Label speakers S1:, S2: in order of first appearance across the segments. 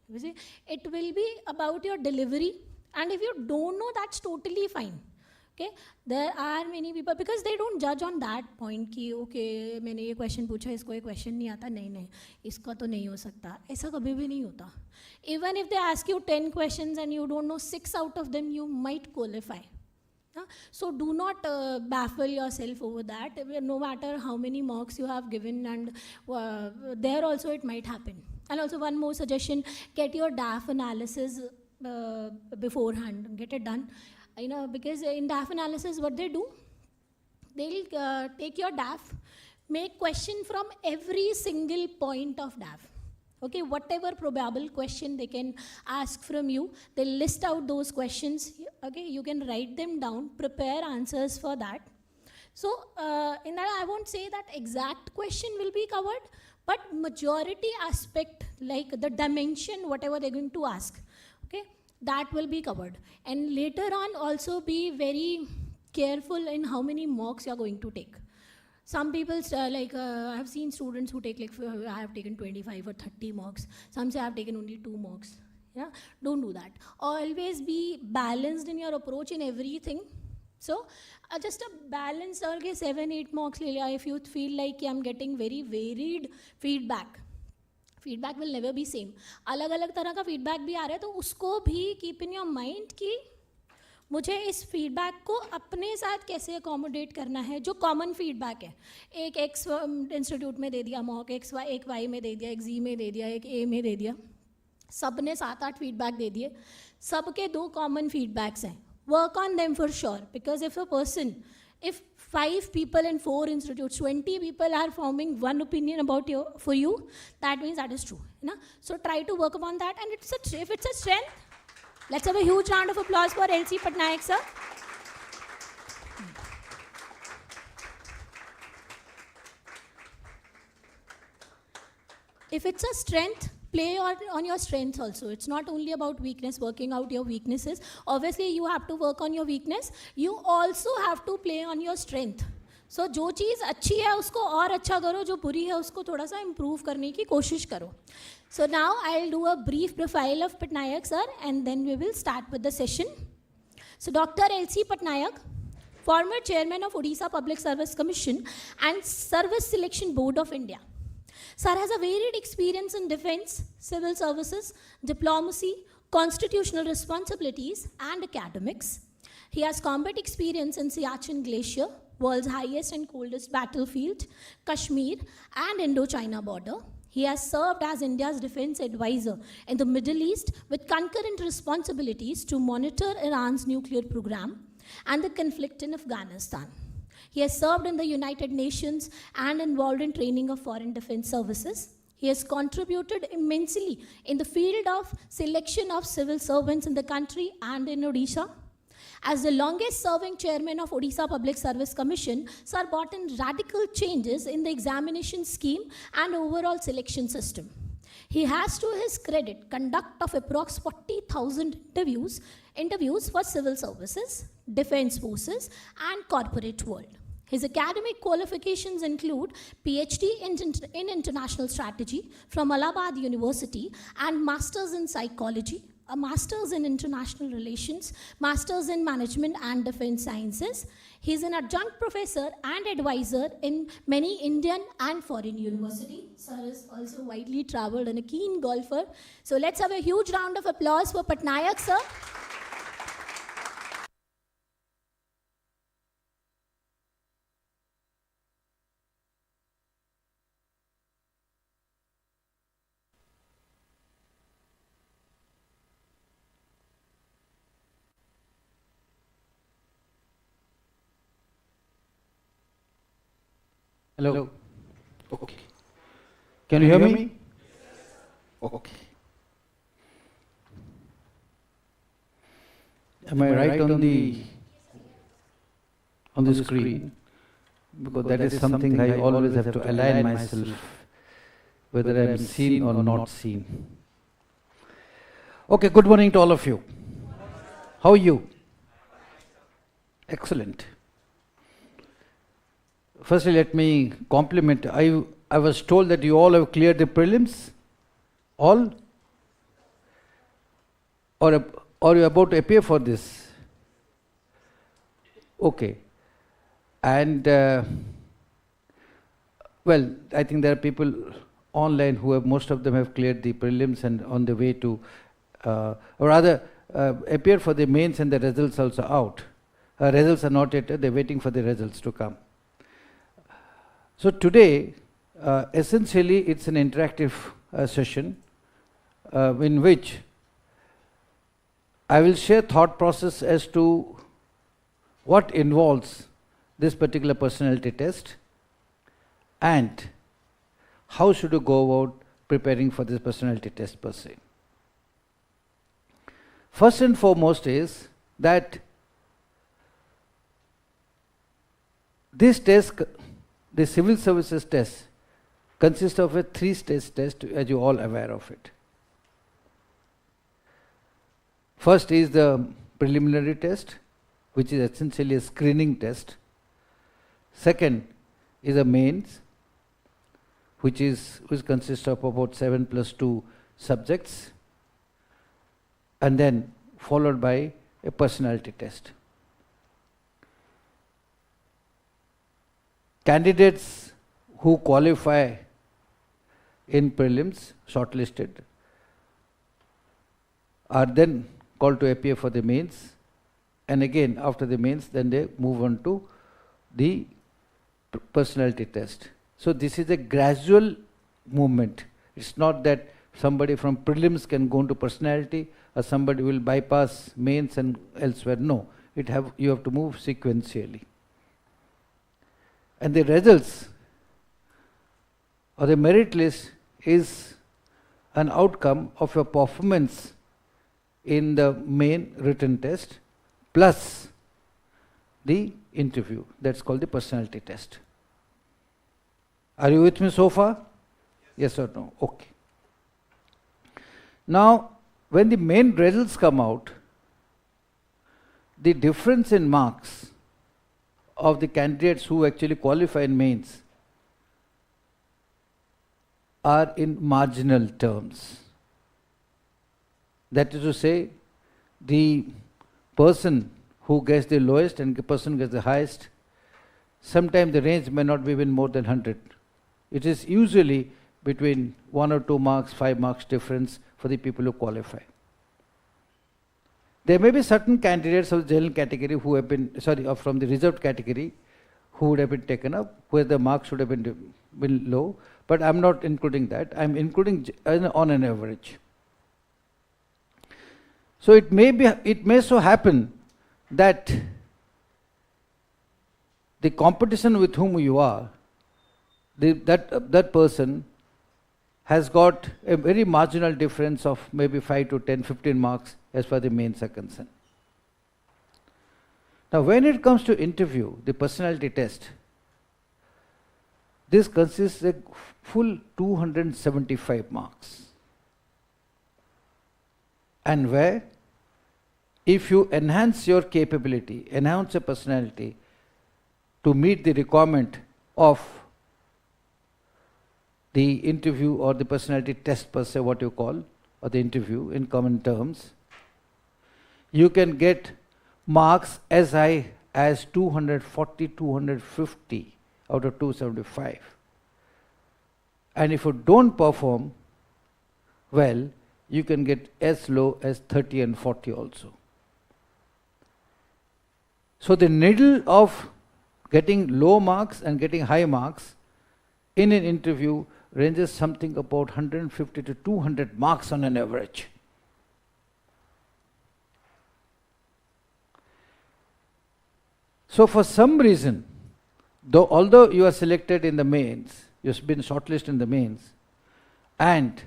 S1: You see, it will be about your delivery, and if you don't know, that's totally fine. Okay, there are many people, because they don't judge on that point कि okay मैंने ये question पूछा, इसको ये question नहीं आता, नहीं इसका तो नहीं हो सकता, ऐसा कभी भी नहीं होता. Even if they ask you 10 questions and you don't know 6 out of them, you might qualify. So do not baffle yourself over that, no matter how many marks you have given, and there also it might happen. And also one more suggestion, get your DAF analysis beforehand, get it done. You know, because in DAF analysis, what they do, they'll take your DAF, make question from every single point of DAF. Okay, whatever probable question they can ask from you, they'll list out those questions. Okay, you can write them down, prepare answers for that. So in that, I won't say that exact question will be covered, but majority aspect, like the dimension, whatever they're going to ask, okay, that will be covered. And later on, also be very careful in how many marks you're going to take. Some people, I've seen students who take, like, I have taken 25 or 30 marks. Some say I've taken only 2 marks. Yeah, don't do that. Always be balanced in your approach in everything. So just a balance, or 7-8 marks if you feel like I'm getting very varied feedback. Feedback will never be same. अलग-अलग तरह का feedback भी आ रहा है, तो उसको भी keep in your mind कि मुझे इस फीडबैक को अपने साथ कैसे अकोमोडेट करना है, जो कॉमन फीडबैक है. एक एक्स इंस्टीट्यूट में दे दिया मॉक, एक वाई में दे दिया, एक जी में दे दिया, एक ए में दे दिया, सब ने 7-8 फीडबैक दे दिए, सबके 2 कॉमन फीडबैक्स हैं. Work on them for sure, because if 5 people in 4 institutes, 20 people are forming one opinion about you, for you, that means that is true. So try to work upon that, and if it's a strength, let's have a huge round of applause for LC Patnaik sir. If it's a strength, play on your strengths also. It's not only about weakness, working out your weaknesses. Obviously, you have to work on your weakness. You also have to play on your strength. So, जो चीज़ अच्छी है उसको और अच्छा करो, जो बुरी है उसको थोड़ा सा improve करने की कोशिश करो. So now I'll do a brief profile of Patnaik sir, and then we will start with the session. So Dr. LC Patnaik, former chairman of Odisha Public Service Commission and Service Selection Board of India. Sir has a varied experience in defense, civil services, diplomacy, constitutional responsibilities, and academics. He has combat experience in Siachen Glacier, world's highest and coldest battlefield, Kashmir, and Indo-China border. He has served as India's defense advisor in the Middle East with concurrent responsibilities to monitor Iran's nuclear program and the conflict in Afghanistan. He has served in the United Nations and involved in training of foreign defense services. He has contributed immensely in the field of selection of civil servants in the country and in Odisha. As the longest serving chairman of Odisha Public Service Commission, sir brought in radical changes in the examination scheme and overall selection system. He has, to his credit, conduct of approx 40,000 interviews for civil services, defense forces, and corporate world. His academic qualifications include PhD in International Strategy from Allahabad University and Masters in Psychology, a Masters in International Relations, Masters in Management and Defense Sciences. He is an adjunct professor and advisor in many Indian and foreign universities. Sir is also widely traveled and a keen golfer. So let's have a huge round of applause for Patnaik sir.
S2: Hello. Okay. Can you hear me? Okay. Am I right on the screen? Because that is something I always have to align myself, whether I am seen or not seen. Okay, good morning to all of you. How are you? Excellent. Firstly, let me compliment. I was told that you all have cleared the prelims. All? or you're about to appear for this. Okay. And well, I think there are people online who have, most of them have cleared the prelims and on the way to, or rather appear for the mains, and the results also out. Results are not yet, they're waiting for the results to come. So today, essentially it's an interactive session in which I will share thought process as to what involves this particular personality test and how should you go about preparing for this personality test per se. First and foremost is that this test, the civil services test, consists of a 3-stage test, as you all aware of it. First is the preliminary test, which is essentially a screening test. Second is a mains, which consists of about 7+2 subjects, and then followed by a personality test. Candidates who qualify in prelims, shortlisted, are then called to appear for the mains, and again after the mains then they move on to the personality test. So this is a gradual movement. It's not that somebody from prelims can go into personality or somebody will bypass mains and elsewhere. No, you have to move sequentially. And the results or the merit list is an outcome of your performance in the main written test plus the interview. That's called the personality test. Are you with me so far? Yes or no? Okay. Now, when the main results come out, the difference in marks of the candidates who actually qualify in mains are in marginal terms. That is to say, the person who gets the lowest and the person who gets the highest, sometimes the range may not be even more than 100. It is usually between 1 or 2 marks, 5 marks difference for the people who qualify. There may be certain candidates of the general category who have been, from the reserved category, who would have been taken up, where the marks should have been low, but I'm not including that. I'm including on an average. So it may so happen that the competition with whom you are, that person has got a very marginal difference of maybe 5 to 10, 15 marks as far as the mains are concerned. Now when it comes to interview, the personality test, this consists of full 275 marks. And where, if you enhance your capability, enhance your personality to meet the requirement of the interview or the personality test per se, what you call, or the interview in common terms, you can get marks as high as 240, 250 out of 275. And if you don't perform well, you can get as low as 30 and 40 also. So the needle of getting low marks and getting high marks in an interview ranges something about 150 to 200 marks on an average. So for some reason, although you are selected in the mains, you've been shortlisted in the mains, and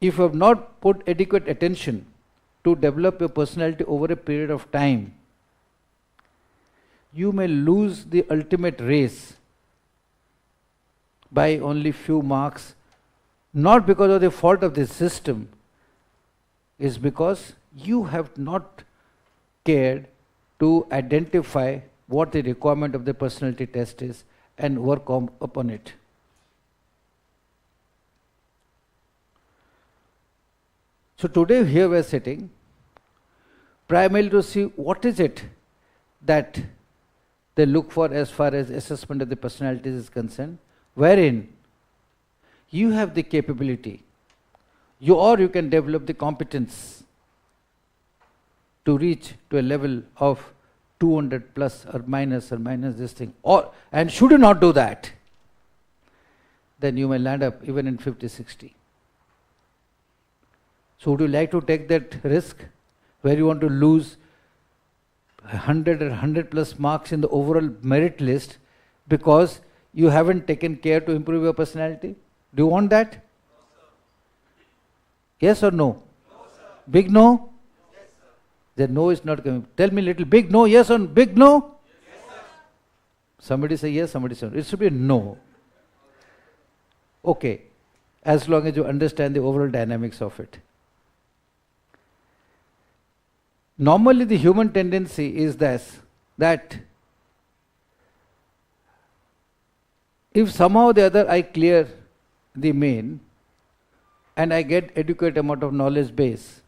S2: if you have not put adequate attention to develop your personality over a period of time, you may lose the ultimate race by only few marks, not because of the fault of the system, is because you have not cared to identify what the requirement of the personality test is and work upon it. So today here we are sitting primarily to see what is it that they look for as far as assessment of the personalities is concerned, wherein you have the capability, or you can develop the competence to reach to a level of 200 plus or minus this thing, and should you not do that, then you may land up even in 50, 60. So would you like to take that risk where you want to lose 100 or 100 plus marks in the overall merit list because you haven't taken care to improve your personality? Do you want that? No, sir. Yes or no? No, sir. Big no? Yes, sir. The no is not coming. Tell me little big no, yes or big no? Yes, sir. Somebody say yes, somebody say no. It should be no. Okay, as long as you understand the overall dynamics of it. Normally the human tendency is this, that if somehow or the other I clear the main and I get adequate amount of knowledge base,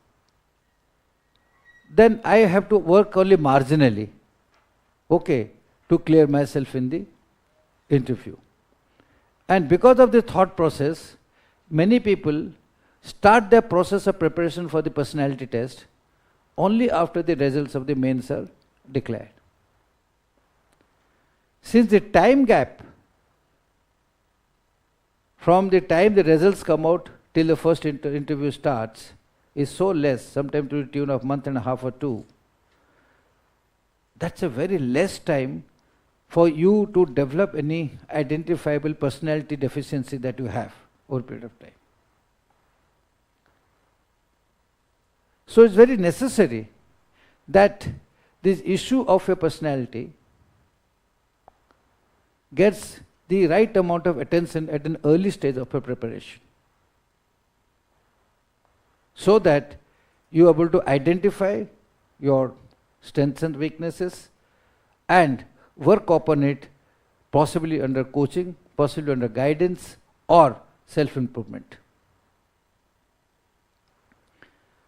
S2: then I have to work only marginally, okay, to clear myself in the interview. And because of the thought process, many people start their process of preparation for the personality test only after the results of the mains are declared. Since the time gap from the time the results come out till the first interview starts is so less, sometimes to the tune of a month and a half or two, that's a very less time for you to develop any identifiable personality deficiency that you have over a period of time. So it's very necessary that this issue of your personality gets the right amount of attention at an early stage of your preparation, so that you are able to identify your strengths and weaknesses and work upon it, possibly under coaching, possibly under guidance or self-improvement.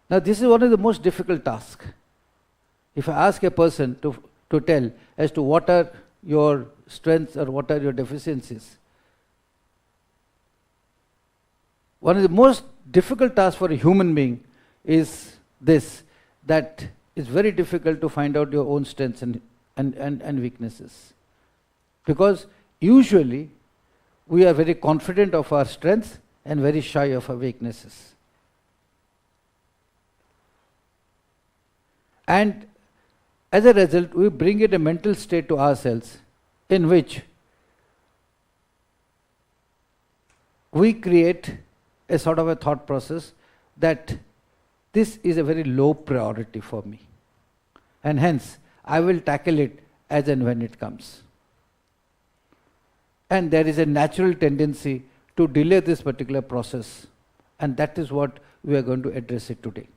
S2: Now this is one of the most difficult tasks. If I ask a person to tell as to what are your strengths or what are your deficiencies, one of the most difficult tasks for a human being is this, that it's very difficult to find out your own strengths and weaknesses. Because usually we are very confident of our strengths and very shy of our weaknesses. And as a result, we bring in a mental state to ourselves in which we create a sort of a thought process that this is a very low priority for me, and hence I will tackle it as and when it comes. And there is a natural tendency to delay this particular process, and that is what we are going to address it today.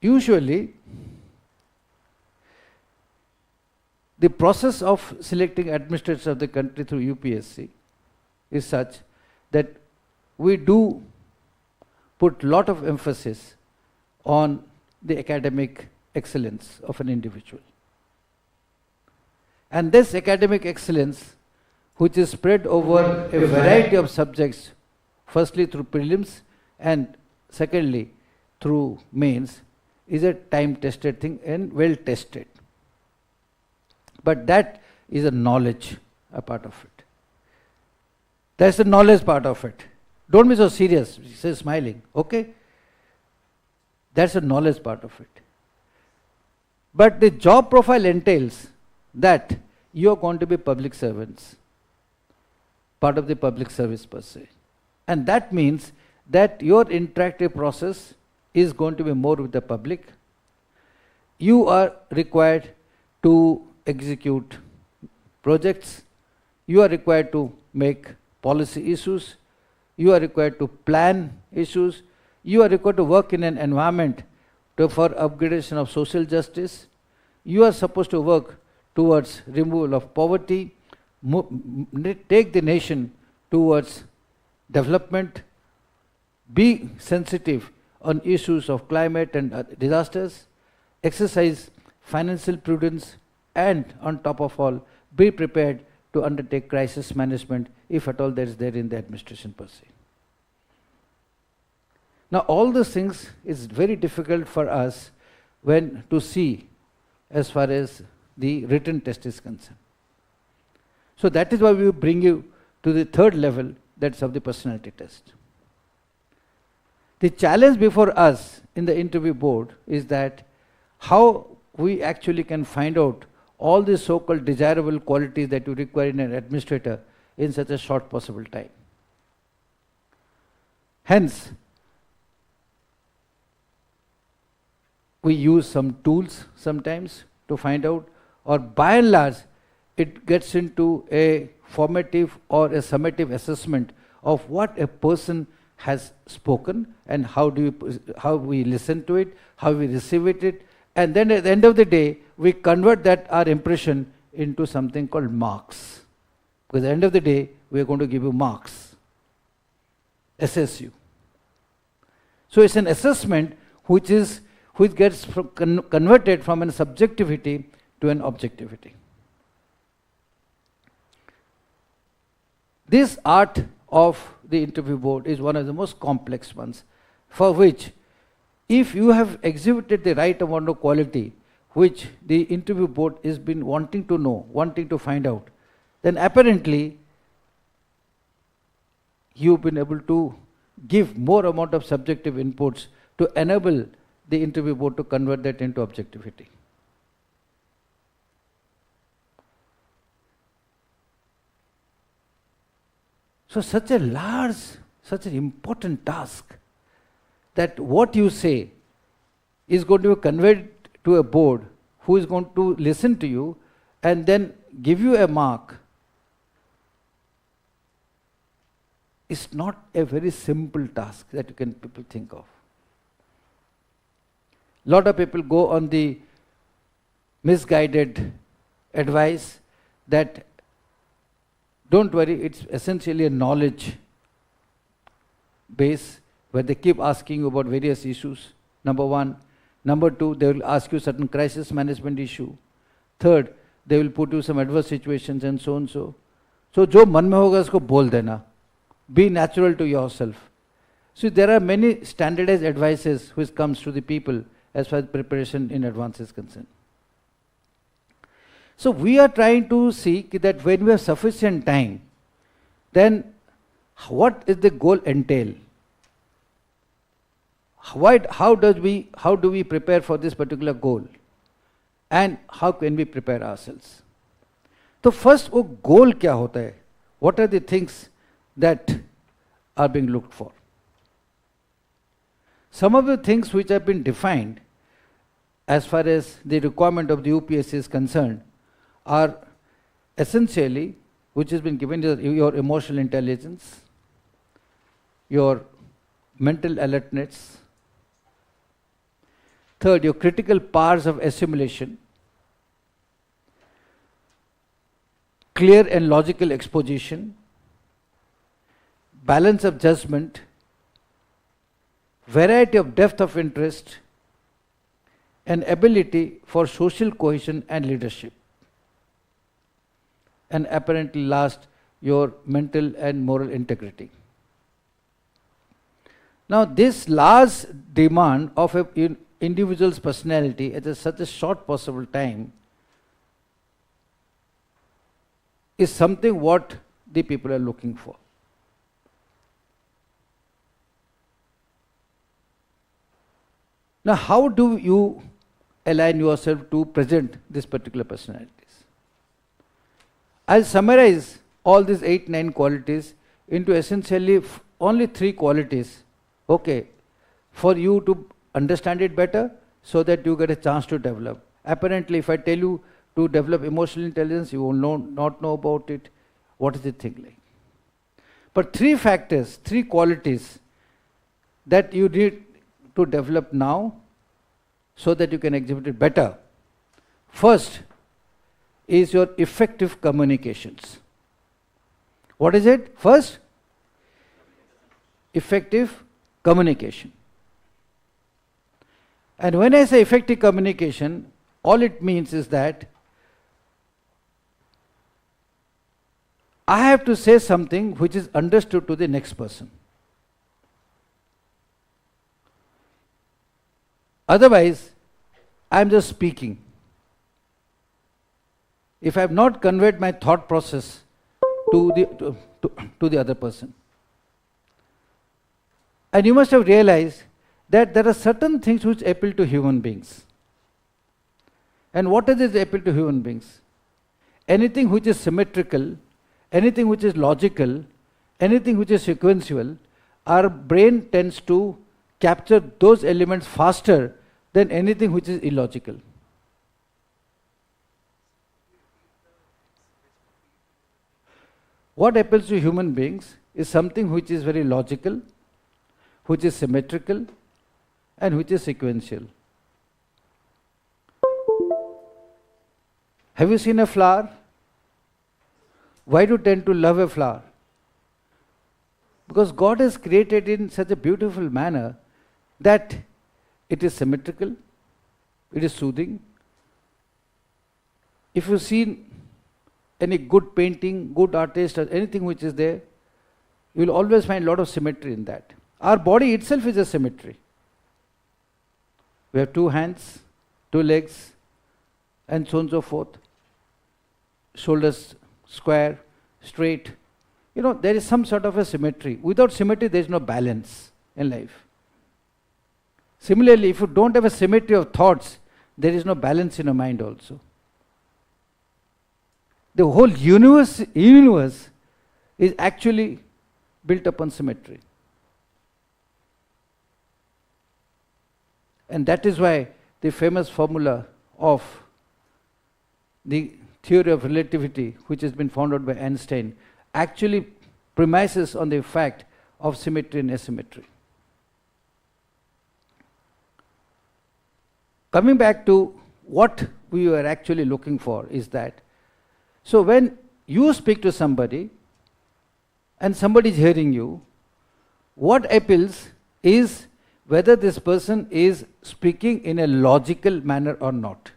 S2: Usually, the process of selecting administrators of the country through UPSC is such that we do put lot of emphasis on the academic excellence of an individual. And this academic excellence, which is spread over a variety of subjects, firstly through prelims and secondly through mains, is a time-tested thing and well-tested. But that is a knowledge, a part of it. That's the knowledge part of it. Don't be so serious, say smiling, okay? That's the knowledge part of it. But the job profile entails that you are going to be public servants, part of the public service per se. And that means that your interactive process is going to be more with the public. You are required to execute projects. You are required to make policy issues. You are required to plan issues. You are required to work in an environment for upgradation of social justice. You are supposed to work towards removal of poverty, take the nation towards development, be sensitive on issues of climate and disasters, exercise financial prudence, and on top of all, be prepared to undertake crisis management if at all there is there in the administration per se. Now all those things is very difficult for us when to see as far as the written test is concerned. So that is why we bring you to the third level, that's of the personality test. The challenge before us in the interview board is that how we actually can find out all the so-called desirable qualities that you require in an administrator in such a short possible time. Hence, we use some tools sometimes to find out, or by and large, it gets into a formative or a summative assessment of what a person has spoken and how we listen to it, how we receive it, and then at the end of the day, we convert that our impression into something called marks. Because at the end of the day, we are going to give you marks, assess you. So it's an assessment which gets converted from an subjectivity to an objectivity. This art of the interview board is one of the most complex ones, for which if you have exhibited the right amount of quality which the interview board has been wanting to know, wanting to find out, then apparently you've been able to give more amount of subjective inputs to enable the interview board to convert that into objectivity. So such a large, such an important task, that what you say is going to be conveyed to a board who is going to listen to you and then give you a mark, is not a very simple task that you can people think of. Lot of people go on the misguided advice that don't worry, it's essentially a knowledge base where they keep asking you about various issues, number one. Number two, they will ask you certain crisis management issue. Third, they will put you some adverse situations and so and so. So, jo man mein hoga usko bol dena. Be natural to yourself. So, there are many standardized advices which comes to the people as far as preparation in advance is concerned. So, we are trying to see that when we have sufficient time, then what is the goal entail? How do we prepare for this particular goal? And how can we prepare ourselves? So first, वो goal क्या होता है? What are the things that are being looked for? Some of the things which have been defined as far as the requirement of the UPSC is concerned are essentially, which has been given your emotional intelligence, your mental alertness, third, your critical powers of assimilation, clear and logical exposition, balance of judgment, variety of depth of interest, and ability for social cohesion and leadership. And apparently last, your mental and moral integrity. Now this large demand of an individual's personality at such a short possible time is something what the people are looking for. Now how do you align yourself to present this particular personalities? I'll summarize all these 8-9 qualities into essentially only 3 qualities, okay, for you to understand it better so that you get a chance to develop. Apparently, if I tell you to develop emotional intelligence, you will not know about it. What is the thing like? But 3 factors, 3 qualities that you need to develop now so that you can exhibit it better. First is your effective communications. What is it? First, effective communication. And when I say effective communication, all it means is that I have to say something which is understood to the next person. Otherwise, I am just speaking. If I have not conveyed my thought process to the other person. And you must have realized that there are certain things which appeal to human beings. And what does it appeal to human beings? Anything which is symmetrical, anything which is logical, anything which is sequential, our brain tends to capture those elements faster than anything which is illogical. What appeals to human beings is something which is very logical, which is symmetrical, and which is sequential. Have you seen a flower? Why do you tend to love a flower? Because God has created in such a beautiful manner that it is symmetrical, it is soothing. If you've seen any good painting, good artist, or anything which is there, you will always find a lot of symmetry in that. Our body itself is a symmetry. We have 2 hands, 2 legs, and so on and so forth. Shoulders square, straight. You know, there is some sort of a symmetry. Without symmetry, there is no balance in life. Similarly, if you don't have a symmetry of thoughts, there is no balance in your mind also. The whole universe is actually built upon symmetry. And that is why the famous formula of the theory of relativity, which has been found out by Einstein, actually premises on the fact of symmetry and asymmetry. Coming back to what we were actually looking for is that, so when you speak to somebody and somebody is hearing you, what appeals is whether this person is speaking in a logical manner or not.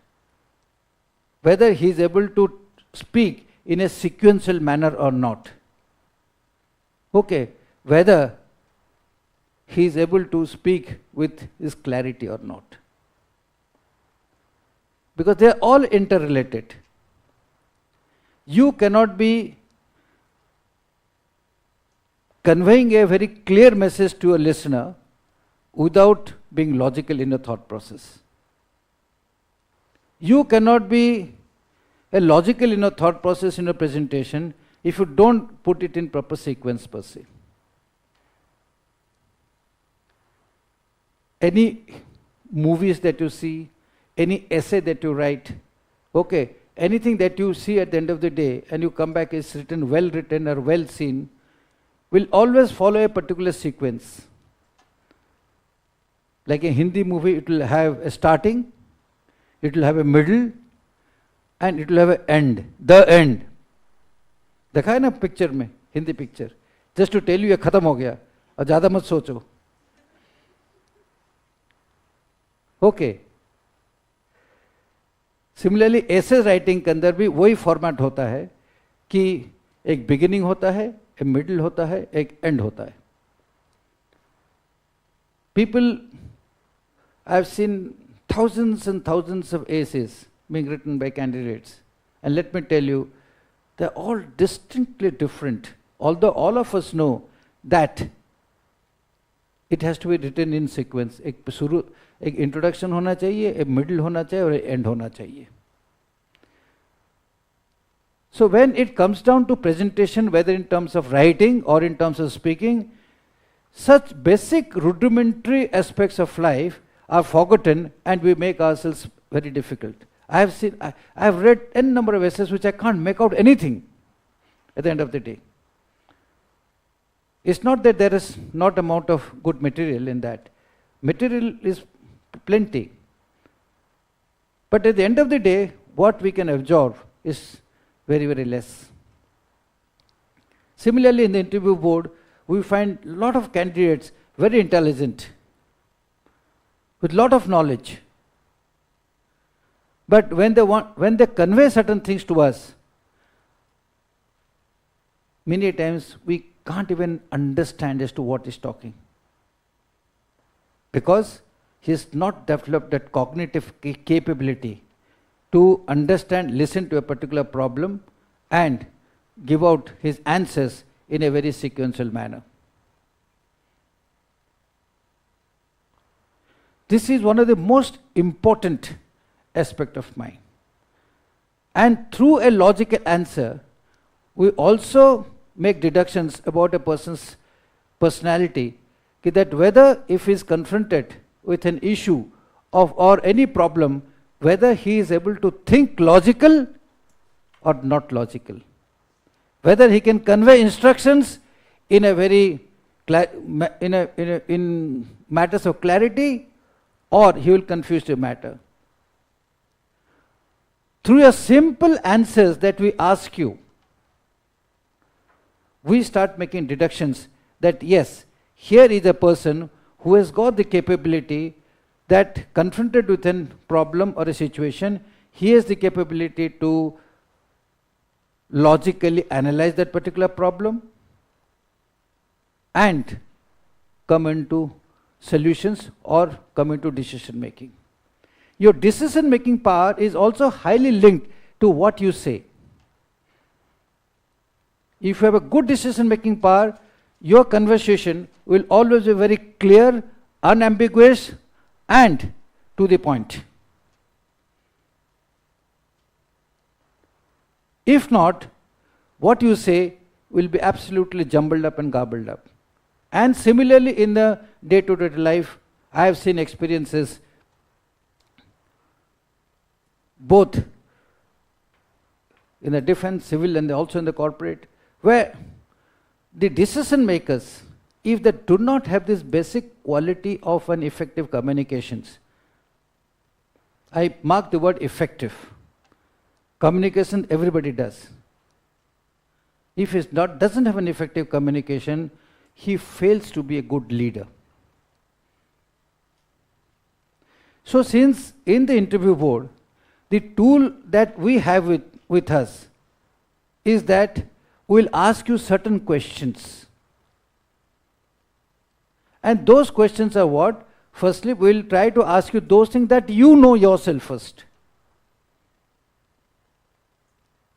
S2: Whether he is able to speak in a sequential manner or not. Okay, whether he is able to speak with his clarity or not. Because they are all interrelated. You cannot be conveying a very clear message to a listener without being logical in your thought process. You cannot be logical in your thought process in your presentation if you don't put it in proper sequence per se. Any movies that you see, any essay that you write, okay, anything that you see at the end of the day and you come back is well written or well seen, will always follow a particular sequence. Like a Hindi movie, it will have a starting, it will have a middle, and it will have an end. The end. देखा है ना picture में, Hindi picture, just to tell you ये खत्म हो गया और ज़्यादा मत सोचो. ओके. सिमिलरली एसे राइटिंग के अंदर भी वही फॉर्मेट होता है कि एक बिगिनिंग होता है, एक मिडिल होता है, एक एंड होता है. People, I've seen thousands and thousands of essays being written by candidates, and let me tell you, they're all distinctly different. Although all of us know that it has to be written in sequence. एक introduction होना चाहिए, एक middle होना चाहिए और एक and होना चाहिए. So when it comes down to presentation, whether in terms of writing or in terms of speaking, such basic rudimentary aspects of life are forgotten and we make ourselves very difficult. I have read n number of essays which I can't make out anything at the end of the day. It's not that there is not amount of good material in that. Material is plenty. But at the end of the day, what we can absorb is very, very less. Similarly, in the interview board, we find a lot of candidates very intelligent, with lot of knowledge. But when they convey certain things to us, many times we can't even understand as to what he's talking. Because he's not developed that cognitive capability to understand, listen to a particular problem and give out his answers in a very sequential manner. This is one of the most important aspects of mine. And through a logical answer, we also make deductions about a person's personality, that whether if he is confronted with an issue or any problem, whether he is able to think logical or not logical, whether he can convey instructions in a very in matters of clarity, or he will confuse the matter. Through your simple answers that we ask you, we start making deductions that yes, here is a person who has got the capability that confronted with a problem or a situation, he has the capability to logically analyze that particular problem and come into solutions or come into decision making. Your decision making power is also highly linked to what you say. If you have a good decision making power, your conversation will always be very clear, unambiguous and to the point. If not, what you say will be absolutely jumbled up and garbled up. And similarly in the day-to-day life, I have seen experiences both in the defense, civil and also in the corporate, where the decision makers, if they do not have this basic quality of an effective communications, I mark the word effective. Communication everybody does. If he doesn't have an effective communication, he fails to be a good leader. So since in the interview board, the tool that we have with us is that we'll ask you certain questions. And those questions are what? Firstly, we'll try to ask you those things that you know yourself first.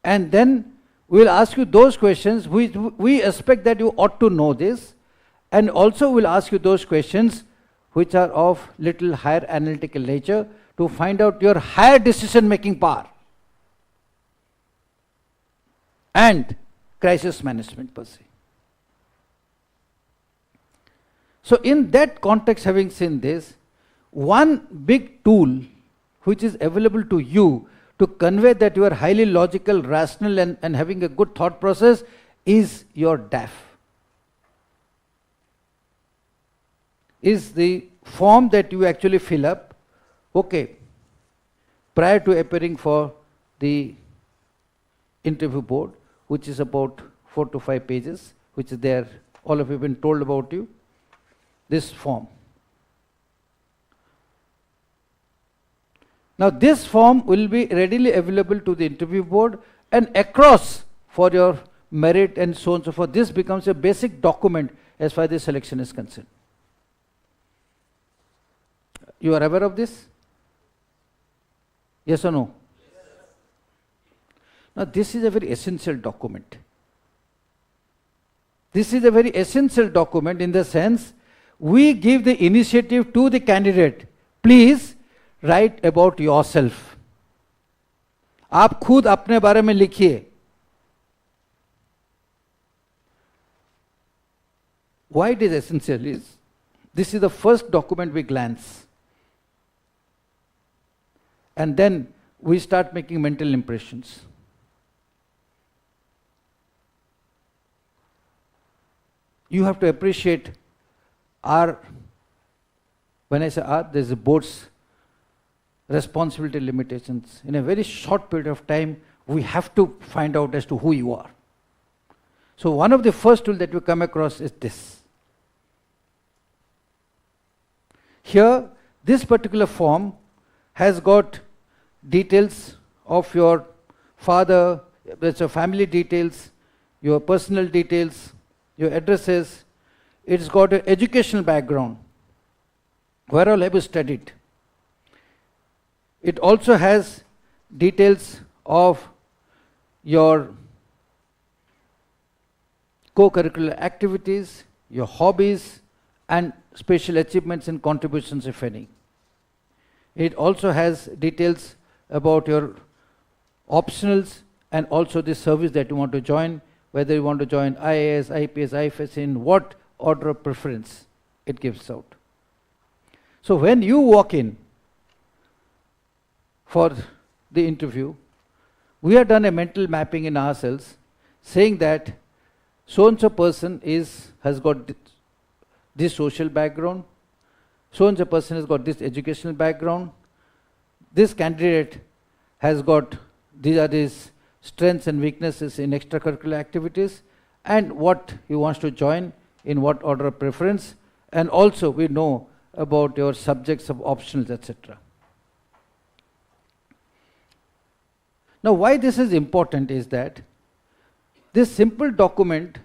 S2: And then we'll ask you those questions which we expect that you ought to know this. And also we'll ask you those questions which are of little higher analytical nature to find out your higher decision making power and crisis management per se. So in that context, having seen this, one big tool which is available to you to convey that you are highly logical, rational and having a good thought process is your DAF. Is the form that you actually fill up, okay, prior to appearing for the interview board, which is about 4 to 5 pages, which is there, all of you have been told about you, this form. Now this form will be readily available to the interview board and across for your merit and so on and so forth. This becomes a basic document as far as the selection is concerned. You are aware of this? Yes or no? Yes. Now this is a very essential document. This is a very essential document in the sense we give the initiative to the candidate. Please write about yourself. आप खुद अपने बारे में लिखिए. Why it is essential is, this is the first document we glance. And then we start making mental impressions. You have to appreciate when I say there's a board's responsibility limitations. In a very short period of time, we have to find out as to who you are. So one of the first tools that we come across is this. Here, this particular form has got details of your father, that's your family details, your personal details, your addresses. It's got an educational background. Where all have you studied? It also has details of your co-curricular activities, your hobbies, and special achievements and contributions, if any. It also has details about your optionals and also the service that you want to join, whether you want to join IAS, IPS, IFS, in what order of preference it gives out. So when you walk in for the interview, we have done a mental mapping in ourselves saying that so-and-so person has got this social background, so-and-so person has got this educational background, this candidate has got these are his strengths and weaknesses in extracurricular activities, and what he wants to join in what order of preference, and also we know about your subjects of optionals, etc. Now why this is important is that this simple document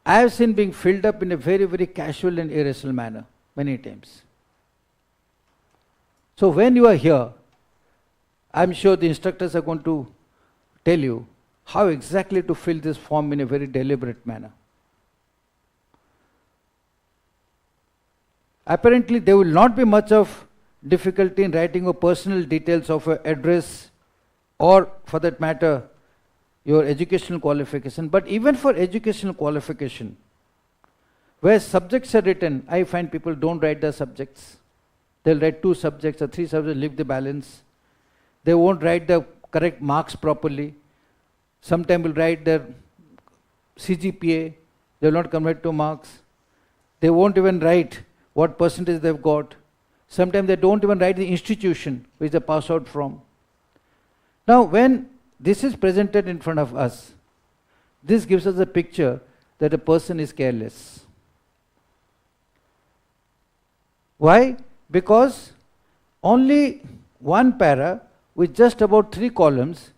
S2: I have seen being filled up in a very, very casual and irrational manner many times. So when you are here, I'm sure the instructors are going to tell you how exactly to fill this form in a very deliberate manner. Apparently there will not be much of difficulty in writing your personal details of your address, or for that matter your educational qualification. But even for educational qualification, where subjects are written, I find people don't write the subjects. They'll write 2 subjects or 3 subjects, leave the balance. They won't write the correct marks properly. Sometimes will write their CGPA, they will not convert to marks. They won't even write what percentage they've got. Sometimes they don't even write the institution which they pass out from. Now when this is presented in front of us, this gives us a picture that a person is careless. Why? Because only one para with just about 3 columns,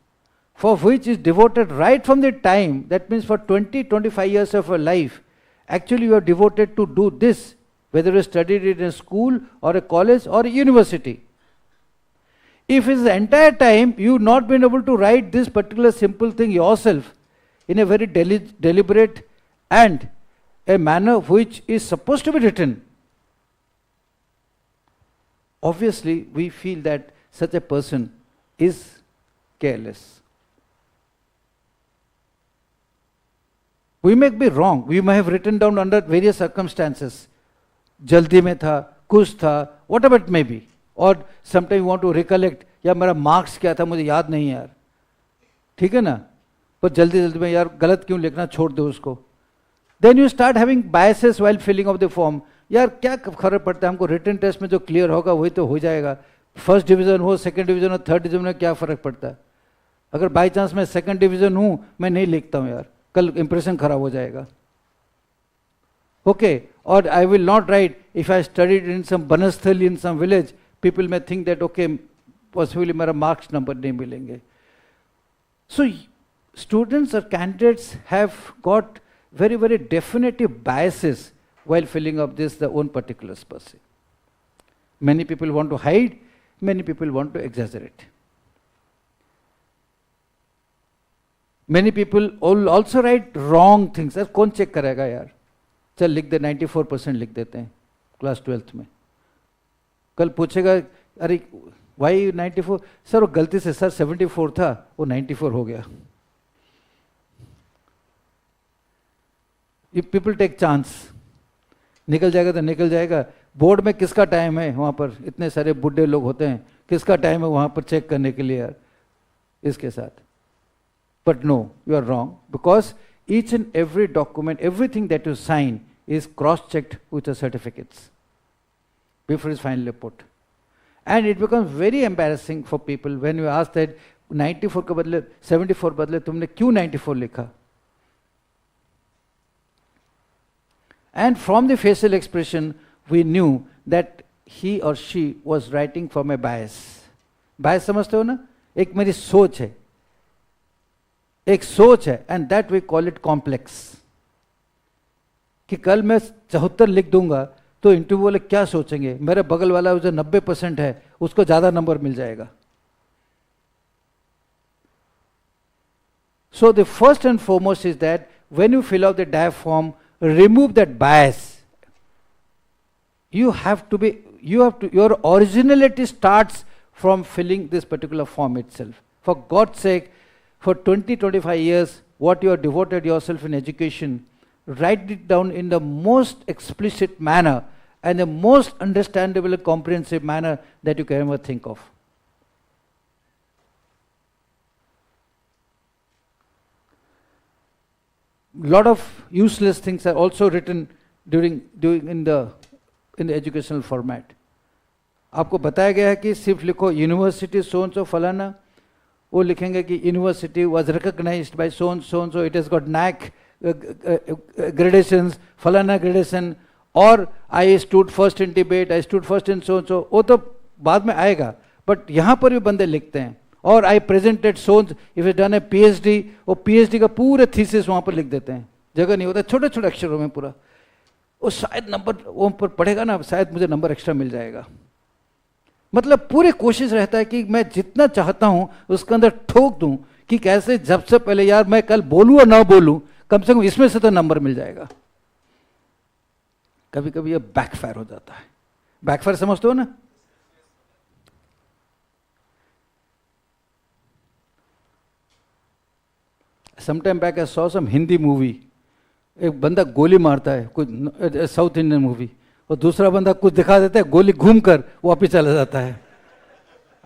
S2: for which is devoted right from the time, that means for 20-25 years of your life, actually you are devoted to do this, whether you studied it in a school or a college or a university. If it's the entire time you've not been able to write this particular simple thing yourself in a very deliberate and a manner which is supposed to be written, obviously we feel that such a person is careless. We may be wrong. We may have written down under various circumstances. Jaldi mein tha, kuch tha, whatever it may be. Or sometimes you want to recollect, यार मेरा marks क्या था मुझे याद नहीं यार, ठीक है ना, पर जल्दी जल्दी में यार गलत क्यों लिखना, छोड़ दो उसको. Then you start having biases while filling of the form. यार क्या फर्क पड़ता है, हमको रिटन टेस्ट में जो क्लियर होगा वही तो हो जाएगा. फर्स्ट डिवीजन हो, सेकंड डिवीजन हो, थर्ड डिवीजन में क्या फर्क पड़ता है. अगर बाई चांस मैं सेकंड डिवीजन हूँ, मैं नहीं लिखता हूँ यार, कल इंप्रेशन खराब हो जाएगा. Okay, or I will not write if I studied in some Banasthali in some village. People may think that okay, possibly मेरा marks number नहीं मिलेंगे. So students or candidates have got very, very definitive biases while filling up this their own particulars per se. Many people want to hide, many people want to exaggerate. Many people also write wrong things. Sir कौन check करेगा यार, चल लिख दे 94% लिख देते हैं class 12th में. कल पूछेगा अरे वाई 94, सर वो गलती से सर 74 था वो 94 हो गया. If people take chance, निकल जाएगा तो निकल जाएगा. बोर्ड में किसका टाइम है, वहाँ पर इतने सारे बुढ़े लोग होते हैं, किसका टाइम है वहाँ पर चेक करने के लिए यार इसके साथ. But no, you are wrong, because each and every document, everything that you sign is cross-checked with the certificates before it's finally put. And it becomes very embarrassing for people when you ask that 94 के बदले 74 बदले तुमने क्यों 94 लिखा. And from the facial expression, we knew that he or she was writing from a bias. Bias समझते हो ना? एक मेरी सोच है, एक सोच है, and that we call it complex. कि कल मैं 74 लिख दूंगा तो इंटरव्यू वाले क्या सोचेंगे, मेरे बगल वाला जो 90% है उसको ज़्यादा नंबर मिल जाएगा. So the first and foremost is that when you fill out the dive form, remove that bias. Your originality starts from filling this particular form itself. For God's sake, for 20-25 years, what you have devoted yourself in education, write it down in the most explicit manner and the most understandable and comprehensive manner that you can ever think of. Lot of useless things are also written in the educational format. आपको बताया गया है कि सिर्फ लिखो university so and सो फलाना, वो लिखेंगे कि university was recognized by so and so, it has got NAAC gradations, फलाना ग्रेडेशन, और I stood first in debate, I stood first in so and so. वो तो बाद में आएगा, बट यहाँ पर भी बंदे लिखते हैं. और I presented sons, if is done a PhD, वो पीएचडी का पूरे थीसिस वहाँ पर लिख देते हैं, जगह नहीं होता, छोटे छोटे अक्षरों में पूरा. वो शायद नंबर वो पर पढ़ेगा ना, शायद मुझे नंबर एक्स्ट्रा मिल जाएगा. मतलब पूरी कोशिश रहता है कि मैं जितना चाहता हूँ उसके अंदर ठोक दूँ कि कैसे जब से पहले यार मैं कल बोलूँ या ना बोलूँ, कम से कम इसमें से तो नंबर मिल जाएगा. कभी कभी ये बैकफायर हो जाता है. बैकफायर समझते हो ना? Sometime back I saw some Hindi movie. एक बंदा गोली मारता है, कुछ साउथ इंडियन मूवी, और दूसरा बंदा कुछ दिखा देता है, गोली घूम कर वापिस चला जाता है.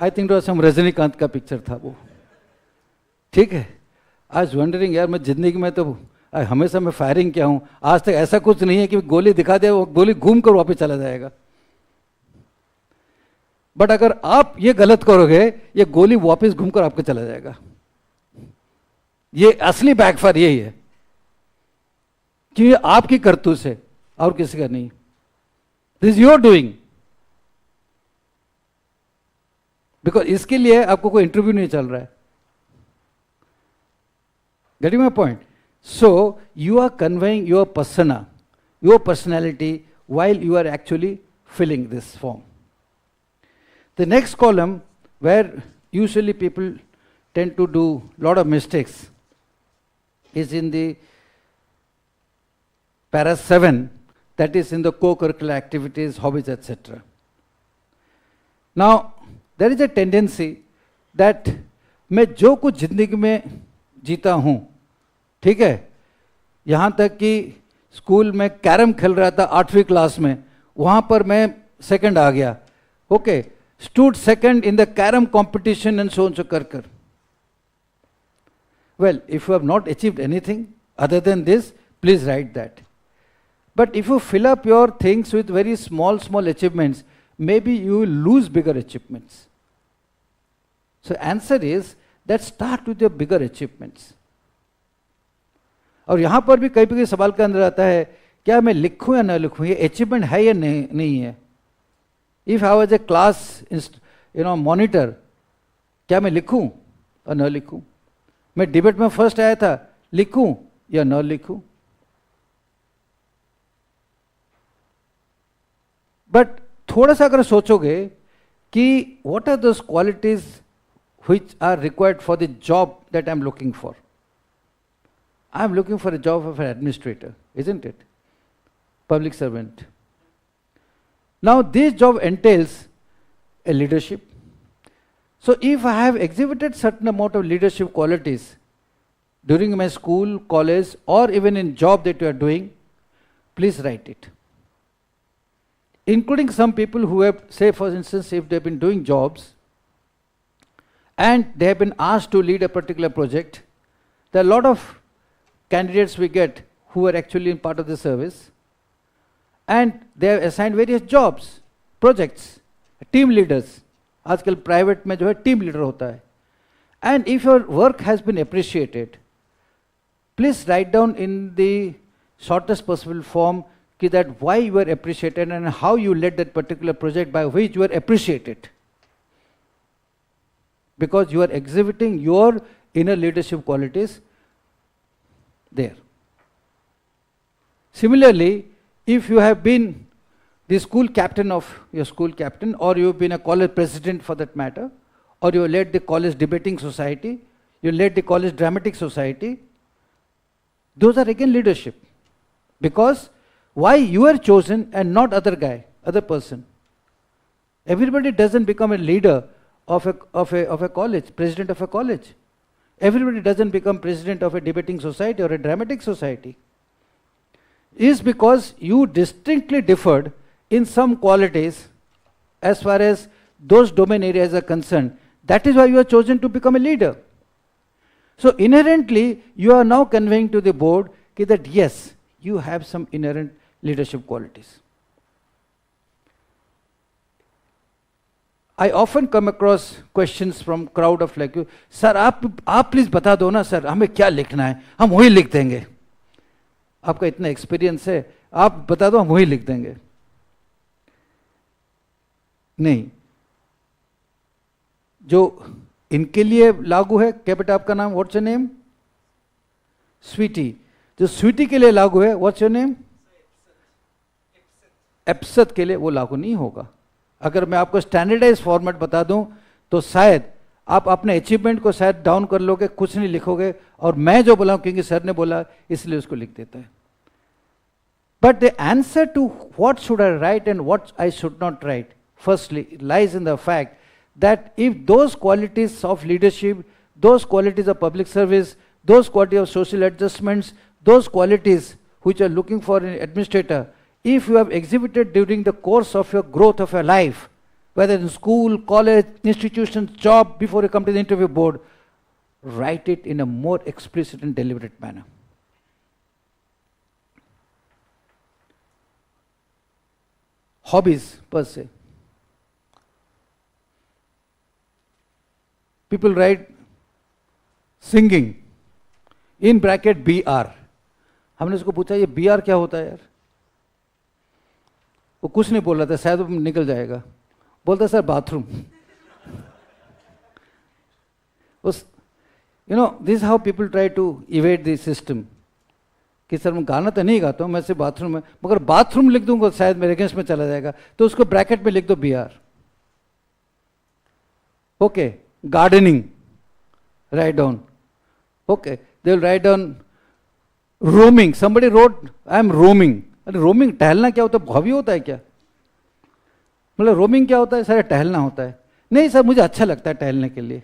S2: आई थिंक तो सम रजनीकांत का पिक्चर था वो. ठीक है. आज वंडरिंग यार, मैं जिंदगी में तो हमेशा मैं फायरिंग किया हूँ, आज तक ऐसा कुछ नहीं है कि गोली दिखा दे, वो गोली घूम कर वापिस चला जाएगा. बट अगर आप ये गलत करोगे, ये गोली वापिस घूम कर आपको चला जाएगा. ये असली बैकफायर यही है कि ये आपकी करतूत है और किसी का नहीं. This your doing. बिकॉज इसके लिए आपको कोई इंटरव्यू नहीं चल रहा है. Getting my point? So you are conveying your persona, your personality while you are actually filling this form. The next column, where usually people tend to do lot of mistakes, is in the para 7, that is in the co-curricular activities, hobbies, etc. Now, there is a tendency that मैं जो कुछ जिंदगी में जीता हूँ, ठीक है, यहाँ तक कि स्कूल में कैरम खेल रहा था 8वीं क्लास में, वहाँ पर मैं सेकंड आ गया. Okay, stood second in the carom competition and so on so कर. Well, if you have not achieved anything other than this, please write that. But if you fill up your things with very small achievements, maybe you will lose bigger achievements. So answer is that start with your bigger achievements. और यहाँ पर भी कई कई सवाल का अंदर आता है, क्या मैं लिखूँ या ना लिखूँ, ये अचीवमेंट है या नहीं है. If I was a class monitor, क्या मैं लिखूँ और ना लिखूँ. मैं डिबेट में फर्स्ट आया था, लिखूँ या ना लिखूँ. बट थोड़ा सा अगर सोचोगे कि what are those qualities which are required for the job that I am looking for. I am looking for a job of an administrator, isn't it? Public servant. Now this job entails a leadership. So if I have exhibited certain amount of leadership qualities during my school, college, or even in job that you are doing, please write it. Including some people who have, say for instance, if they have been doing jobs and they have been asked to lead a particular project, there are a lot of candidates we get who are actually in part of the service, and they have assigned various jobs, projects, team leaders. आजकल private में जो है team leader होता है. And if your work has been appreciated, please write down in the shortest possible form कि that why you are appreciated and how you led that particular project by which you are appreciated. Because you are exhibiting your inner leadership qualities there. Similarly, if you have been the school captain of your school captain, or you have been a college president for that matter, or you led the college debating society, you led the college dramatic society, those are again leadership. Because why you are chosen and not other person. Everybody doesn't become a leader of a college, president of a college. Everybody doesn't become president of a debating society or a dramatic society. Is because you distinctly differed in some qualities as far as those domain areas are concerned. That is why you are chosen to become a leader. So inherently, you are now conveying to the board that yes, you have some inherent leadership qualities. I often come across questions from crowd of like you, sir, आप please बता दो ना sir, हमें क्या लिखना है, हम वही लिख देंगे. आपका इतना एक्सपीरियंस है, आप बता दो हम वही लिख देंगे. नहीं, जो इनके लिए लागू है, क्या बेटा आपका नाम, व्हाट्स योर नेम? स्वीटी. जो स्वीटी के लिए लागू है, व्हाट्स योर नेम? एप्सत के लिए वो लागू नहीं होगा. अगर मैं आपको स्टैंडर्डाइज फॉर्मेट बता दूं तो शायद आप अपने अचीवमेंट को शायद डाउन कर लोगे, कुछ नहीं लिखोगे, और मैं जो बोला क्योंकि सर ने बोला इसलिए उसको लिख देता है. But the answer to what should I write and what I should not write firstly lies in the fact that if those qualities of leadership, those qualities of public service, those qualities of social adjustments, those qualities which are looking for an administrator, if you have exhibited during the course of your growth of your life, whether in school, college, institutions, job, before you come to the interview board, write it in a more explicit and deliberate manner. Hobbies per se. People write singing in bracket BR. हमने उसको पूछा ये BR क्या होता है यार? वो कुछ नहीं बोल रहा था, शायद वो निकल जाएगा. बोलता sir bathroom. You know, this is how people try to evade the system. कि सर मैं गाना तो नहीं गाता हूँ, मैं सिर्फ बाथरूम में, मगर बाथरूम लिख दूंगा शायद मेरे अगेंस्ट में चला जाएगा, तो उसको ब्रैकेट में लिख दो BR. Okay. Gardening, write down. Okay, they will write down roaming. Somebody wrote, I am roaming. अरे roaming टहलना क्या होता है? हॉबी होता है क्या? मतलब roaming क्या होता है? सर टहलना होता है. नहीं सर मुझे अच्छा लगता है टहलने के लिए.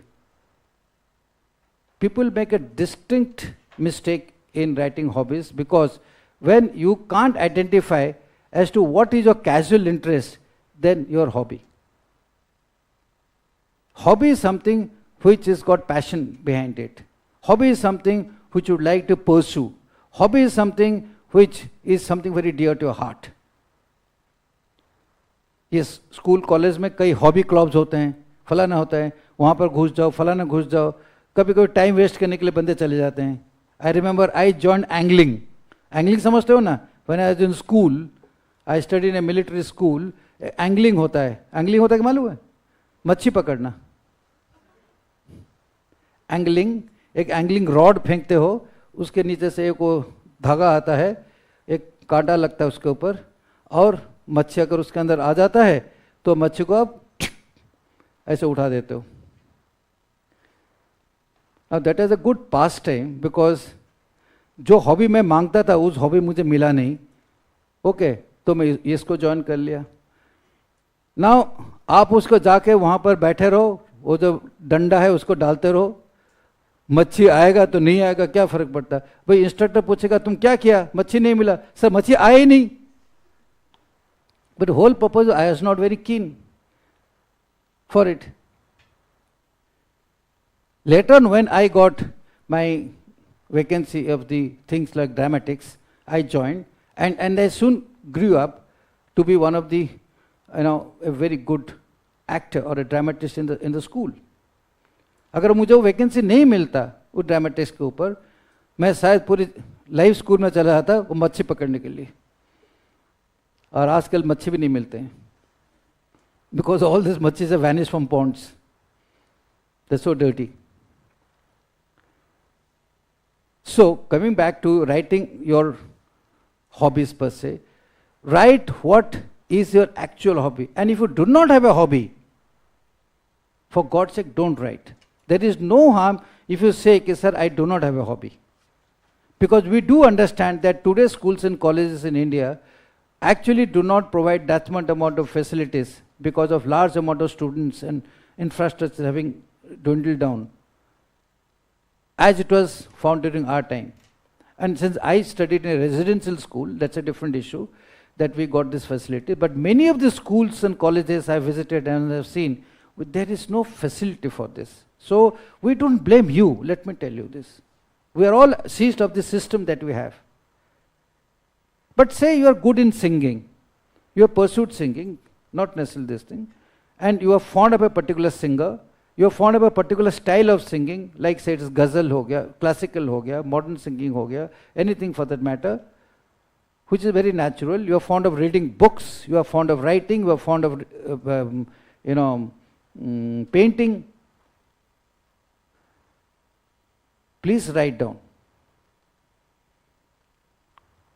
S2: People make a distinct mistake in writing hobbies because when you can't identify as to what is your casual interest, then your hobby. Hobby is something which has got passion behind it. Hobby is something which you would like to pursue. Hobby is something which is something very dear to your heart. Yes, school college में कई hobby clubs होते हैं, फलाना होता है, वहाँ पर घुस जाओ, फलाना घुस जाओ, कभी कभी टाइम वेस्ट करने के लिए बंदे चले जाते हैं. I remember I joined angling. Angling समझते हो ना? When I was in school, I study in A military school. Angling होता है. एंगलिंग होता है कि मालूम है? मच्छी पकड़ना. एंगलिंग, एक एंगलिंग रॉड फेंकते हो, उसके नीचे से एक वो धागा आता है, एक कांटा लगता है उसके ऊपर, और मच्छी अगर उसके अंदर आ जाता है तो मच्छी को आप ऐसे उठा देते हो. That is a good pass time because जो हॉबी मैं मांगता था उस हॉबी मुझे मिला नहीं. ओके, तो मैं इसको ज्वाइन कर लिया. नाउ आप उसको जाके वहाँ पर बैठे रहो, वो जो डंडा है उसको डालते रहो, मच्छी आएगा तो नहीं आएगा क्या फर्क पड़ता है. भाई इंस्ट्रक्टर पूछेगा तुम क्या किया, मच्छी नहीं मिला. सर मच्छी आए ही नहीं. But whole purpose I was not very keen for it. Later on when I got my vacancy of the things like dramatics, I joined and I soon grew up to be one of the, a very good actor or a dramatist in the school. अगर मुझे वो vacancy नहीं मिलता वो dramatics के ऊपर, मैं शायद पूरी लाइफ स्कूल में चला जाता वो मच्छी पकड़ने के लिए. और आजकल मच्छी भी नहीं मिलते हैं, because all these machis have vanished from ponds. They're so dirty. So, coming back to writing your hobbies per se, write what is your actual hobby. And if you do not have a hobby, for God's sake, don't write. There is no harm if you say, okay, sir, I do not have a hobby. Because we do understand that today's schools and colleges in India actually do not provide that much amount of facilities because of large amount of students and infrastructure having dwindled down, as it was found during our time. And since I studied in a residential school, that's a different issue, that we got this facility. But many of the schools and colleges I visited and have seen, there is no facility for this. So we don't blame you, let me tell you this. We are all seized of the system that we have. But say you are good in singing, you have pursued singing, not necessarily this thing, and you are fond of a particular singer, you are fond of a particular style of singing, like say it is ghazal ho gaya, classical ho gaya, modern singing ho gaya, anything for that matter, which is very natural. You are fond of reading books, you are fond of writing, you are fond of painting. Please write down.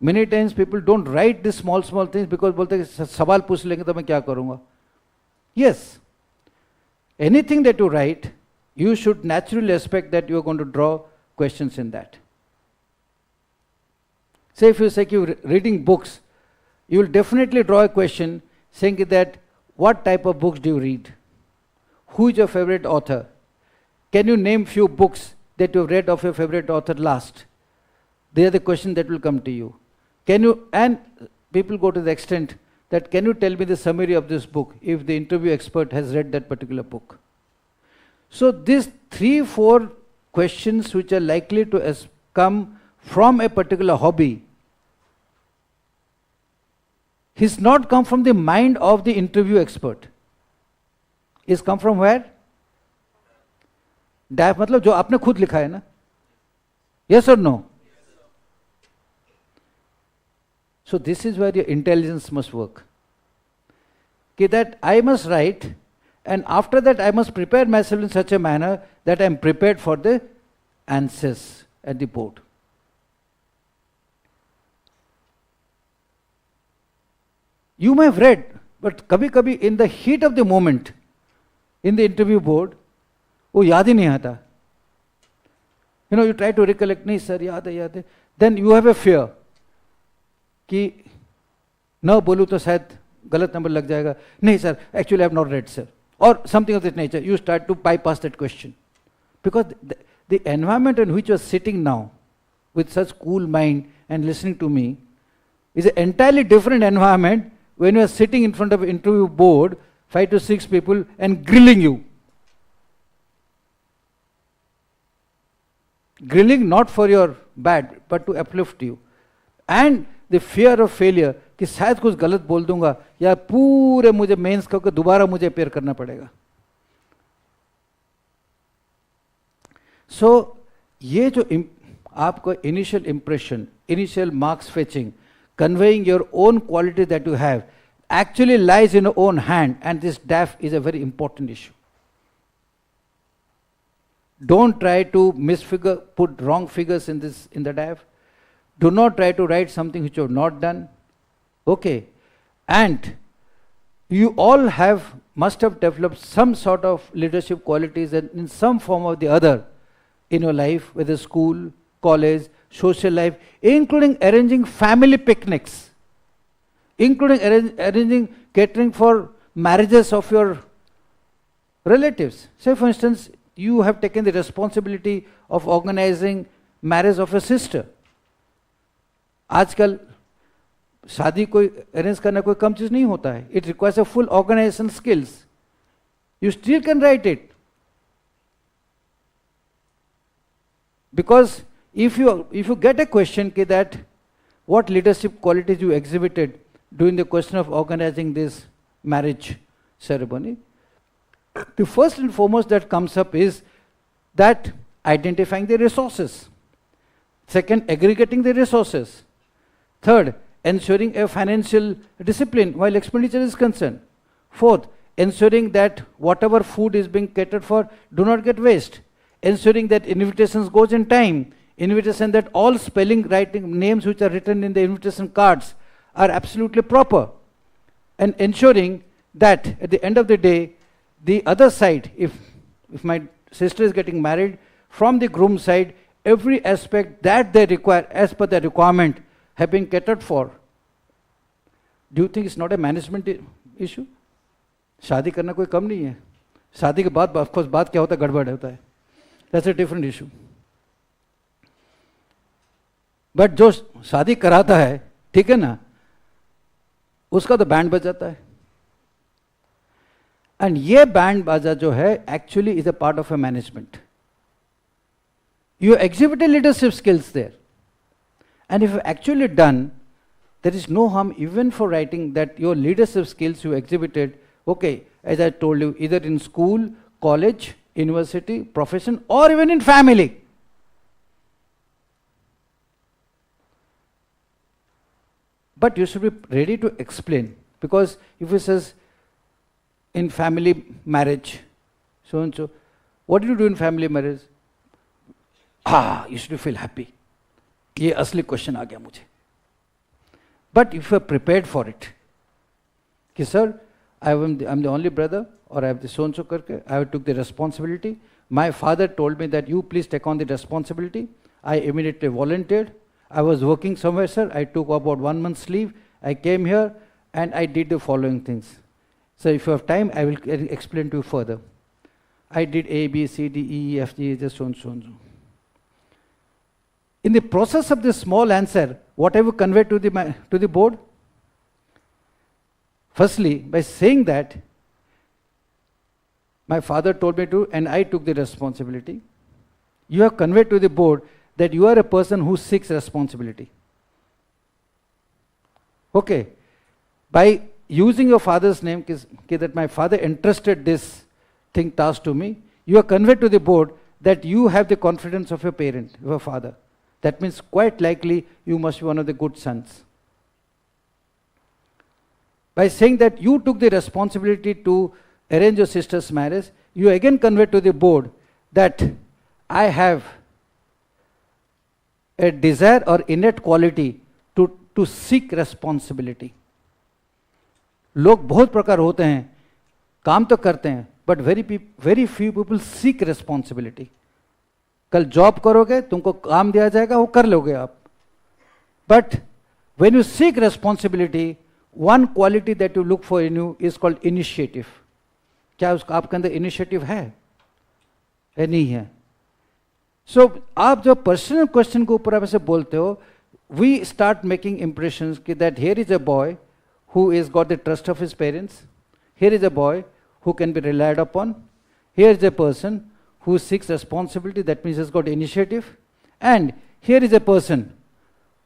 S2: Many times people don't write these small things because बोलते हैं सवाल पूछ लेंगे तो मैं क्या करूँगा. Yes, anything that you write, you should naturally expect that you are going to draw questions in that. Say if you say you're reading books, you will definitely draw a question saying that what type of books do you read? Who is your favorite author? Can you name few books that you've read of your favorite author last? They are the questions that will come to you. Can you, and people go to the extent that can you tell me the summary of this book if the interview expert has read that particular book? So these 3-4 questions which are likely to come from a particular hobby has not come from the mind of the interview expert. It's come from where? मतलब जो आपने खुद लिखा है ना? Yes or no? So this is where your intelligence must work. Okay, that I must write, and after that I must prepare myself in such a manner that I am prepared for the answers at the board. You may have read, but kabhi in the heat of the moment, in the interview board, वो याद ही नहीं आता. You try to recollect, नहीं sir, याद है. Then you have a fear कि न बोलूँ तो शायद गलत नंबर लग जाएगा. नहीं sir, actually I have not read sir. Or something of that nature. You start to bypass that question. Because the environment in which you are sitting now, with such cool mind and listening to me, is an entirely different environment when you are sitting in front of an interview board, 5 to 6 people, and grilling you. Grilling not for your bad, but to uplift you. And the fear of failure, कि शायद कुछ गलत बोल दूंगा या पूरे मुझे mains करके दोबारा मुझे अपेयर करना पड़ेगा. So ये जो आपको initial impression, initial marks fetching, conveying your own quality that you have, actually lies in your own hand, and this DAF is a very important issue. Don't try to put wrong figures in the DAF. Do not try to write something which you have not done. Okay. And you all must have developed some sort of leadership qualities in some form or the other in your life, whether school, college, social life, including arranging family picnics, including arranging catering for marriages of your relatives. Say for instance, you have taken the responsibility of organizing marriage of a sister. आजकल शादी कोई arrange करना कोई कम चीज नहीं होता है. It requires a full organization skills. You still can write it. Because if you get a question that what leadership qualities you exhibited during the question of organizing this marriage ceremony, the first and foremost that comes up is that identifying the resources. Second, aggregating the resources. Third, ensuring a financial discipline while expenditure is concerned. Fourth, ensuring that whatever food is being catered for do not get waste. Ensuring that invitations goes in time. Invitation that all spelling, writing, names which are written in the invitation cards are absolutely proper. And ensuring that at the end of the day, the other side, if my sister is getting married, from the groom side, every aspect that they require as per the requirement have been catered for. Do you think it's not a management issue? शादी करना कोई कम नहीं है. शादी के बाद of course बात क्या होता है, गड़बड़ होता है. That's a different issue. But जो शादी कराता है, ठीक है ना, उसका तो बैंड बजाता है. एंड ये बैंड बाजा जो है actually is a part of a management. You exhibited leadership skills there. And if you actually done, there is no harm even for writing that your leadership skills you exhibited, okay, as I told you, either in school, college, university, profession, or even in family. But you should be ready to explain, because if it says in family marriage, so and so, what do you do in family marriage? You should feel happy. ये असली question आ गया मुझे. But if you are prepared for it, कि sir, I'm the only brother, or I have the so and so करके, I took the responsibility. My father told me that you please take on the responsibility. I immediately volunteered. I was working somewhere, sir. I took about 1 month's leave. I came here and I did the following things. So if you have time, I will explain to you further. I did A, B, C, D, E, F, G, just so and so and so. In the process of this small answer, what have you conveyed to the board? Firstly, by saying that, my father told me to, and I took the responsibility. You have conveyed to the board that you are a person who seeks responsibility. Okay. By using your father's name, that my father entrusted this task to me, you have conveyed to the board that you have the confidence of your parent, your father. That means quite likely you must be one of the good sons. By saying that you took the responsibility to arrange your sister's marriage, you again convey to the board that I have a desire or innate quality to seek responsibility. लोग बहुत प्रकार होते हैं, काम तो करते हैं, but very few people seek responsibility. कल जॉब करोगे, तुमको काम दिया जाएगा, वो कर लोगे आप. But when you seek responsibility, one quality that you look for in you is called initiative. क्या उसका आपके अंदर initiative है? नहीं है. So आप जो पर्सनल क्वेश्चन के ऊपर आप ऐसे बोलते हो, we start making impressions that here is a boy who has got the trust of his parents. Here is a boy who can be relied upon. Here is a person who seeks responsibility, that means has got initiative. And here is a person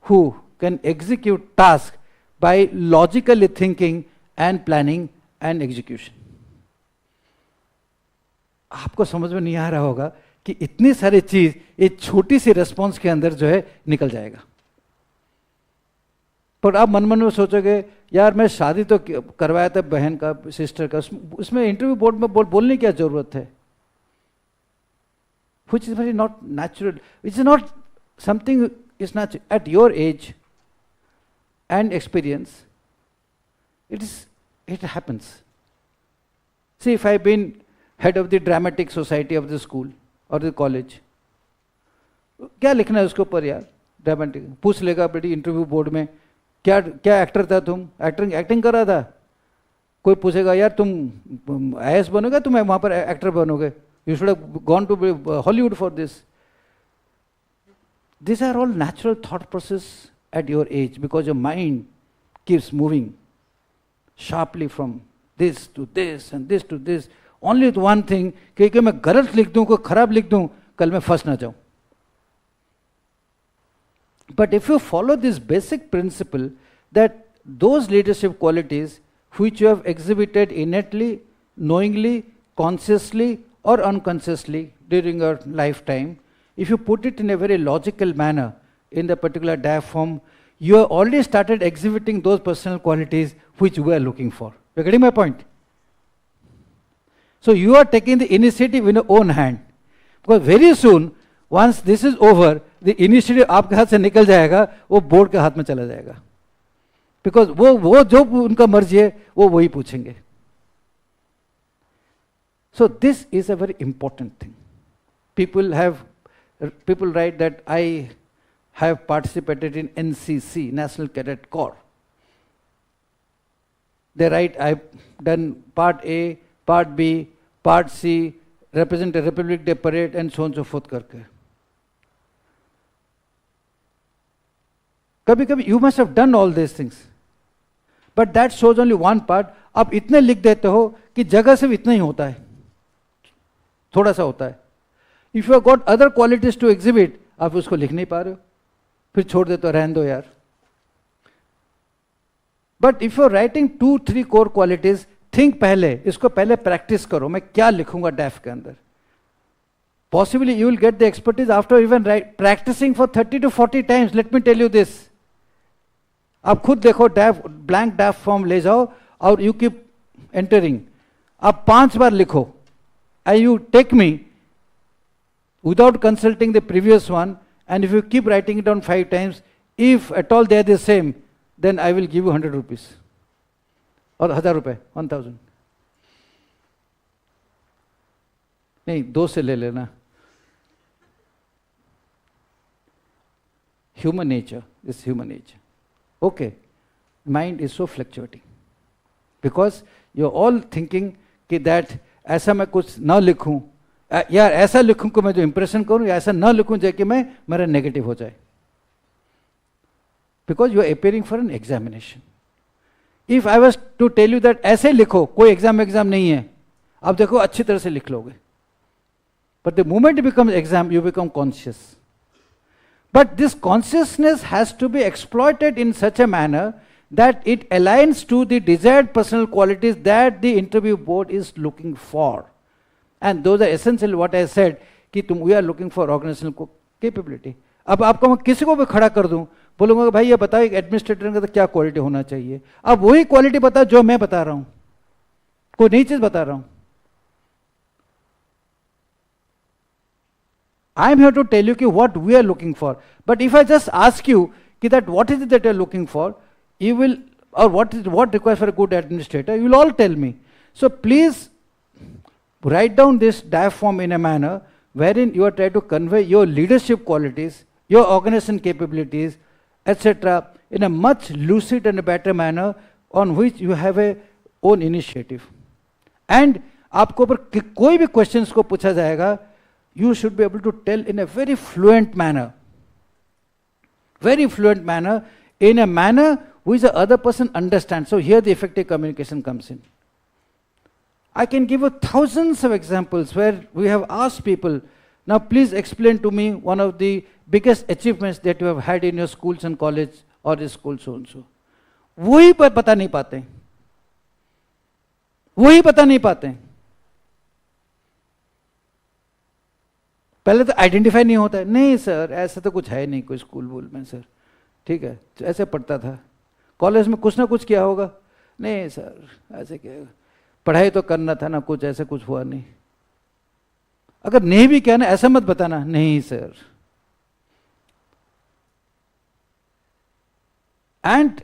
S2: who can execute tasks by logically thinking and planning and execution. आपको समझ में नहीं आ रहा होगा कि इतनी सारी चीज एक छोटी सी रेस्पॉन्स के अंदर जो है निकल जाएगा. पर आप मन में सोचोगे, यार मैं शादी तो करवाया था बहन का, सिस्टर का, उसमें इंटरव्यू बोर्ड में बोलने की क्या जरूरत है? Which is very not natural, which is not something is natural. At your age and experience, it happens. See, if I've been head of the dramatic society of the school or the college, क्या लिखना है उसके ऊपर यार? Dramatic पूछ लेगा बेटी interview board में, क्या एक्टर था तुम? एक्टिंग कर रहा था. कोई पूछेगा यार तुम IAS बनोगे, तुम वहां पर एक्टर बनोगे. You should have gone to Hollywood for this. These are all natural thought process at your age, because your mind keeps moving sharply from this to this and this to this. Only with one thing, कि मैं गलत लिख दूं, कोई खराब लिख दूं, कल मैं फंस ना जाऊं. But if you follow this basic principle that those leadership qualities which you have exhibited innately, knowingly, consciously, or unconsciously during your lifetime, if you put it in a very logical manner in the particular diaphragm, you have already started exhibiting those personal qualities which we are looking for. You're getting my point? So you are taking the initiative in your own hand. Because very soon, once this is over, the initiative आपके हाथ से निकल जाएगा, वो board के हाथ में चला जाएगा. Because वो जो उनका मर्जी है, वो वही पूछेंगे. So this is a very important thing. People write that I have participated in NCC, National Cadet Corps. They write I've done part A, part B, part C, represent a Republic Day parade and so on so forth करके. कभी-कभी you must have done all these things. But that shows only one part. आप इतने लिख देते हो कि जगह सिर्फ इतना ही होता है, थोड़ा सा होता है. If you have got other qualities to exhibit, आप उसको लिख नहीं पा रहे हो, फिर छोड़ देते हो, रहने दो यार. But if you are writing 2-3 core qualities, think पहले, इसको पहले practice करो, मैं क्या लिखूंगा DAF के अंदर. Possibly you will get the expertise after even practicing for 30 to 40 times. Let me tell you this. आप खुद देखो, DAF, blank DAF form ले जाओ और you keep entering. आप 5 बार लिखो. And you take me without consulting the previous one, and if you keep writing it down 5 times, if at all they are the same, then I will give you 100 rupees. Or 1000 रुपए, 1000. नहीं, 2 से ले लेना. Human nature is human nature. Okay, mind is so fluctuating. Because you're all thinking कि that ऐसा मैं कुछ ना लिखूं, यार ऐसा लिखूं कि मैं जो impression करूं, या ऐसा ना लिखूं जो कि मैं मेरा negative हो जाए. Because you are appearing for an examination. If I was to tell you that ऐसे लिखो, कोई exam नहीं है, आप देखो अच्छी तरह से लिख लोगे. But the moment it becomes exam, you become conscious. But this consciousness has to be exploited in such a manner that it aligns to the desired personal qualities that the interview board is looking for. And those are essentially what I said, कि we are looking for organizational capability. अब आपको मैं किसी को भी खड़ा कर दूं, बोलूंगा कि भाई ये बताओ एक एडमिनिस्ट्रेटर का तो क्या क्वालिटी होना चाहिए. अब वही क्वालिटी बताओ जो मैं बता रहा हूं, कोई नई चीज बता रहा हूं. I am here to tell you कि what we are looking for. But if I just ask you that what is it that you are looking for, you will, or what requires for a good administrator, you will all tell me. So please write down this DAF form in a manner wherein you are trying to convey your leadership qualities, your organization capabilities, etc. in a much lucid and a better manner on which you have a own initiative. And आपको पर कोई भी questions को पूछा जाएगा, you should be able to tell in a very fluent manner, in a manner which the other person understands. So here the effective communication comes in. I can give you thousands of examples where we have asked people, now please explain to me one of the biggest achievements that you have had in your schools and college or the school so and so. वही पर पता नहीं पाते. पहले तो identify नहीं होता है, नहीं सर ऐसा तो कुछ है नहीं कोई स्कूल वूल में सर, ठीक है ऐसे पढ़ता था, कॉलेज में कुछ ना कुछ किया होगा, नहीं सर ऐसे क्या, पढ़ाई तो करना था ना, कुछ ऐसे कुछ हुआ नहीं. अगर नहीं भी किया ना ऐसा मत बताना, नहीं sir. And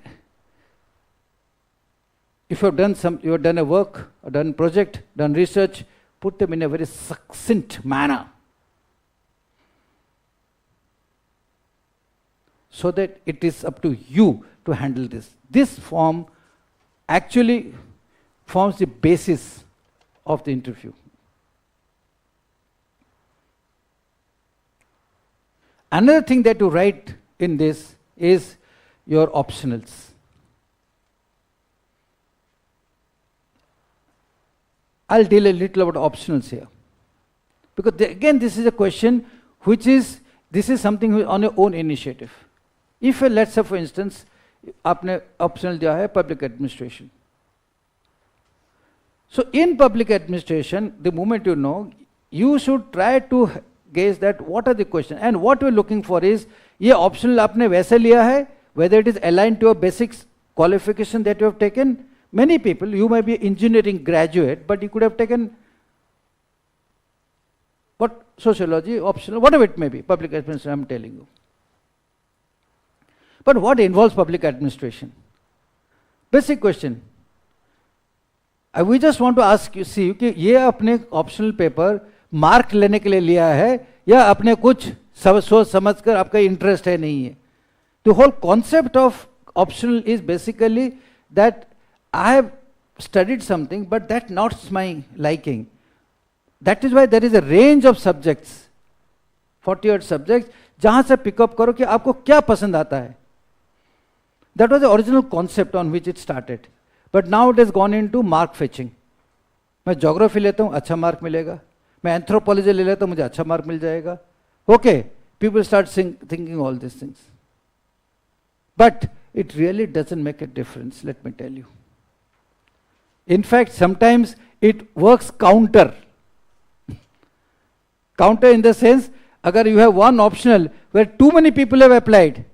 S2: if you have done a work, or done project, done research, put them in a very succinct manner, so that it is up to you to handle this. This form actually forms the basis of the interview. Another thing that you write in this is your optionals. I'll deal a little about optionals here. Because again, this is a question this is something on your own initiative. If let's say for instance, आपने optional दिया है public administration. So in public administration, the moment you know, you should try to gauge that what are the questions, and what we're looking for is ये optional आपने वैसे लिया है, whether it is aligned to a basic qualification that you have taken. Many people, you may be engineering graduate, but you could have taken what, sociology, optional, whatever it may be, public administration, I'm telling you. But what involves public administration? Basic question. We just want to ask you, see, कि ये अपने optional paper mark लेने के लिए लिया है या अपने कुछ सोच समझ कर आपका इंटरेस्ट है नहीं है. The whole concept of optional is basically that I have studied something, but that's not my liking. That is why there is a range of subjects, 40 subjects, जहां से पिकअप करो कि आपको क्या पसंद आता है. That was the original concept on which it started. But now it has gone into mark fetching. मैं ज्योग्राफी लेता हूँ, अच्छा मार्क मिलेगा. मैं एंथ्रोपोलॉजी ले लेता हूँ, मुझे अच्छा मार्क मिल जाएगा. Okay, people start thinking all these things. But it really doesn't make a difference, let me tell you. In fact, sometimes it works counter. Counter in the sense, agar you have one optional where too many people have applied,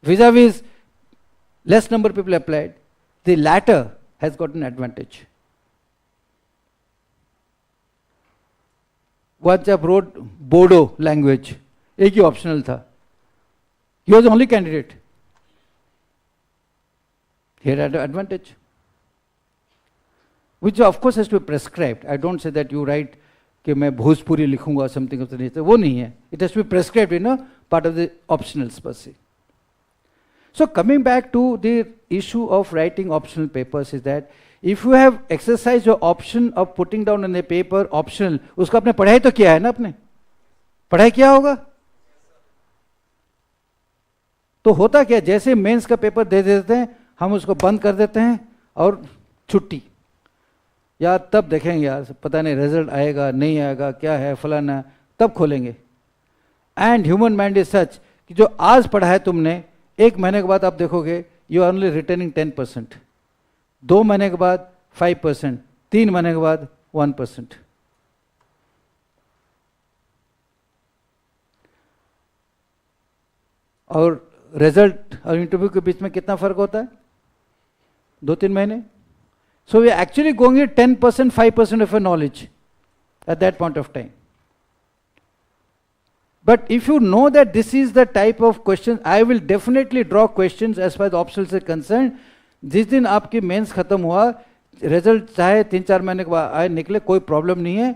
S2: vis-a-vis less number of people applied, the latter has got an advantage. Once I wrote Bodo language, एक ही optional था. He was the only candidate. He had an advantage, which of course has to be prescribed. I don't say that you write कि मैं भोजपुरी लिखूंगा something of the nature. वो नहीं है. It has to be prescribed in a part of the optionals per se. So coming back to the issue of writing optional papers is that if you have exercised your option of putting down on a paper optional, उसको आपने पढ़ाई तो किया है ना, आपने पढ़ाई किया होगा. तो होता क्या, जैसे मेंस का पेपर दे देते हैं हम उसको बंद कर देते हैं और छुट्टी, यार तब देखेंगे, यार पता नहीं रिजल्ट आएगा नहीं आएगा, क्या है फलाना, तब खोलेंगे. And human mind is such कि जो आज पढ़ा है तुमने, एक महीने के बाद आप देखोगे यू आर ओनली रिटर्निंग 10%, 2 महीने के बाद 5%, 3 महीने के बाद 1%. और रिजल्ट और इंटरव्यू के बीच में कितना फर्क होता है, 2-3 महीने. So we are actually going at 10%, 5% of your knowledge at that point of time. But if you know that this is the type of questions, I will definitely draw questions as far as optionals are concerned. जिस दिन आपकी mains खत्म हुआ, result चाहे 3-4 महीने के बाद आए निकले, कोई प्रॉब्लम नहीं है.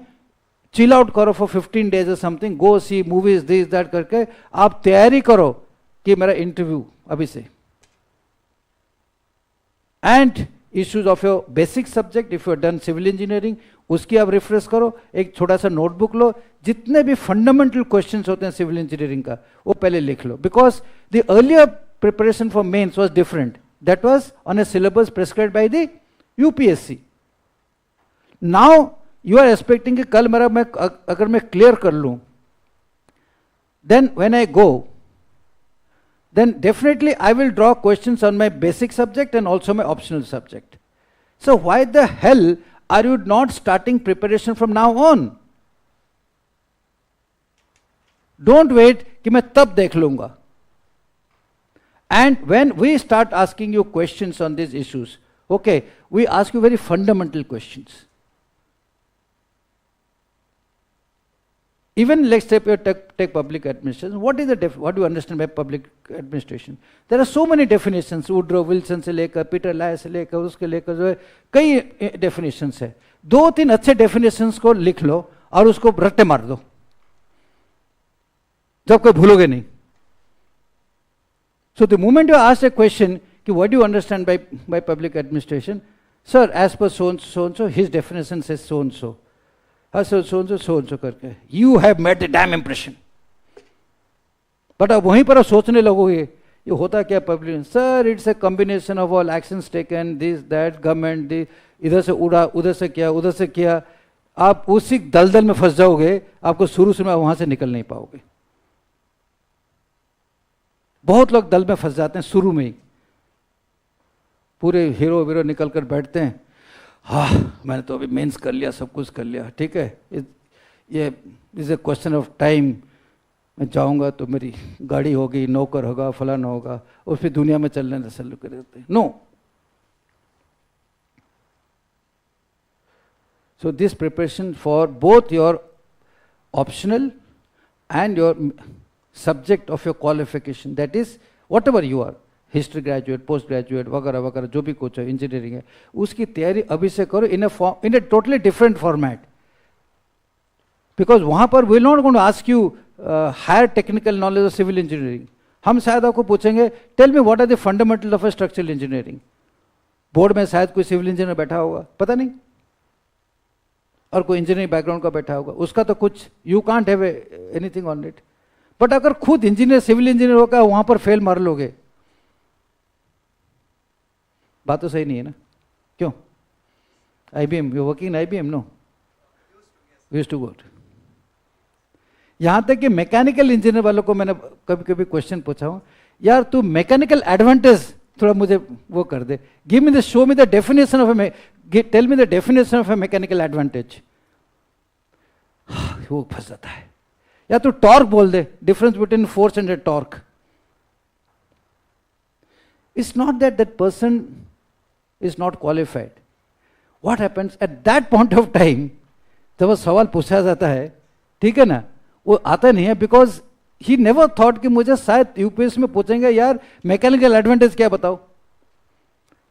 S2: चिल आउट करो for 15 days or something, go see movies this that करके आप तैयारी करो कि मेरा इंटरव्यू अभी से. And issues of your basic subject, if you have done civil engineering, उसकी आप रिफ्रेश करो, एक छोटा सा नोटबुक लो, जितने भी फंडामेंटल क्वेश्चंस होते हैं सिविल इंजीनियरिंग का वो पहले लिख लो. Because the earlier preparation for mains was different, that was on a syllabus prescribed by the UPSC. Now you are expecting कि कल मेरा मैं अगर मैं क्लियर कर लूं, then when I go, then definitely I will draw questions on my basic subject and also my optional subject. So why the hell are you not starting preparation from now on? Don't wait कि मैं तब देख लूंगा. And when we start asking you questions on these issues, okay, we ask you very fundamental questions. Even let's say you take public administration. What is the what do you understand by public administration? There are so many definitions. Woodrow Wilson से लेकर Peter लाय से लेकर उसके लेकर जो है कई definitions है. 2-3 अच्छे definitions को लिख लो और उसको रट्टे मार दो, जब कोई भूलोगे नहीं. So the moment you ask a question कि what do you understand by public administration? Sir, as per so and so, his definition says so and so. So करके you have made the damn impression. But अब वहीं पर सोचने लगोगे ये होता क्या public. Sir it's a combination of all actions taken, this that, government इधर से उड़ा, उधर से किया, उधर से किया. आप उसी दलदल में फंस जाओगे, आपको शुरू से वहां से निकल नहीं पाओगे. बहुत लोग दल में फंस जाते हैं शुरू में ही, पूरे हीरो वीरो निकल कर बैठते हैं. हाँ मैंने तो अभी मेंस कर लिया, सब कुछ कर लिया, ठीक है, ये is a question of time, मैं जाऊंगा तो मेरी गाड़ी होगी, नौकर होगा, फलाना होगा, और फिर दुनिया में चलने चालू कर देते हैं. No. So this preparation for both your optional and your subject of your qualification, that is whatever you are, history graduate, post graduate वगैरह वगैरह जो भी कुछ है, इंजीनियरिंग है, उसकी तैयारी अभी से करो in a totally different format. Because वहाँ पर will not going to ask you higher technical knowledge of civil engineering. हम शायद आपको पूछेंगे tell me what are the fundamental of a structural engineering. Board में शायद कोई सिविल इंजीनियर बैठा होगा, पता नहीं, और कोई इंजीनियरिंग बैकग्राउंड का बैठा होगा, उसका तो कुछ you can't have anything on it. But अगर खुद इंजीनियर सिविल इंजीनियर होगा, वहाँ पर फेल मार लोगे. बात तो सही नहीं है ना? क्यों? IBM, you working in IBM? No, used to go. यहां तक कि मैकेनिकल इंजीनियर वालों को मैंने कभी कभी क्वेश्चन पूछा हूं, यार तू मैकेनिकल एडवांटेज थोड़ा मुझे वो कर दे, give me the, show me the definition of a, tell me the definition of a mechanical advantage. वो फंस जाता है. या तू टॉर्क बोल दे, difference between force and torque. It's not that that person is not qualified. What happens at that point of time, जब वो सवाल पूछा जाता है, ठीक है ना, वो आता नहीं है, बिकॉज ही नेवर थॉट कि मुझे शायद यूपीएससी में पूछेंगे यार मैकेनिकल एडवांटेज क्या बताओ,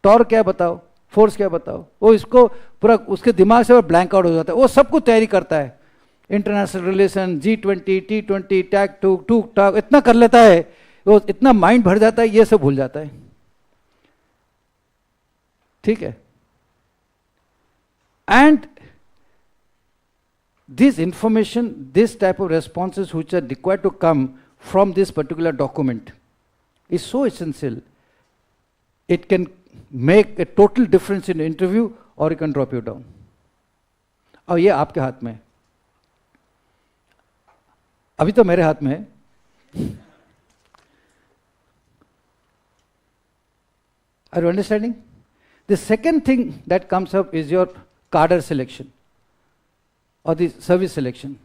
S2: टॉर्क क्या बताओ, फोर्स क्या बताओ. वो इसको पूरा उसके दिमाग से ब्लैंक आउट हो जाता है. वो सब कुछ तैयारी करता है, international relation, G20, T20, tag to talk इतना कर लेता है, वो इतना माइंड भर जाता है, ये सब भूल जाता है. ठीक है. And this information, this type of responses which are required to come from this particular document is so essential. It can make a total difference in interview और it can drop you down. और ये आपके हाथ में है, अभी तो मेरे हाथ में है. Are you understanding? The second thing that comes up is your cadre selection or the service selection.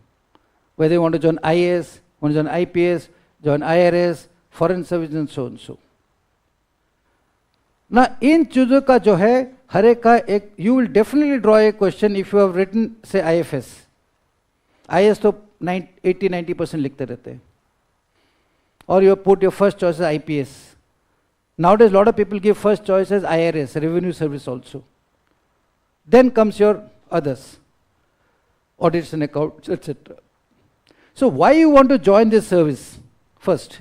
S2: Whether you want to join IAS, want to join IPS, join IRS, foreign service and so and so. Now, इन चीज़ों का जो है हर एक का एक, you will definitely draw a question if you have written say IFS. IAS तो 80-90% लिखते रहते हैं. Or you have put your first choice as IPS. Nowadays, a lot of people give first choice as IRS, revenue service also. Then comes your others, audits and accounts, etc. So why you want to join this service? First,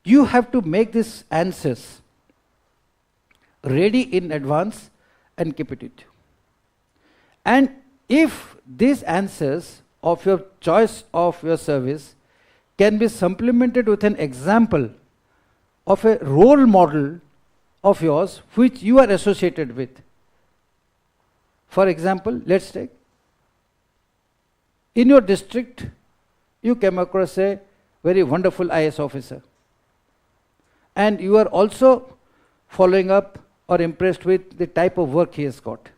S2: you have to make these answers ready in advance and keep it with you. And if these answers of your choice of your service can be supplemented with an example of a role model of yours which you are associated with. For example, let's take, in your district, you came across a very wonderful IAS officer, and you are also following up or impressed with the type of work he has got.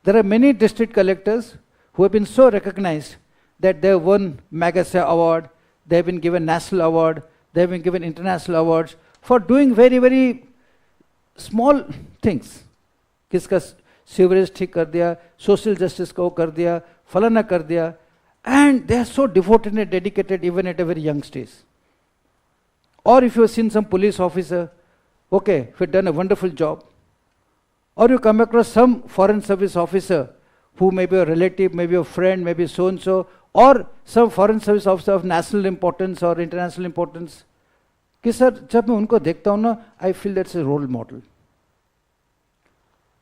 S2: There are many district collectors who have been so recognized that they have won Magasa Award, they have been given National Award, they have been given international awards for doing very, very small things. किसका sewerage ठीक कर दिया, social justice को कर दिया, फलाना कर दिया, and they are so devoted and dedicated even at a very young stage. Or if you have seen some police officer, okay, who had done a wonderful job. Or you come across some foreign service officer who may be a relative, maybe a friend, maybe so and so, और some foreign service officer of national importance or international importance, कि sir जब मैं उनको देखता हूँ ना, I feel that's a role model.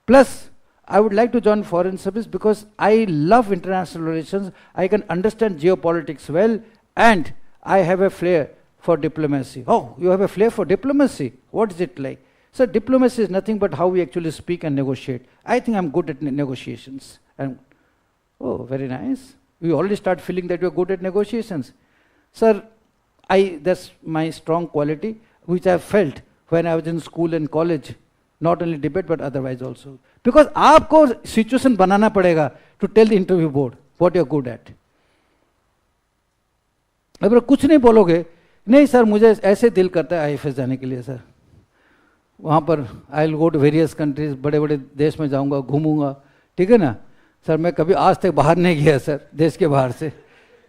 S2: Plus, I would like to join foreign service because I love international relations, I can understand geopolitics well, and I have a flair for diplomacy. Oh, you have a flair for diplomacy? What is it like? So diplomacy is nothing but how we actually speak and negotiate. I think I'm good at negotiations. And oh, very nice. You already start feeling that you're good at negotiations. Sir, that's my strong quality, which I felt when I was in school and college. Not only debate, but otherwise also. Because आपको situation बनाना पड़ेगा to tell the interview board what you're good at. अगर कुछ नहीं बोलोगे, नहीं sir मुझे ऐसे दिल करता है IFS जाने के लिए सर, वहाँ पर I will go to various countries, बड़े बड़े देश में जाऊँगा, घूमूंगा, ठीक है ना सर, मैं कभी आज तक बाहर नहीं गया सर, देश के बाहर से,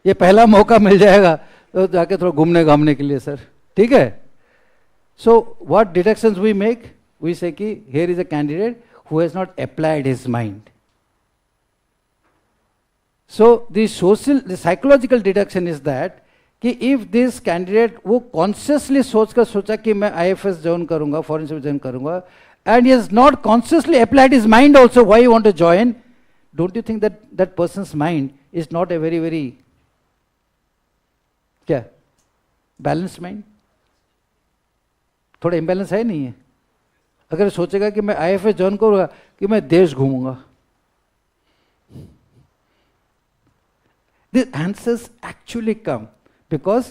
S2: ये पहला मौका मिल जाएगा तो जाके थोड़ा घूमने घामने के लिए सर, ठीक है. So what deductions we make, we say कि here is a candidate who has not applied his mind. So the social, the psychological deduction is that कि इफ दिस कैंडिडेट वो कॉन्शियसली सोचा कि मैं IFS ज्वाइन करूंगा, foreign service join करूंगा, and he has not consciously applied his mind also why he want to join, don't you think that that person's mind is not a very very क्या balanced mind, थोड़ा imbalance है नहीं है. अगर सोचेगा कि मैं IFS ज्वाइन करूंगा कि मैं देश घूमूंगा, the answers actually come because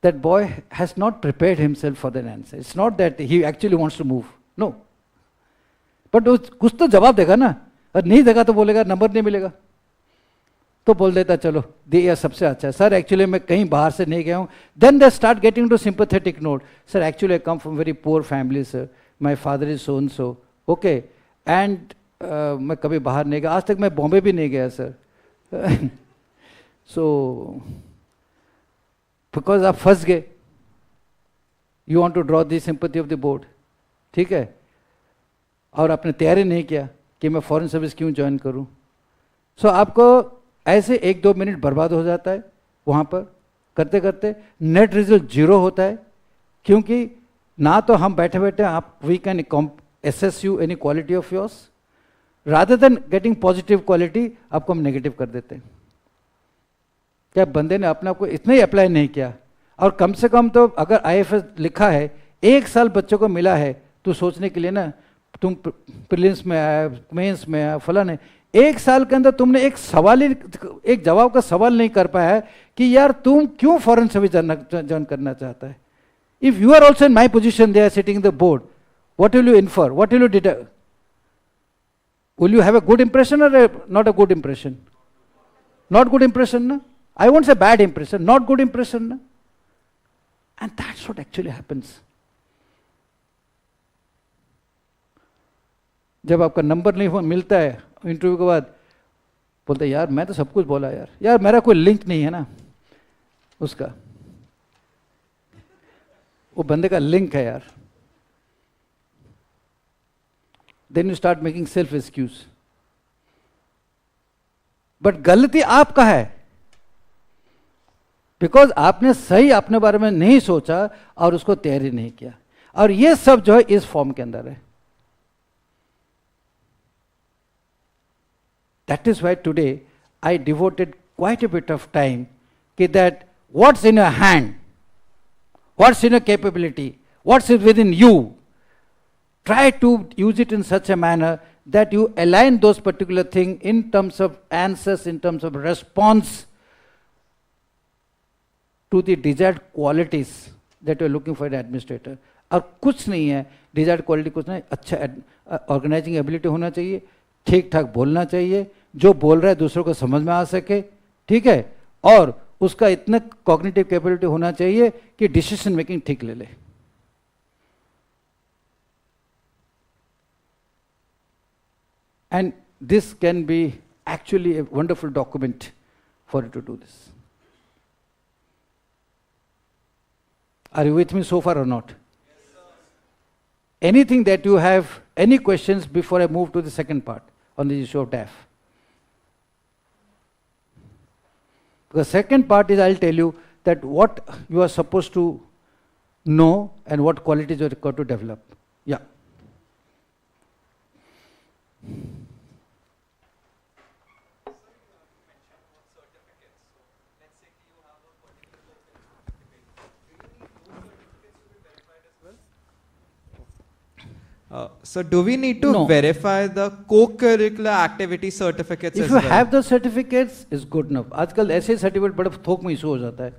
S2: that boy has not prepared himself for that answer. It's not that he actually wants to move, no, but कुछ तो जवाब देगा ना, और नहीं देगा तो बोलेगा नंबर नहीं मिलेगा, तो बोल देता चलो दिया सबसे अच्छा है सर, एक्चुअली मैं कहीं बाहर से नहीं गया हूँ. Then they start getting to sympathetic note, sir actually I come from very poor family sir, my father is so and so, okay, and मैं कभी बाहर नहीं गया, आज तक मैं बॉम्बे भी नहीं गया सर. सो बिकॉज आप फंस गए, you want to draw the sympathy of the board, ठीक है, और आपने तैयारी नहीं किया कि मैं फॉरेन सर्विस क्यों ज्वाइन करूं. सो आपको ऐसे 1-2 मिनट बर्बाद हो जाता है वहाँ पर करते करते, नेट रिजल्ट 0 होता है, क्योंकि ना तो हम बैठे बैठे आप we can assess you any quality of yours, rather than getting positive quality आपको हम नेगेटिव कर देते हैं. क्या बंदे ने अपने आप को इतना ही अप्लाई नहीं किया, और कम से कम तो अगर IFS लिखा है 1 साल बच्चों को मिला है तो सोचने के लिए ना, तुम प्रीलिम्स में आया, मेंस में आया, फलां है, 1 साल के अंदर तुमने एक जवाब का सवाल नहीं कर पाया है कि यार तुम क्यों फॉरेन सर्विस ज्वाइन करना चाहता है. If you are also in my position, they are sitting in the board, what will you infer, what will you deduct? Will you have a good impression or not a good impression? Not good impression, na? I won't say bad impression, not good impression, na? And that's what actually happens. जब आपका number नहीं मिलता है interview के बाद, बोलते यार मैं तो सब कुछ बोला यार मेरा कोई लिंक नहीं है ना उसका, वो बंदे का लिंक है यार. Then you start making self excuse. But गलती आपका है, बिकॉज आपने सही अपने बारे में नहीं सोचा और उसको तैयारी नहीं किया, और ये सब जो है इस फॉर्म के अंदर है. That is why today I devoted quite a bit of time कि that what's in your hand, what's in your capability, what's within you, try to use it in such a manner that you align those particular things in terms of answers, in terms of response to the desired qualities that you are looking for an administrator. और कुछ नहीं है desired quality, कुछ नहीं, अच्छा organising ability होना चाहिए, ठीक ठाक बोलना चाहिए, जो बोल रहा है दूसरों को समझ में आ सके, ठीक है, और उसका इतना कॉग्निटिव कैपेबिलिटी होना चाहिए कि डिसीजन मेकिंग ठीक ले ले. And this can be actually a wonderful document for you to do this. Are you with me so far or not? Yes, sir. Anything that you have, any questions before I move to the second part on the issue of DAF? The second part is I'll tell you that what you are supposed to know and what qualities you are required to develop. Yeah.
S3: So do we need to verify the co-curricular activity certificates
S2: if
S3: as
S2: you
S3: well?
S2: have the certificates is good enough. आजकल ऐसे certificate बड़े थोक में issue हो जाता है,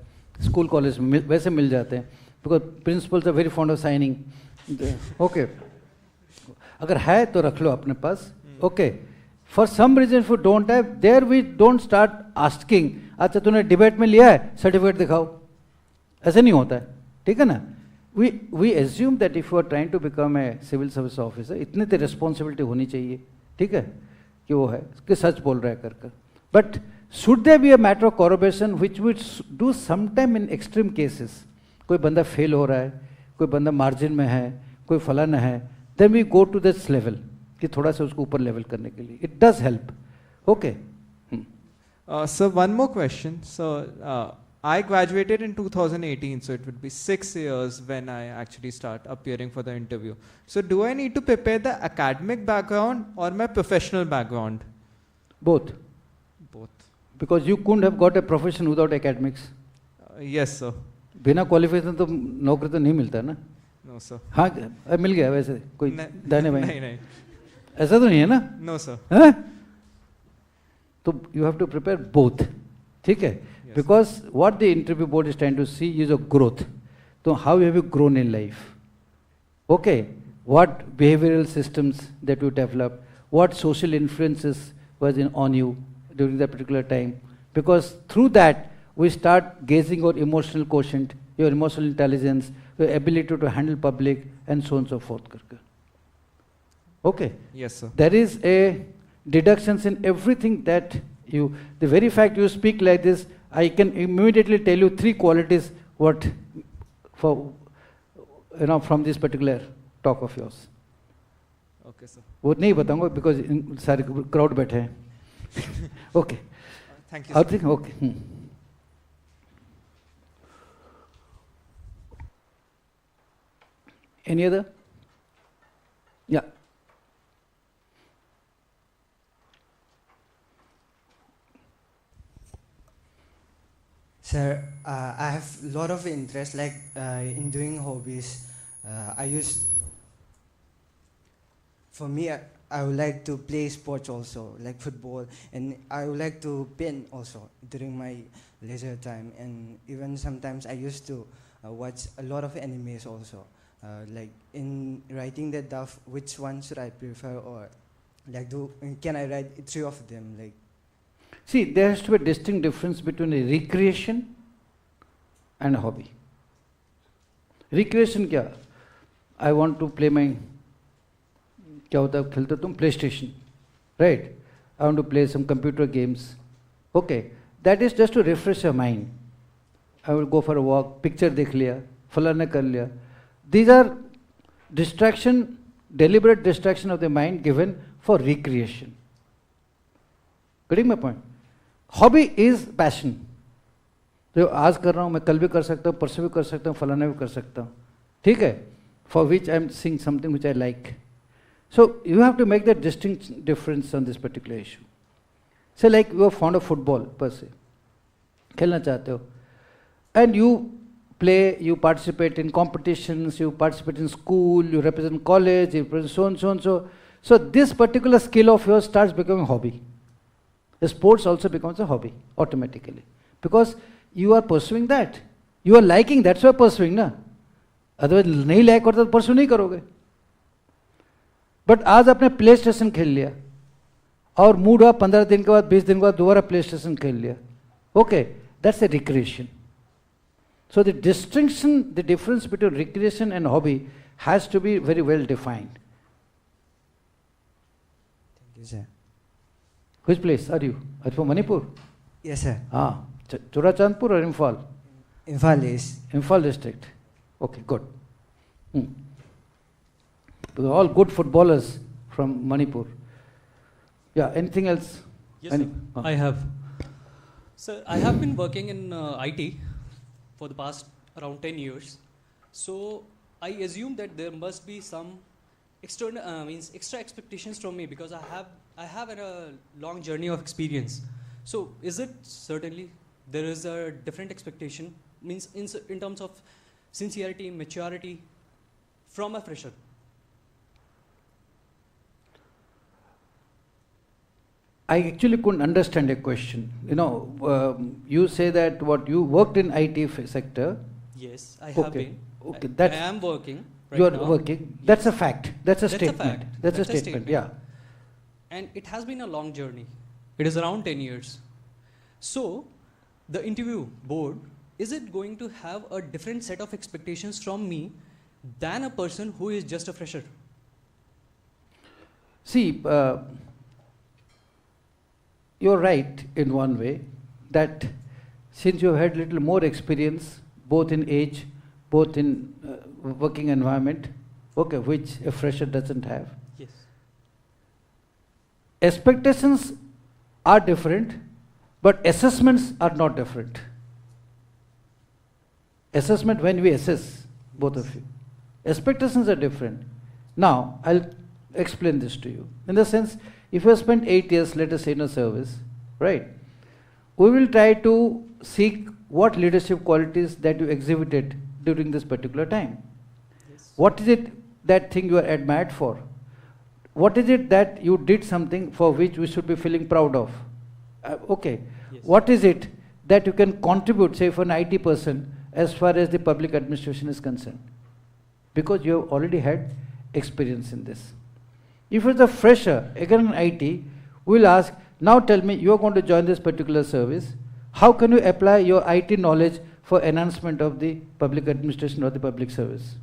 S2: school college में वैसे मिल जाते हैं, because principals are very fond of signing. Okay, अगर है तो रख लो अपने पास. Okay, for some reason if you don't have, there we don't start asking अच्छा तूने डिबेट में लिया है, सर्टिफिकेट दिखाओ, ऐसे नहीं होता है, ठीक है ना. We assume that if you are trying to become a civil service officer, इतनी तो रिस्पॉन्सिबिलिटी होनी चाहिए, ठीक है, कि वो है कि सच बोल रहा है कर. But should there be a matter of corroboration which we do sometime in extreme cases? कोई बंदा फेल हो रहा है, कोई बंदा मार्जिन में है, कोई फलाना है, then we go to this level कि थोड़ा सा उसको ऊपर लेवल करने के लिए. It does help. Okay.
S3: So one more question. So I graduated in 2018, so it would be 6 years when I actually start appearing for the interview. So do I need to prepare the academic background or my professional background?
S2: Both.
S3: Both.
S2: Because you couldn't have got a profession without academics.
S3: Yes, sir.
S2: बिना qualification तो नौकरी तो नहीं मिलता ना.
S3: No, sir.
S2: हाँ मिल गया वैसे कोई दाने भाई.
S3: नहीं.
S2: ऐसा तो नहीं है ना.
S3: No, sir.
S2: हाँ? तो you have to prepare both, ठीक है.
S3: Yes.
S2: Because what the interview board is trying to see is a growth. So how have you grown in life? Okay. What behavioral systems that you develop? What social influences was on you during that particular time? Because through that we start gauging your emotional quotient, your emotional intelligence, your ability to handle public, and so on and so forth. Okay.
S3: Yes, sir.
S2: There is a deductions in everything that you, the very fact you speak like this, I can immediately tell you 3 qualities what for, you know, from this particular talk of yours.
S3: Okay, sir.
S2: वो नहीं बताऊंगा because सारे crowd बैठे हैं. Okay.
S3: Thank you, sir.
S2: Okay. Any other? Yeah.
S4: Sir, I have a lot of interest like in doing hobbies. For me, I would like to play sports also, like football, and I would like to paint also during my leisure time. And even sometimes I used to watch a lot of animes also. Like in writing the draft, which one should I prefer, or like can I write 3 of them? Like,
S2: see, there has to be a distinct difference between a recreation and a hobby. Recreation क्या? I want to play my, क्या होता है खेलते तुम PlayStation, right? I want to play some computer games. Okay, that is just to refresh your mind. I will go for a walk, picture देख लिया, फलाना कर लिया. These are distraction, deliberate distraction of the mind given for recreation. Getting my point? Hobby is passion. जो आज कर रहा हूँ मैं कल भी कर सकता हूँ, परसों भी कर सकता हूँ, फलाना भी कर सकता हूँ, ठीक है? For which I am seeing something which I like. So you have to make that distinct difference on this particular issue. Say like you are fond of football per se, खेलना चाहते हो, and you play, you participate in competitions, you participate in school, you represent college, you represent so and so and so. So this particular skill of yours starts becoming a hobby. The sports also becomes a hobby automatically because you are pursuing that. You are liking, that's why pursuing ना. Otherwise नहीं like करता तो pursue नहीं करोगे. But आज आपने play station खेल लिया और मूड हुआ 15 दिन के बाद 20 दिन के बाद दोबारा प्ले स्टेशन खेल लिया. Okay, that's a recreation. So the distinction, the difference between recreation and hobby has to be very well defined.
S4: thank you, sir.
S2: Which place are you? Are you from Manipur?
S4: Yes, sir.
S2: Ah, Churachandpur or Imphal?
S4: Imphal is.
S2: Imphal district. Okay, good. They're all good footballers from Manipur. Yeah, anything else?
S5: Yes, sir. I have. So I have been working in IT for the past around 10 years. So I assume that there must be some extra expectations from me because I have a long journey of experience. So is it certainly there is a different expectation means in terms of sincerity, maturity from a fresher?
S2: I actually couldn't understand your question. You know, you say that what you worked in IT sector.
S5: Yes, I have
S2: Okay.
S5: been.
S2: Okay,
S5: I
S2: that's
S5: am working. Right
S2: you are
S5: now.
S2: working. That's a
S5: Yes.
S2: fact. That's a
S5: That's a
S2: statement.
S5: fact.
S2: That's a
S5: That's a
S2: statement.
S5: statement.
S2: Yeah.
S5: And it has been a long journey. It is around 10 years. So, the interview board, is it going to have a different set of expectations from me than a person who is just a fresher?
S2: See, you're right in one way that since you had little more experience, both in age, both in working environment, okay, which a fresher doesn't have.
S5: Yes.
S2: Expectations are different, but assessments are not different. Assessment, when we assess, both of you, expectations are different. Now, I'll explain this to you. In the sense, if you have spent 8 years, let us say, in a service, right? We will try to seek what leadership qualities that you exhibited during this particular time.
S5: Yes.
S2: What is it that thing you are admired for? What is it that you did something for which we should be feeling proud of? Okay.
S5: Yes.
S2: What is it that you can contribute, say, for an IT person as far as the public administration is concerned? Because you have already had experience in this. If it's a fresher, again in IT, we'll ask, now tell me, you are going to join this particular service. How can you apply your IT knowledge for enhancement of the public administration or the public service?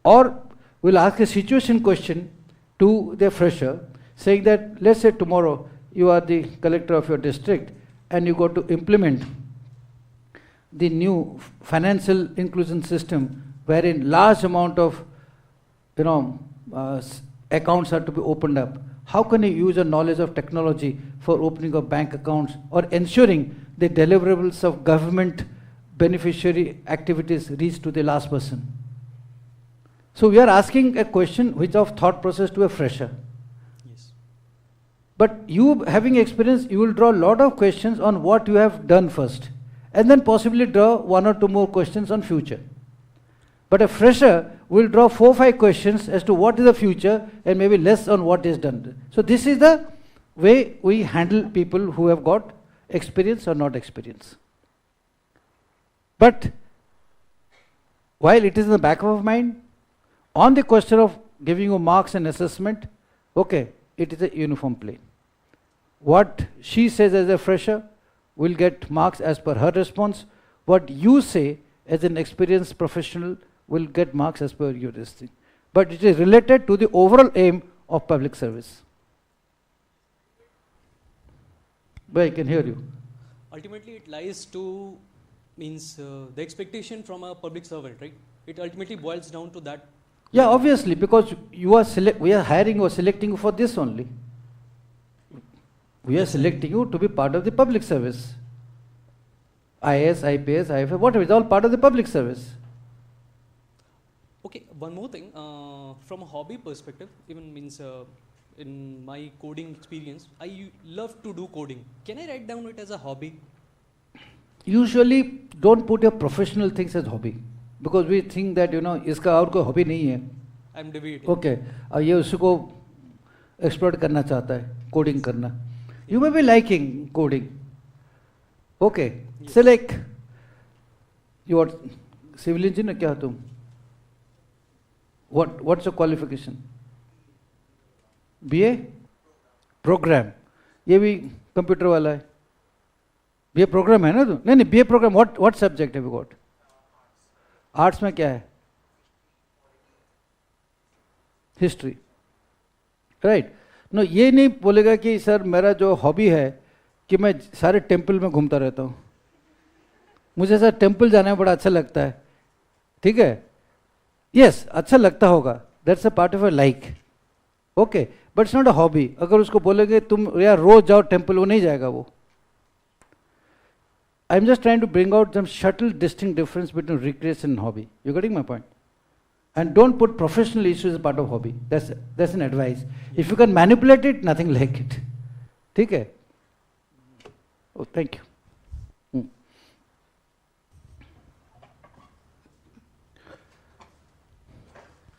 S2: Or we'll ask a situation question to the fresher, saying that, let's say tomorrow you are the collector of your district and you got to implement the new financial inclusion system wherein large amount of accounts are to be opened up. How can you use your knowledge of technology for opening of bank accounts or ensuring the deliverables of government beneficiary activities reach to the last person? So we are asking a question which of thought process to a fresher.
S5: Yes.
S2: But you having experience, you will draw a lot of questions on what you have done first, and then possibly draw 1 or 2 more questions on future. But a fresher will draw 4 or 5 questions as to what is the future and maybe less on what is done. So this is the way we handle people who have got experience or not experience. But while it is in the back of our mind, on the question of giving you marks and assessment, okay, it is a uniform plane. What she says as a fresher will get marks as per her response. What you say as an experienced professional will get marks as per your this thing. But it is related to the overall aim of public service. But I can hear you.
S5: Ultimately, it lies to the expectation from a public servant, right? It ultimately boils down to that.
S2: Yeah, obviously, because you are we are hiring or selecting you for this only. We are selecting you to be part of the public service. IAS, IPS, IFA, whatever, it's all part of the public service.
S5: Okay, one more thing. From a hobby perspective, even in my coding experience, I love to do coding. Can I write down it as a hobby?
S2: Usually, don't put your professional things as hobby. Because we think that, इसका और कोई hobby नहीं है.
S5: I'm debating.
S2: Okay, ये उसको exploit करना चाहता है, coding करना. You may be liking coding. Okay,
S5: Yes.
S2: so like, you are civil engineer क्या तुम? What's your qualification? BA? Program. ये भी computer वाला है. BA program है ना तुम? नहीं BA program. What subject have you got? Arts में क्या है? History, right? नो, ये नहीं बोलेगा कि सर मेरा जो हॉबी है कि मैं सारे टेम्पल में घूमता रहता हूँ, मुझे सर टेम्पल जाने में बड़ा अच्छा लगता है. ठीक है, यस, अच्छा लगता होगा, that's a part of a like, okay, but it's not a hobby. अगर उसको बोलेंगे तुम यार रोज जाओ टेम्पल, वो नहीं जाएगा वो. I'm just trying to bring out some subtle distinct difference between recreation and hobby. You getting my point? And don't put professional issues as part of hobby. That's an advice. If you can manipulate it, nothing like it. ठीक है? Oh, thank you.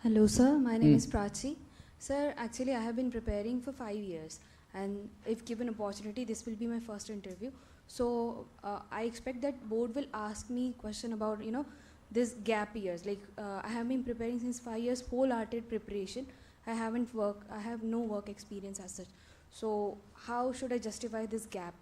S6: Hello, sir. My name is Prachi. Sir, actually, I have been preparing for 5 years, and if given opportunity, this will be my first interview. So I expect that board will ask me question about this gap years. Like I have been preparing since 5 years, wholehearted preparation. I have no work experience as such. So how should I justify this gap?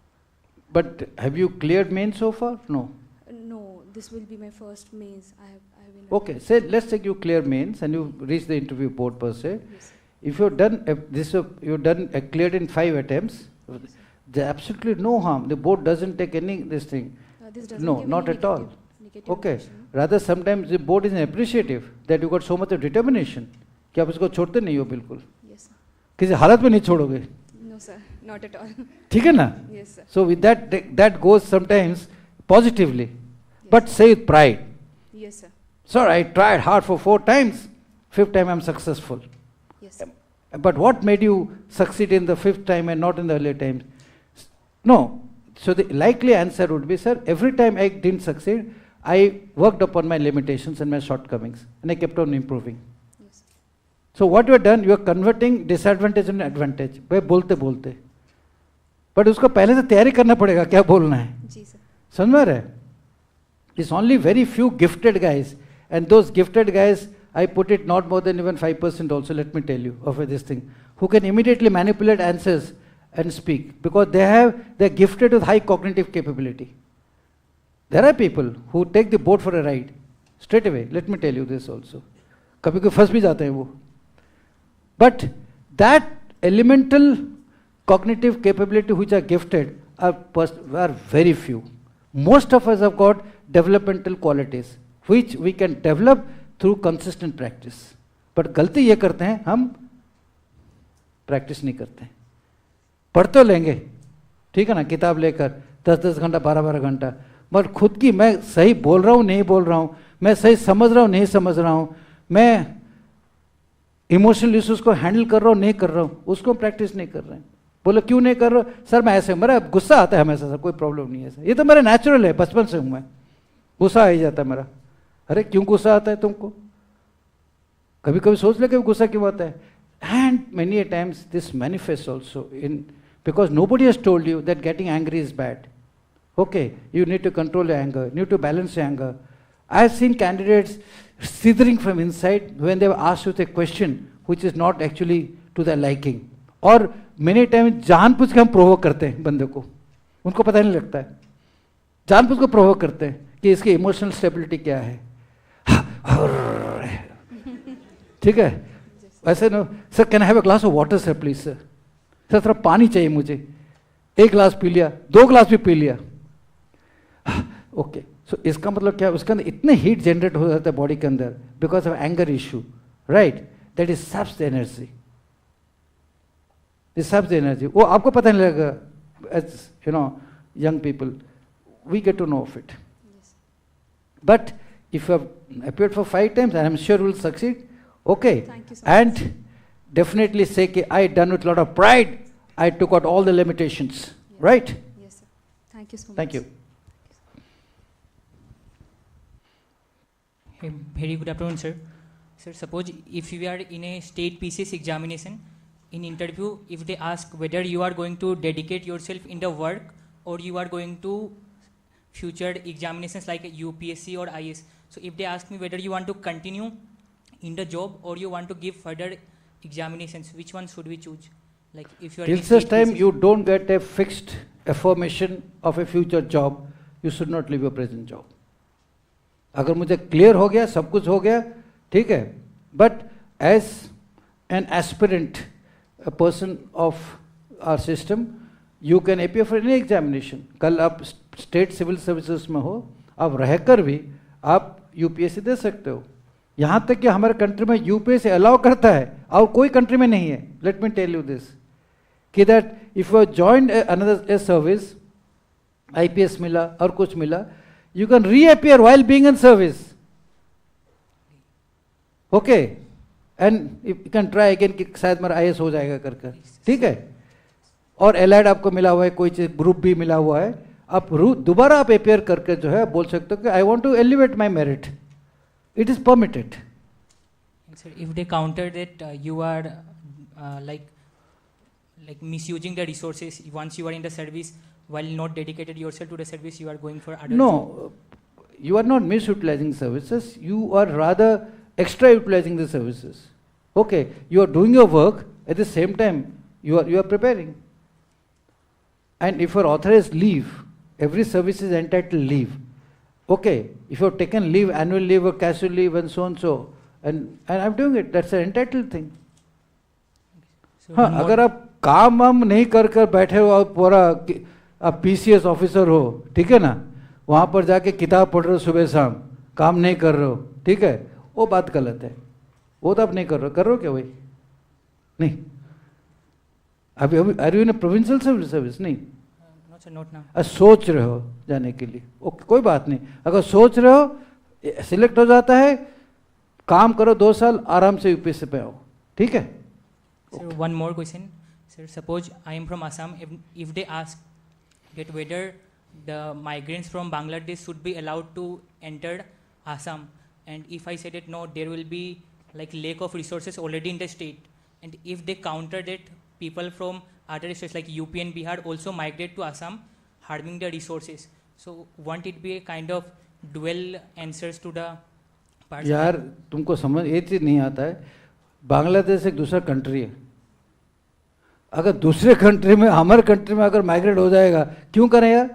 S2: But have you cleared main so far? No.
S6: No, this will be my first mains. I have been.
S2: Okay, say let's take you clear mains and you reach the interview board per se.
S6: Yes, sir.
S2: If you've done you've done cleared in 5 attempts, there's absolutely no harm. The board doesn't take any this thing.
S6: This doesn't
S2: No,
S6: give
S2: not
S6: any
S2: at all.
S6: negative
S2: Okay.
S6: impression.
S2: Rather, sometimes the board is appreciative that you got so much of determination कि आप इसको छोड़ते नहीं हो बिल्कुल.
S6: Yes, sir.
S2: किसी हालत में नहीं छोड़ोगे.
S6: No, sir, not at all.
S2: ठीक है ना?
S6: Yes, sir.
S2: So with that goes sometimes positively, but say with pride.
S6: Yes, sir.
S2: Sir, I tried hard for 4 times. 5th time I'm successful.
S6: Yes, sir.
S2: But what made you succeed in the 5th time and not in the earlier times? No. So the likely answer would be, sir, every time I didn't succeed, I worked upon my limitations and my shortcomings, and I kept on improving.
S6: Yes.
S2: So what you have done, you are converting disadvantage into advantage. भाई बोलते बोलते. But उसको पहले से तैयारी करना पड़ेगा क्या बोलना है.
S6: जी सर.
S2: समझ में आ रहा है? It's only very few gifted guys, and those gifted guys, I put it not more than even 5% also, let me tell you, of this thing, who can immediately manipulate answers and speak, because they're gifted with high cognitive capability. There are people who take the board for a ride, straight away, let me tell you this also. कभी कोई फंस भी जाते हैं वो. But that elemental cognitive capability which are gifted are very few. Most of us have got developmental qualities which we can develop through consistent practice. But गलती ये करते हैं, हम practice नहीं करते हैं. पढ़ तो लेंगे, ठीक है ना, किताब लेकर 10-10 घंटा 12-12 घंटा, मगर खुद की मैं सही बोल रहा हूँ नहीं बोल रहा हूँ, मैं सही समझ रहा हूँ नहीं समझ रहा हूँ, मैं इमोशनल इश्यूज को हैंडल कर रहा हूँ नहीं कर रहा हूँ, उसको प्रैक्टिस नहीं कर रहे हैं. बोले क्यों नहीं कर रहे हो? सर मैं ऐसे, मेरा गुस्सा आता है हमेशा, सर कोई प्रॉब्लम नहीं है सर, ये तो मेरा नेचुरल है, बचपन से हूँ मैं, गुस्सा आ ही जाता है मेरा. अरे क्यों गुस्सा आता है तुमको? कभी कभी सोच ले कि गुस्सा क्यों आता है. And many a times this manifests also in, because nobody has told you that getting angry is bad. Okay, you need to control your anger, you need to balance your anger. I have seen candidates slithering from inside when they were asked with a question which is not actually to their liking. और many times जानबूझ के हम provoke करते हैं बंदे को, उनको पता नहीं लगता है, जानबूझ को प्रोवोक करते हैं कि इसकी इमोशनल स्टेबिलिटी क्या है. ठीक है, ऐसे ना, sir can I have a glass of water sir please sir, sir थोड़ा पानी चाहिए मुझे, 1 ग्लास पी लिया, 2 ग्लास भी पी लिया. ओके, सो इसका मतलब क्या है, उसके अंदर इतने हीट जनरेट हो जाता है बॉडी के अंदर because of anger issue, right, that is saps the energy, this saps the energy. वो आपको पता नहीं लगेगा, as you know young people we get to know of it. But if you have appeared for 5 times, I am sure you will succeed. Okay.
S6: Thank you so
S2: and
S6: much.
S2: definitely say कि I done with a lot of pride, I took out all the limitations.
S6: Yes.
S2: Right?
S6: Yes, sir. Thank you so much.
S2: Thank you.
S7: Hey, very good afternoon, sir. Sir, suppose if you are in a state PCS examination, in interview, if they ask whether you are going to dedicate yourself in the work or you are going to future examinations like UPSC or IAS. So if they ask me whether you want to continue in the job or you want to give further examinations, which one should we choose? Like if you are
S2: Till
S7: in
S2: such
S7: state
S2: time
S7: PCS
S2: you don't get a fixed affirmation of a future job, you should not leave your present job. अगर मुझे clear हो गया, सब कुछ हो गया, ठीक है, but as an aspirant, a person of our system, you can appear for any examination. कल आप स्टेट सिविल सर्विसेज में हो, आप रहकर भी आप यूपीएससी दे सकते हो. यहाँ तक कि हमारे कंट्री में यूपीएससी अलाउ करता है और कोई कंट्री में नहीं है. Let me tell you this कि that if you joined another service, IPS मिला और कुछ मिला, you can reappear while being in service. Okay, and you can try again कि शायद मेरा आईएएस हो जाएगा कर, ठीक है. और एलाइड आपको मिला हुआ है, कोई चीज ग्रुप भी मिला हुआ है, आप दोबारा आप अपेयर करके जो है बोल सकते हो कि I want to elevate my merit. It is permitted.
S7: Sir, if they counter that you are like misusing the resources once you are in the service, while not dedicated yourself to the service, you are going for other.
S2: No, you are not misutilizing services. You are rather extra utilizing the services. Okay, you are doing your work at the same time you are preparing. And if you're authorized leave, every service is entitled leave. Okay, if you've taken leave, annual leave or casual leave and so and so, and I'm doing it, that's an entitled thing.
S7: So
S2: हाँ,
S7: one more-
S2: अगर आप काम वाम नहीं कर कर बैठे हो, आप पूरा आप PCS ऑफिसर हो, ठीक है ना, वहाँ पर जाके किताब पढ़ रहे हो सुबह शाम, काम नहीं कर रहे हो, ठीक है, वो बात गलत है. वो तो आप नहीं कर रहे हो क्या भाई? नहीं. अभी अभी are you in provincial civil service? नहीं.
S7: No, sir, not now.
S2: सोच रहे हो जाने के लिए, ओके, कोई बात नहीं. अगर सोच रहे हो, सिलेक्ट हो जाता है, काम करो 2 साल, आराम से यूपीएससी पे आओ, ठीक है.
S7: Sir, one more question. Sir, suppose I am from Assam. If they ask that whether the migrants from Bangladesh should be allowed to enter Assam, and if I say that no, there will be like lack of resources already in the state, and if they counter that people from other states like UP and Bihar also migrate to Assam, harming the resources. So won't it be a kind of dual answers to the parts?
S2: यार तुमको समझ ये चीज़ नहीं आता है. बांग्लादेश एक दूसरा country है. अगर दूसरे कंट्री में, हमारे कंट्री में अगर माइग्रेट हो जाएगा, क्यों करें यार?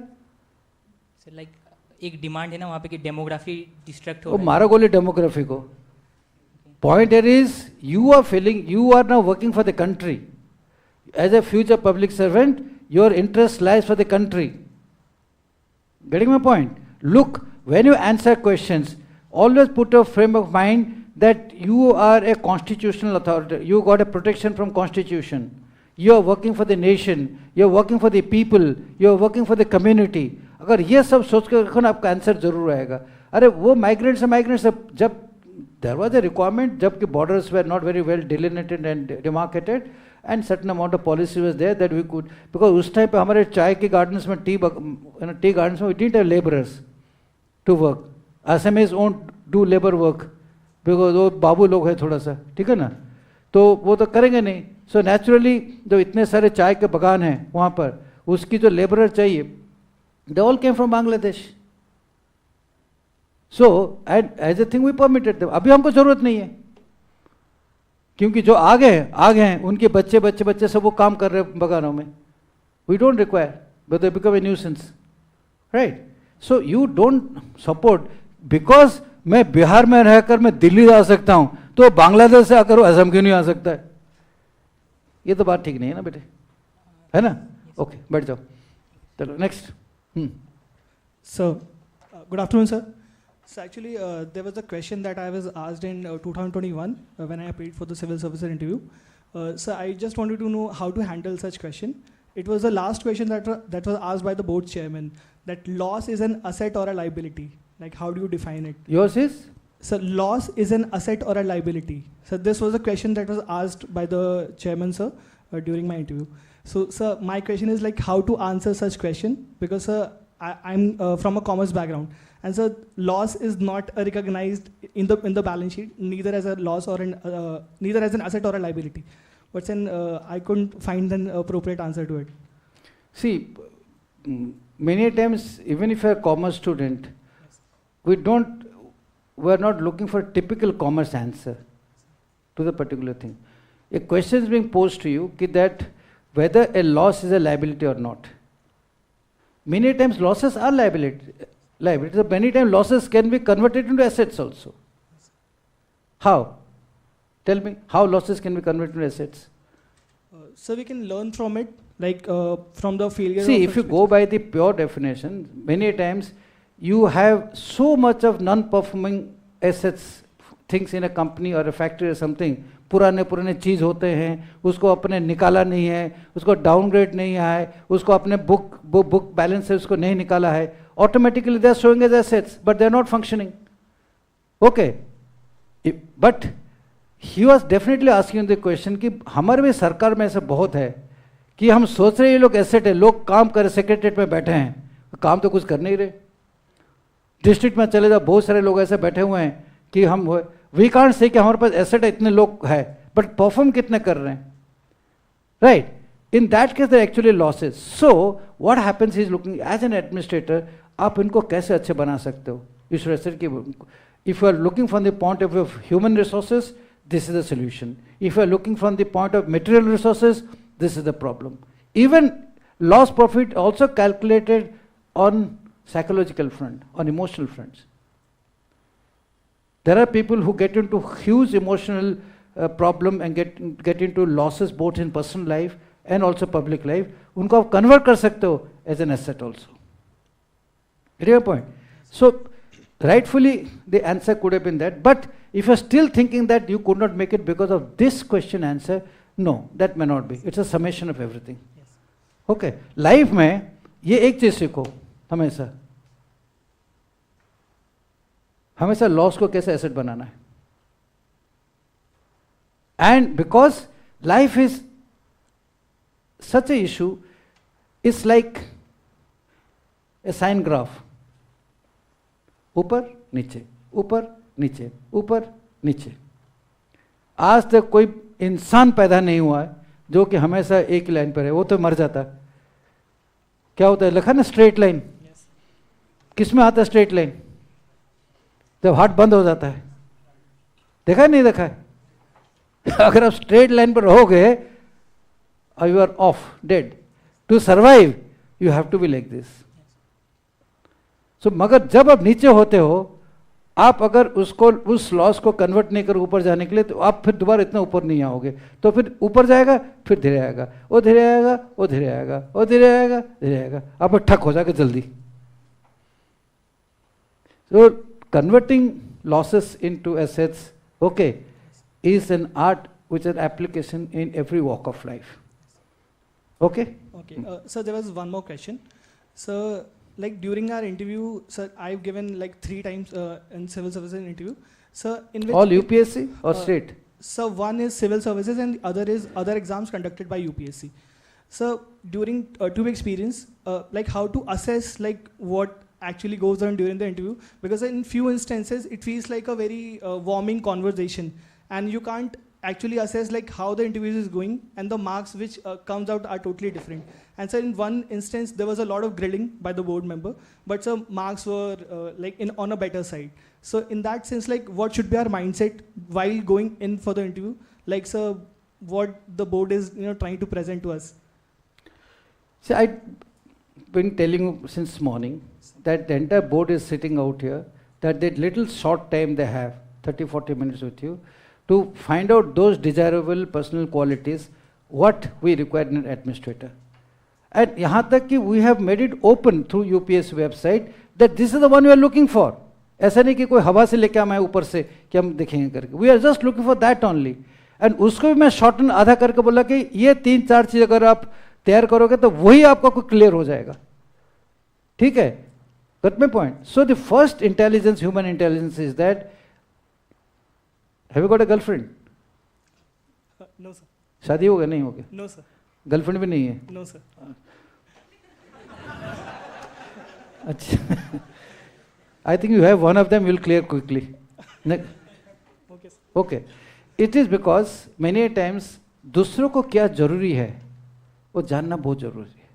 S7: So like एक डिमांड है ना वहाँ पे कि डेमोग्राफी डिस्ट्रैक्ट हो
S2: वो
S7: रहा है.
S2: मारो गोली डेमोग्राफी को. Point here is you are feeling, you are now working for the country. As a future public servant, your interest lies for the country. Getting my point? Look, when you answer questions, always put a frame of mind that you are a constitutional authority. You got a protection from constitution. You are working for the nation. You are working for the people. You are working for the community. अगर ये सब सोच कर रखो ना, आपका answer जरूर आएगा. अरे वो माइग्रेंट्स जब there was a requirement, जबकि borders were not very well delineated and demarcated, and certain amount of policy was there that we could, because उस टाइम पे हमारे चाय के gardens में टी gardens में we didn't have laborers to work. Assamese won't do labor work because वो बाबू लोग है थोड़ा सा, ठीक है ना, तो वो तो करेंगे नहीं. So naturally जो इतने सारे चाय के बगान हैं वहाँ पर, उसकी जो लेबरर चाहिए, they all came from Bangladesh. So and as a thing we permitted them. अभी हमको जरूरत नहीं है, क्योंकि जो आगे हैं उनके बच्चे सब वो काम कर रहे हैं बगानों में. We don't require, but they become a nuisance, right? So you don't support because मैं बिहार में रहकर मैं दिल्ली जा सकता हूँ, तो बांग्लादेश से आकर असम क्यों नहीं आ सकता है? ये तो बात ठीक नहीं है ना बेटे, है ना? ओके, बैठ जाओ. चलो next.
S8: So, good afternoon, sir. So actually, there was a question that I was asked in 2021 when I applied for the civil service interview. So I just wanted to know how to handle such question. It was the last question that was asked by the board chairman, that loss is an asset or a liability. Like, how do you define it?
S2: Yours is?
S8: So loss is an asset or a liability. So this was a question that was asked by the chairman, sir, during my interview. So, sir, my question is like how to answer such question, because, sir, I'm from a commerce background. And so loss is not recognized in the balance sheet, neither as a loss or neither as an asset or a liability. But then I couldn't find an appropriate answer to it.
S2: See, many times, even if you're a commerce student, we're not looking for a typical commerce answer to the particular thing. A question is being posed to you that whether a loss is a liability or not. Many times losses are liabilities. So many times losses can be converted into assets also. How? Tell me, how losses can be converted into assets?
S8: So we can learn from it, like from the failure.
S2: See, if you go by the pure definition, many times you have so much of non-performing assets, things in a company or a factory or something, पुराने चीज़ होते हैं, उसको अपने निकाला नहीं है, उसको downgrade नहीं है, उसको अपने बुक बैलेंस से उसको नहीं निकाला है, automatically they are showing as assets, but they are not functioning. Okay, but he was definitely asking the question कि हमारे भी सरकार में ऐसा बहुत है कि हम सोच रहे हैं ये लोग एसेट है, लोग काम कर सेक्रेटरीट में बैठे हैं, काम तो कुछ कर नहीं रहे. डिस्ट्रिक्ट में चले जाओ, बहुत सारे लोग ऐसे बैठे हुए हैं कि हम वी कांट से कि हमारे पास एसेट है, इतने लोग है, बट परफॉर्म कितने कर रहे हैं, right? In that case there actually losses. So what happens is looking as an administrator, आप इनको कैसे अच्छे बना सकते हो इस एसेट की. If you are looking from the point of view of human resources, this is the solution. If you are looking from the point of material resources, this is the problem. Even loss profit also calculated on psychological front, on emotional fronts. There are people who get into huge emotional problem and get into losses both in personal life and also public life. उनको आप convert कर सकते हो as an asset also. Get your point? So rightfully the answer could have been that, but if you're still thinking that you could not make it because of this question answer, no, that may not be. It's a summation of everything. Yes. Okay. Life में ये एक चीज सीखो हमेशा, हमेशा loss को कैसे asset बनाना है. And because life is such a issue, it's like a sine graph. ऊपर नीचे, ऊपर नीचे, ऊपर नीचे. आज तक कोई इंसान पैदा नहीं हुआ है जो कि हमेशा एक लाइन पर है, वो तो मर जाता. क्या होता है, लिखा ना स्ट्रेट लाइन. किसमें आता है स्ट्रेट लाइन? जब हार्ट बंद हो जाता है. देखा है नहीं देखा है? अगर आप स्ट्रेट लाइन पर रहोगे, you are off, dead. To survive you have to be like this. So मगर जब आप नीचे होते हो, आप अगर उसको उस लॉस को कन्वर्ट नहीं कर ऊपर जाने के लिए, तो आप फिर दोबारा इतना ऊपर नहीं आओगे. तो फिर ऊपर जाएगा, फिर धीरे आएगा, वो धीरे आएगा, वो धीरे आएगा, वो धीरे आएगा, धीरे आएगा, आप ठक हो जाएगा जल्दी. So converting losses into assets, okay, is an art which is an application in every walk of life. Okay?
S8: Okay. So there was one more question. So like during our interview, sir, I've given like 3 times in civil services interview. So in which
S2: all UPSC or state?
S8: So one is civil services and the other is other exams conducted by UPSC. So during 2 experience, like how to assess like what actually goes on during the interview, because in few instances it feels like a very warming conversation and you can't actually assess like how the interview is going, and the marks which comes out are totally different. And so in one instance there was a lot of grilling by the board member, but some marks were like on a better side. So in that sense, like what should be our mindset while going in for the interview, like so what the board is trying to present to us?
S2: See, I've been telling you since morning that the entire board is sitting out here, that little short time they have, 30-40 minutes with you, to find out those desirable personal qualities what we require in an administrator. And यहाँ तक कि we have made it open through UPSC website that this is the one we are looking for. ऐसा नहीं कि कोई हवा से लेके आए ऊपर से कि हम देखेंगे करके. We are just looking for that only. And उसको भी मैं शॉर्टन आधा करके बोला कि ये 3-4 चीज अगर आप तैयार करोगे तो वही आपका कोई क्लियर हो जाएगा. ठीक है? Got my point? So the first intelligence, human intelligence, is that have you got a girlfriend?
S8: No sir.
S2: शादी हो गया नहीं हो गया?
S8: No sir.
S2: गर्लफ्रेंड भी नहीं है?
S8: No sir.
S2: अच्छा. I think you have one of them, you will clear quickly.
S8: Okay sir.
S2: Okay. It is because many times दूसरों को क्या जरूरी है वो जानना बहुत जरूरी है.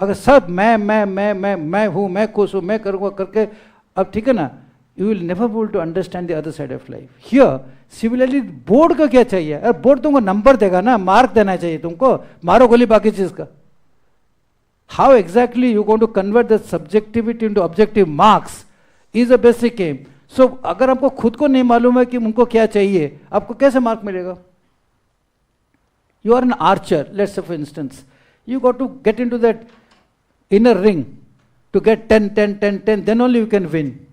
S2: अगर सब मैं हूँ, मैं खुश हूँ, मैं करूँगा करके, अब ठीक है ना, you will never be able to understand the other side of life. Here, similarly, board का क्या चाहिए? अरे बोर्ड तुमको नंबर देगा ना, मार्क देना चाहिए तुमको, मारो गोली बाकी चीज का. How exactly you going to convert the subjectivity into objective marks is a basic aim. So अगर आपको खुद को नहीं मालूम है कि उनको क्या चाहिए, आपको कैसे मार्क मिलेगा? You are an archer, let's say for instance, you got to get into that inner ring to get 10, 10, 10, 10, then only you can win.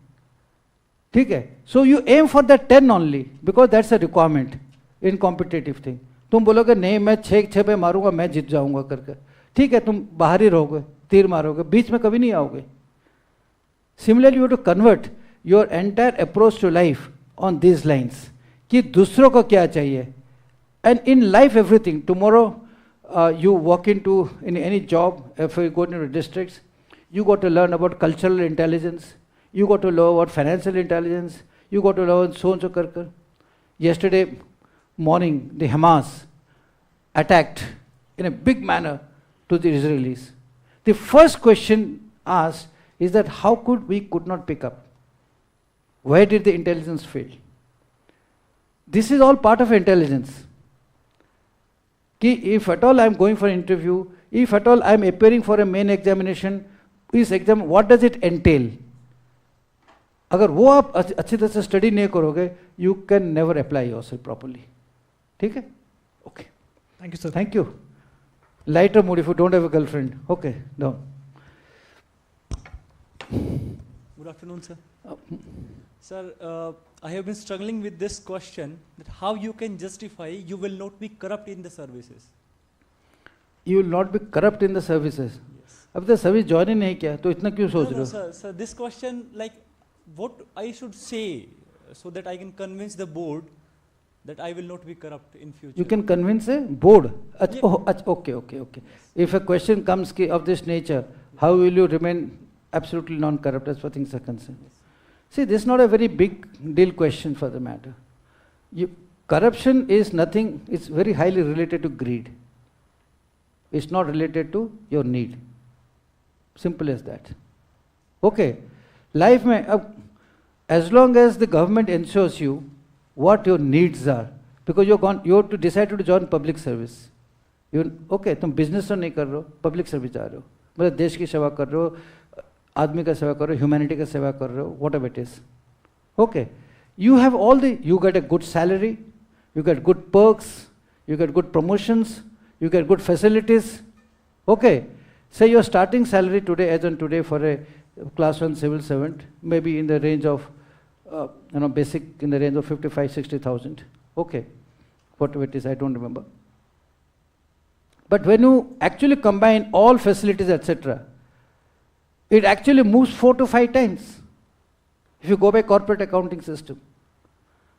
S2: ठीक है? So you aim for that 10 only because that's a requirement in competitive thing. तुम बोलोगे नहीं मैं 6 पे मारूंगा मैं जीत जाऊंगा करके, ठीक है, तुम बाहर ही रहोगे, तीर मारोगे, बीच में कभी नहीं आओगे. Similarly, you have to convert your entire approach to life on these lines कि दूसरों को क्या चाहिए. And in life everything, tomorrow you walk into in any job, if you go into districts, you got to learn about cultural intelligence, you got to learn about financial intelligence, you got to learn so and so karkar. Yesterday morning the Hamas attacked in a big manner to the Israelis. The first question asked is that how could not pick up? Where did the intelligence fail? This is all part of intelligence. If at all I am going for an interview, If at all I am appearing for a main examination, इस exam what does it entail? अगर वो आप अच्छी तरह से study नहीं करोगे, you can never apply yourself properly. ठीक है? Okay.
S8: Thank you, sir.
S2: Thank you. Lighter mood if you don't have a girlfriend. Okay, down.
S9: Good afternoon, sir. Sir, I have been struggling with this question, that how you can justify you will not be corrupt in the services.
S2: You will not be corrupt in the services.
S9: Yes.
S2: अब तो service join ही नहीं किया तो इतना क्यों सोच रहे हो?
S9: Sir, this question, like, what I should say so that I can convince the board that I will not be corrupt in future.
S2: You can convince a board.
S9: Yeah.
S2: Okay. If a question comes of this nature, how will you remain absolutely non-corrupt as far as things are concerned?
S9: Yes.
S2: See, this is not a very big deal question for the matter. Corruption is nothing, it's very highly related to greed. It's not related to your need. Simple as that. Okay. Life mein, as long as the government ensures you what your needs are, because you have to decide to join public service. Okay, तुम business तो नहीं कर रहे हो, public service जा रहे हो, मतलब देश की सेवा कर रहे हो, आदमी का सेवा कर रहे हो, humanity का सेवा कर रहे हो, whatever it is. Okay, you have you get a good salary, you get good perks, you get good promotions, you get good facilities. Okay, say your starting salary today, as on today, for a class 1 civil servant, maybe in the range of, basic in the range of 55,000-60,000. Okay, whatever it is, I don't remember. But when you actually combine all facilities, etc., it actually moves 4 to 5 times. If you go by corporate accounting system,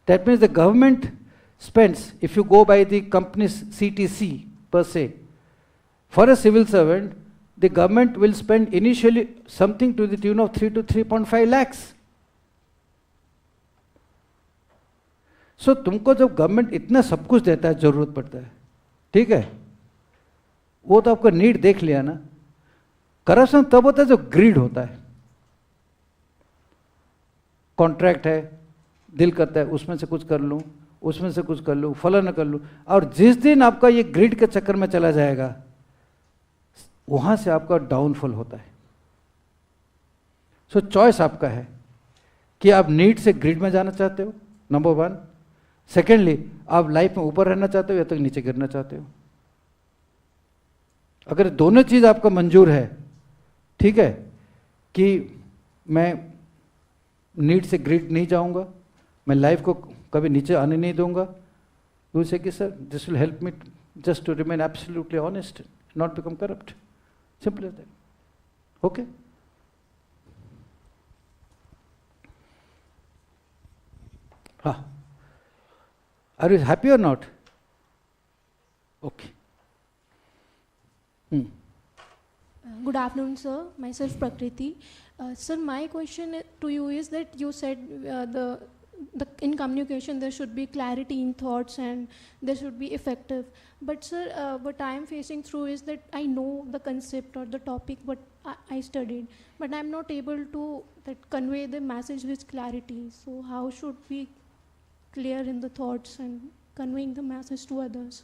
S2: that means the government spends, if you go by the company's CTC per se, for a civil servant, the government will spend initially something to the tune of 3 to 3.5 lakhs. So तुमको जब government इतना सब कुछ देता है, जरूरत पड़ता है, ठीक है, वो तो आपका नीड देख लिया ना. करप्शन तब होता है जो ग्रीड होता है. कॉन्ट्रैक्ट है, दिल करता है उसमें से कुछ कर लूं, उसमें से कुछ कर लूं, फलाना कर लूं, और जिस दिन आपका ये ग्रीड के चक्कर में चला जाएगा, वहां से आपका डाउनफॉल होता है. सो चॉइस आपका है कि आप नीड से ग्रीड में जाना चाहते हो, नंबर 1. सेकेंडली, आप लाइफ में ऊपर रहना चाहते हो या तो नीचे गिरना चाहते हो. अगर दोनों चीज आपका मंजूर है, ठीक है, कि मैं नीड से ग्रीड नहीं जाऊंगा, मैं लाइफ को कभी नीचे आने नहीं दूंगा, यू से कि sir this will help me just to remain absolutely honest, not become corrupt. Simple as that. Okay. हाँ. Are you happy or not? Okay.
S1: Good afternoon, sir. Myself Prakriti. Sir, my question to you is that you said in communication there should be clarity in thoughts and there should be effective. But sir, what I am facing through is that I know the concept or the topic what I studied, but I am not able to convey the message with clarity. So how should we clear in the thoughts and conveying the message to others?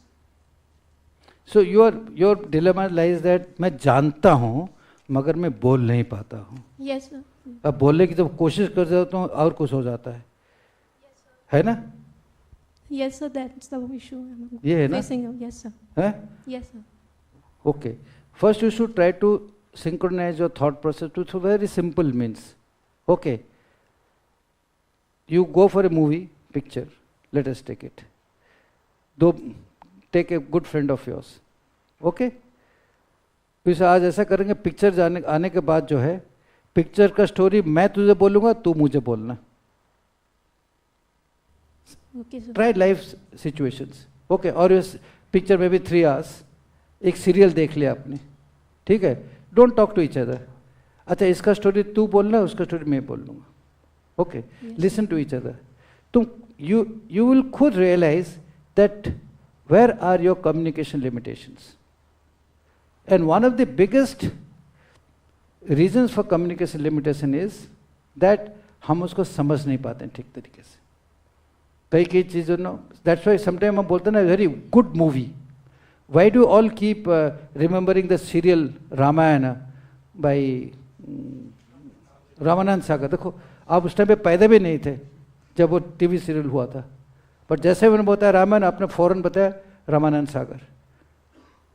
S2: So your dilemma lies that मैं जानता हूँ मगर मैं बोल नहीं पाता हूँ.
S1: Yes, sir.
S2: अब बोलने की जब कोशिश कर जाता हूँ और कुछ हो जाता है. Yes, है ना?
S1: Yes, sir. That's the issue I'm
S2: ये है ना?
S1: facing. Yes, sir.
S2: है?
S1: Yes, sir.
S2: Okay. First you should try to synchronize your thought process to very simple means. Okay. You go for a movie, picture. Let us take it. Take a good friend of yours. Okay? फिर आज ऐसा करेंगे, picture आने के बाद जो है, picture का स्टोरी मैं तुझे बोलूंगा, तू मुझे बोलना.
S1: Okay, sir.
S2: Try life situations. Okay, और इस पिक्चर में भी 3 hours, एक सीरियल देख लिया आपने, ठीक है. Don't talk to each other. अच्छा, इसका स्टोरी तू बोलना, उसका स्टोरी मैं बोल लूँगा. Okay, listen to each other. तुम you will खुद realize that where are your communication limitations. And one of the biggest reasons for communication limitation is that हम उसको समझ नहीं पाते हैं ठीक तरीके से. कई चीज़ों ना, that's why sometimes हम बोलते हैं ना, very good movie, Why do you all keep remembering the serial Ramayana by Ramanand Sagar? देखो आप उस टाइम पे पैदा भी नहीं थे जब वो टीवी सीरियल हुआ था, पर जैसे मैंने बताया रामायण, आपने फौरन बताया रामानंद सागर,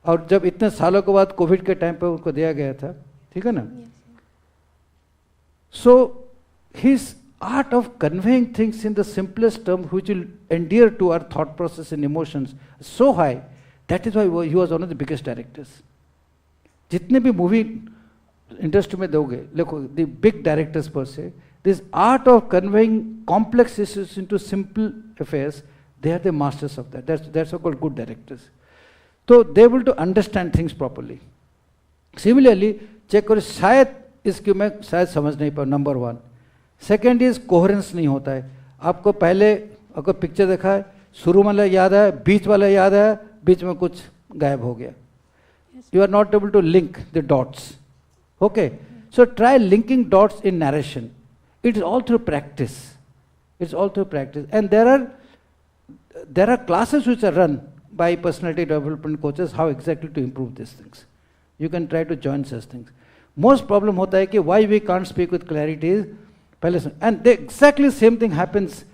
S2: और जब इतने सालों के बाद कोविड के टाइम पे उनको दिया गया था, ठीक है ना? So his art of conveying things in the simplest term which will endear to our thought process and emotions so high, that is why he was one of the biggest directors. जितने भी movie industry में दोगे, देखो the big directors per se, this art of conveying complex issues into simple affairs, they are the masters of that. That's what called good directors. So they able to understand things properly. Similarly, check करो, शायद इसकी मैं शायद समझ नहीं पाऊँ, number one. Second is coherence नहीं होता है. आपको पहले अगर पिक्चर देखा है, शुरू वाला याद है, बीच वाला याद है, बीच में कुछ गायब हो गया. You are not able to link the dots. Okay, so try linking dots in narration. It is all through practice. It's all through practice. And there are classes which are run by personality development coaches how exactly to improve these things. You can try to join such things. Most problem होता है कि why we can't speak with clarity is पहले से, and the exactly same thing happens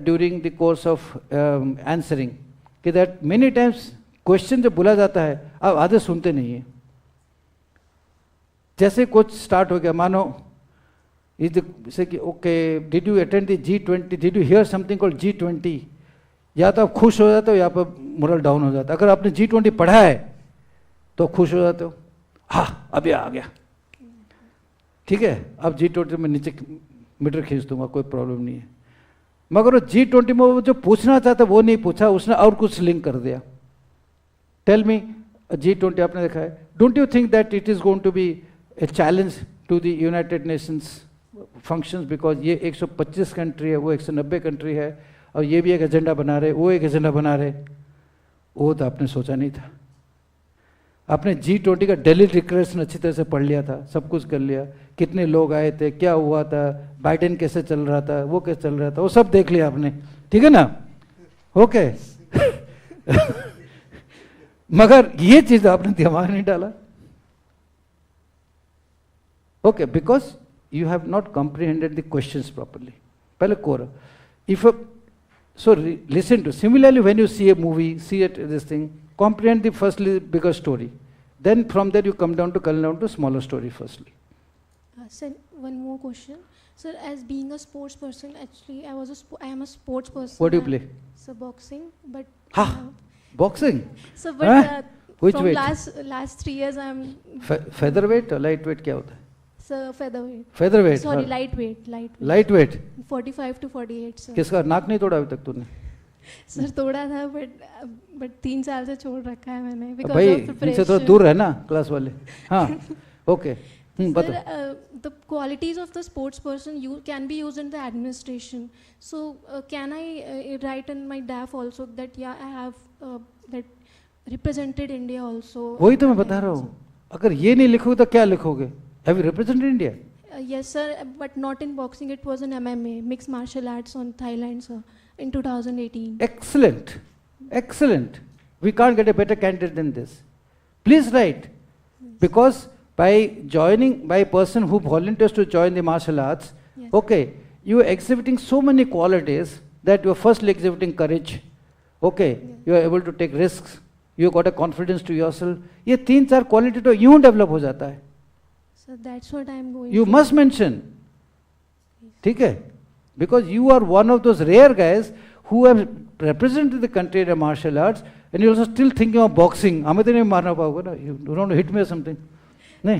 S2: during the course of answering, कि that many times question जब बोला जाता है आप आधे सुनते नहीं हैं. जैसे कुछ स्टार्ट हो गया, मानो जैसे कि okay did you attend the G20, did you here something called G20, या तो आप खुश हो जाते हो या पर मोरल डाउन हो जाता है. अगर आपने G20 पढ़ा है तो खुश हो जाते हो, हाँ अभी आ गया, ठीक है अब G20 में नीचे मीटर खींच दूंगा, कोई प्रॉब्लम नहीं है. मगर वो G20 में वो जो पूछना चाहता वो नहीं पूछा, उसने और कुछ लिंक कर दिया. टेल मी, G20 आपने देखा है, don't you think that it is going to be a challenge to the United Nations functions, because ये 125 कंट्री है, वो 190 कंट्री है, और ये भी एक एजेंडा बना रहे, वो एक एजेंडा बना रहे. वो तो आपने सोचा नहीं था. आपने G20 का डेली डिक्लेरेशन अच्छी तरह से पढ़ लिया था, सब कुछ कर लिया, कितने लोग आए थे, क्या हुआ था, बाइडेन कैसे चल रहा था, वो कैसे चल रहा था, वो सब देख लिया आपने, ठीक है ना? ओके. मगर ये चीज आपने दिमाग नहीं डाला. Okay, because you have not comprehended the questions properly. पहले कोर, if so listen to, similarly when you see a movie, see it, this thing, comprehend the firstly bigger story, then from there you come down to smaller story firstly.
S1: Sir, one more question. Sir, as being a sports person, actually I am a sports person.
S2: What do you play?
S1: So boxing, but
S2: boxing.
S1: So but
S2: which
S1: from
S2: weight?
S1: last 3 years I am
S2: featherweight or lightweight, क्या होता है?
S1: Sir, featherweight.
S2: Featherweight.
S1: Sorry, lightweight.
S2: Lightweight.
S1: 45 to 48, sir.
S2: किसका नाक नहीं तोड़ा अभी तक तूने?
S1: सर तोड़ा था, बट 3 साल से छोड़ रखा है मैंने because
S2: भाई
S1: of preparation.
S2: इनसे थोड़ा दूर है ना क्लास वाले. हाँ, okay.
S1: Sir, the qualities of the sports person can be used in the administration. So can I write in my DAF also that yeah I have that represented India also?
S2: वही तो मैं बता रहा हूँ. अगर ये नहीं लिखोगे तो क्या लिखोगे? Have you represented India?
S1: Yes, sir, but not in boxing. It was in MMA, mixed martial arts on Thailand, sir, in 2018.
S2: Excellent, excellent. We can't get a better candidate than this. Please write, because by a person who volunteers to join the martial arts,
S1: yes,
S2: okay, you are exhibiting so many qualities that you are firstly exhibiting courage. Okay,
S1: yes,
S2: you are able to take risks. You got a confidence to yourself. ये 3-4 quality तो यूं develop हो जाता है.
S1: So that's what I am going.
S2: You must mention, ठीक है? Because you are one of those rare guys who have represented the country in martial arts, and you also still thinking of boxing. हमें तो नहीं मारना पाओगे ना? You don't hit me or something? नहीं.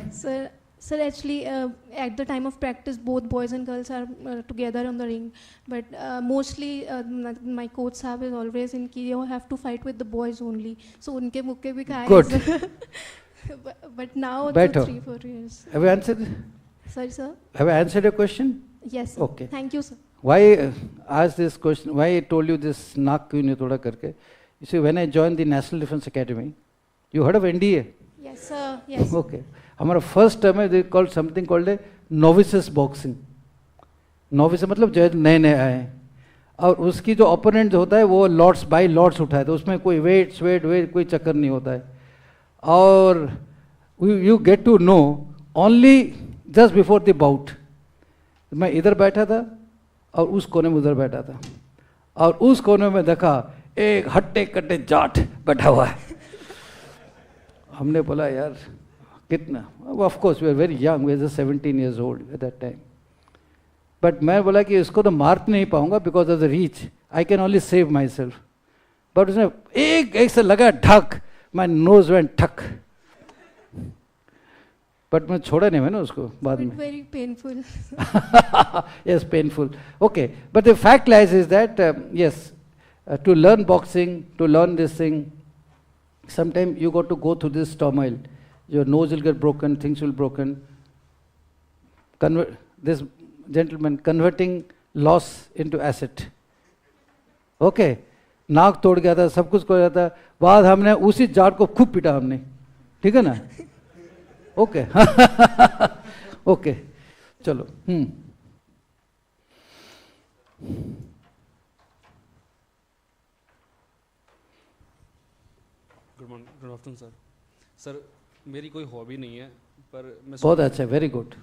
S1: Sir, actually, at the time of practice, both boys and girls are together on the ring. But mostly, my coach sahab is always in कि you have to fight with the boys only. So उनके मुक्के भी खाए.
S2: Good.
S1: But now
S2: Better.
S1: 3-4 years.
S2: Have you answered?
S1: Sorry, sir.
S2: Have I answered your question?
S1: Yes. Sir.
S2: Okay.
S1: Thank you, sir.
S2: Why ask this question? Why I told you this नाक क्यों नहीं तोड़ा करके? You see, when I joined the National Defence Academy, you heard of NDA?
S1: Yes, sir. Yes.
S2: Okay. हमारा first term है, they called something called a novices boxing. Novice मतलब जो नए नए आए. और उसकी जो ओपोनेंट होता है वो लॉट्स बाय लॉट्स उठाए, तो उसमें कोई वेट कोई चक्कर नहीं होता है. और you get to know only just before the bout. मैं इधर बैठा था और उस कोने में उधर बैठा था, और उस कोने में देखा एक हट्टे कट्टे जाट बैठा हुआ है. हमने बोला यार कितना, of course we are very young, we are just 17 years old at that time. But मैं बोला कि इसको तो मार नहीं पाऊंगा because of the reach, I can only save myself. बट उसने एक से लगा ढक, माई नोज वेंट ठक. बट मैं छोड़ा नहीं मैंने उसको बाद में.
S6: Very painful.
S2: Yes, painful. Okay, but the fact lies is that yes, to learn boxing, to learn this thing, sometimes you got to go through this turmoil. Your nose will get broken, things will broken. This gentleman converting loss into asset. Okay, नाक तोड़ गया था, सब कुछ हो गया था. बाद हमने उसी जाट को खूब पीटा हमने, ठीक है ना. ओके ओके चलो.
S10: Good afternoon sir. सर मेरी कोई हॉबी नहीं है, पर मैं
S2: बहुत अच्छा, very good.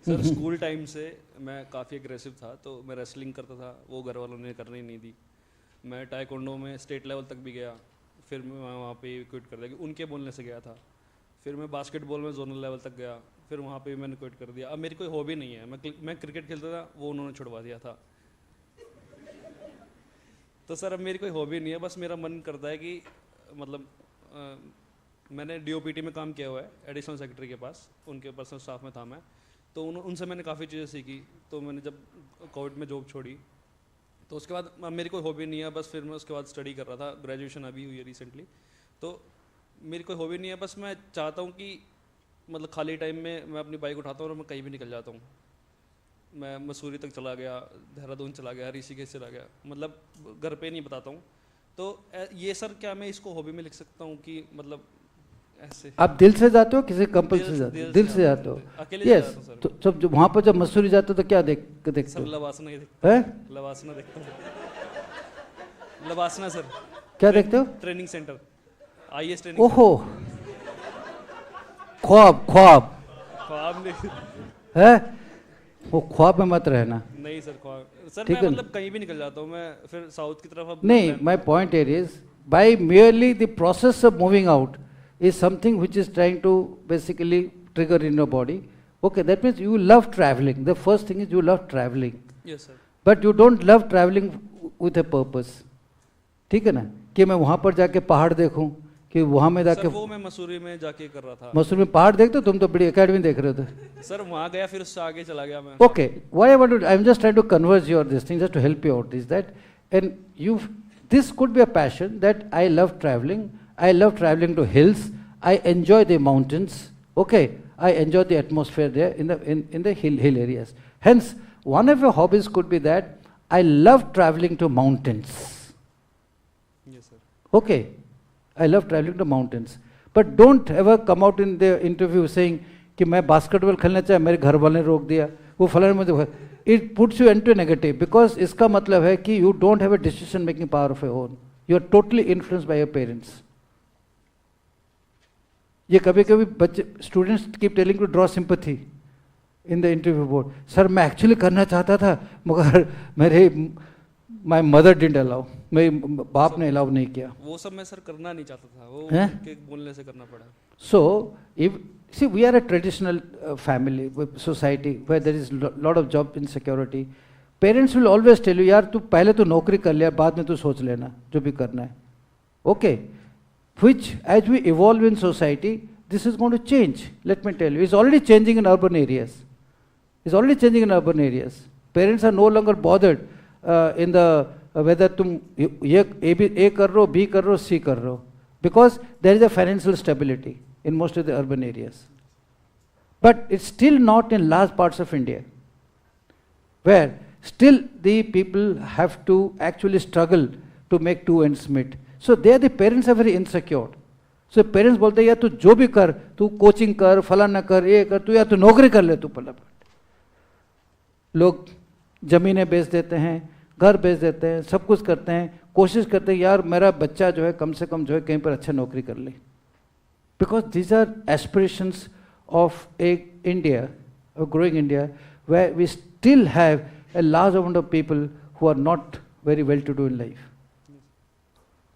S10: Sir school time से मैं काफ़ी एग्रेसिव था, तो मैं रेसलिंग करता था, वो घर वालों ने करने ही नहीं दी. मैं टाइकोंडो में स्टेट लेवल तक भी गया, फिर मैं वहाँ पे क्विट कर दिया, उनके बोलने से गया था. फिर मैं बास्केटबॉल में जोनल लेवल तक गया, फिर वहाँ पे मैंने क्विट कर दिया. अब मेरी कोई हॉबी नहीं है. मैं क्रिकेट खेलता था, वो उन्होंने छुड़वा दिया था. तो सर अब मेरी कोई हॉबी नहीं है, बस मेरा मन करता है कि मतलब मैंने DOPT में काम किया हुआ है, एडिशनल सेक्रेटरी के पास, उनके पर्सनल स्टाफ में था मैं. तो उनसे मैंने काफ़ी चीज़ें सीखी. तो मैंने जब कोविड में जॉब छोड़ी, तो उसके बाद मेरी कोई हॉबी नहीं है, बस फिर मैं उसके बाद स्टडी कर रहा था. ग्रेजुएशन अभी हुई है रिसेंटली. तो मेरी कोई हॉबी नहीं है, बस मैं चाहता हूँ कि मतलब खाली टाइम में मैं अपनी बाइक उठाता हूँ और मैं कहीं भी निकल जाता हूँ. मैं मसूरी तक चला गया, देहरादून चला गया, ऋषिकेश चला गया, मतलब घर पे नहीं बताता हूँ. तो ये सर क्या मैं इसको हॉबी में लिख सकता हूँ कि मतलब ऐसे?
S2: आप दिल से जाते हो किसी कंपल से जाते हो? दिल से जाते हो.
S10: अकेले
S2: यस. तो जब वहाँ पर जब मसूरी जाते हो तो क्या देखते
S10: सर?
S2: हो?
S10: लवासना ही
S2: देखते हो.
S10: लवासना देखता हूँ. लवासना सर.
S2: क्या देखते हो?
S10: Training centre, IAS training.
S2: ओहो, ख्वाब
S10: नहीं
S2: है वो, ख्वाब में मत रहना.
S10: नहीं सर, ख्वाब सर
S2: ठीक
S10: मैं
S2: है.
S10: मतलब कहीं भी निकल जाता हूँ. मैं फिर साउथ की तरफ अब
S2: नहीं, my point here is by merely the process of moving out is something which is trying to basically trigger in your body. Okay, that means you love traveling. The first thing is you love traveling.
S10: Yes sir.
S2: But you don't love traveling with a purpose. ठीक है ना, कि मैं वहाँ पर जाके पहाड़ देखूं, कि वहाँ में जाके.
S10: वो मैं मसूरी में जाके कर रहा था.
S2: मसूरी में पहाड़ देखते हो तुम? तो बड़ी एकेडमी देख रहे थे.
S10: सर वहाँ गया, फिर उससे आगे चला गया मैं.
S2: Okay, what I want to, I'm just trying to converse your this thing, just to help you out, is that, and this could be a passion that I love traveling. I love traveling to hills. I enjoy the mountains. Okay, I enjoy the atmosphere there in the hill areas. Hence, one of your hobbies could be that I love traveling to mountains.
S10: Yes, sir. Okay,
S2: I love traveling to mountains. But don't ever come out in the interview saying कि मैं basketball खेलना चाहे, मेरे घर वाले ने रोक दिया, वो फलाने मुझे. It puts you into negative, because इसका मतलब है कि you don't have a decision making power of your own. You are totally influenced by your parents. ये कभी कभी बच्चे, students keep telling to draw sympathy in the interview board. Sir मैं actually करना चाहता था, मगर मेरे माय मदर डिडंट अलाउ, मेरे बाप ने अलाउ नहीं किया.
S10: वो सब मैं सर करना नहीं चाहता था, वो उनके बोलने से करना पड़ा.
S2: So if see, we are a traditional family, society where there is lot of job insecurity. Parents will always tell you, यार तू पहले तो नौकरी कर लिया, बाद में तू सोच लेना जो भी करना है. Okay, which as we evolve in society, this is going to change. Let me tell you, it's already changing in urban areas. It's already changing in urban areas. Parents are no longer bothered in the whether तुम ये A कर रहे हो, B कर रहे हो, C कर रहे हो, because there is a financial stability in most of the urban areas. But it's still not in large parts of India, where still the people have to actually struggle to make two ends meet. So there the parents are very insecure. So parents बोलते हैं या तू जो भी कर, तू coaching कर, फलाना कर, ये कर, तू या तू नौकरी कर ले, तू पला. लोग जमीनें बेच देते हैं, घर भेज देते हैं, सब कुछ करते हैं, कोशिश करते हैं यार मेरा बच्चा जो है कम से कम जो है कहीं पर अच्छा नौकरी कर ले, because these are aspirations of a India, a growing India, where we still have a large amount of people who are not very well to do in life.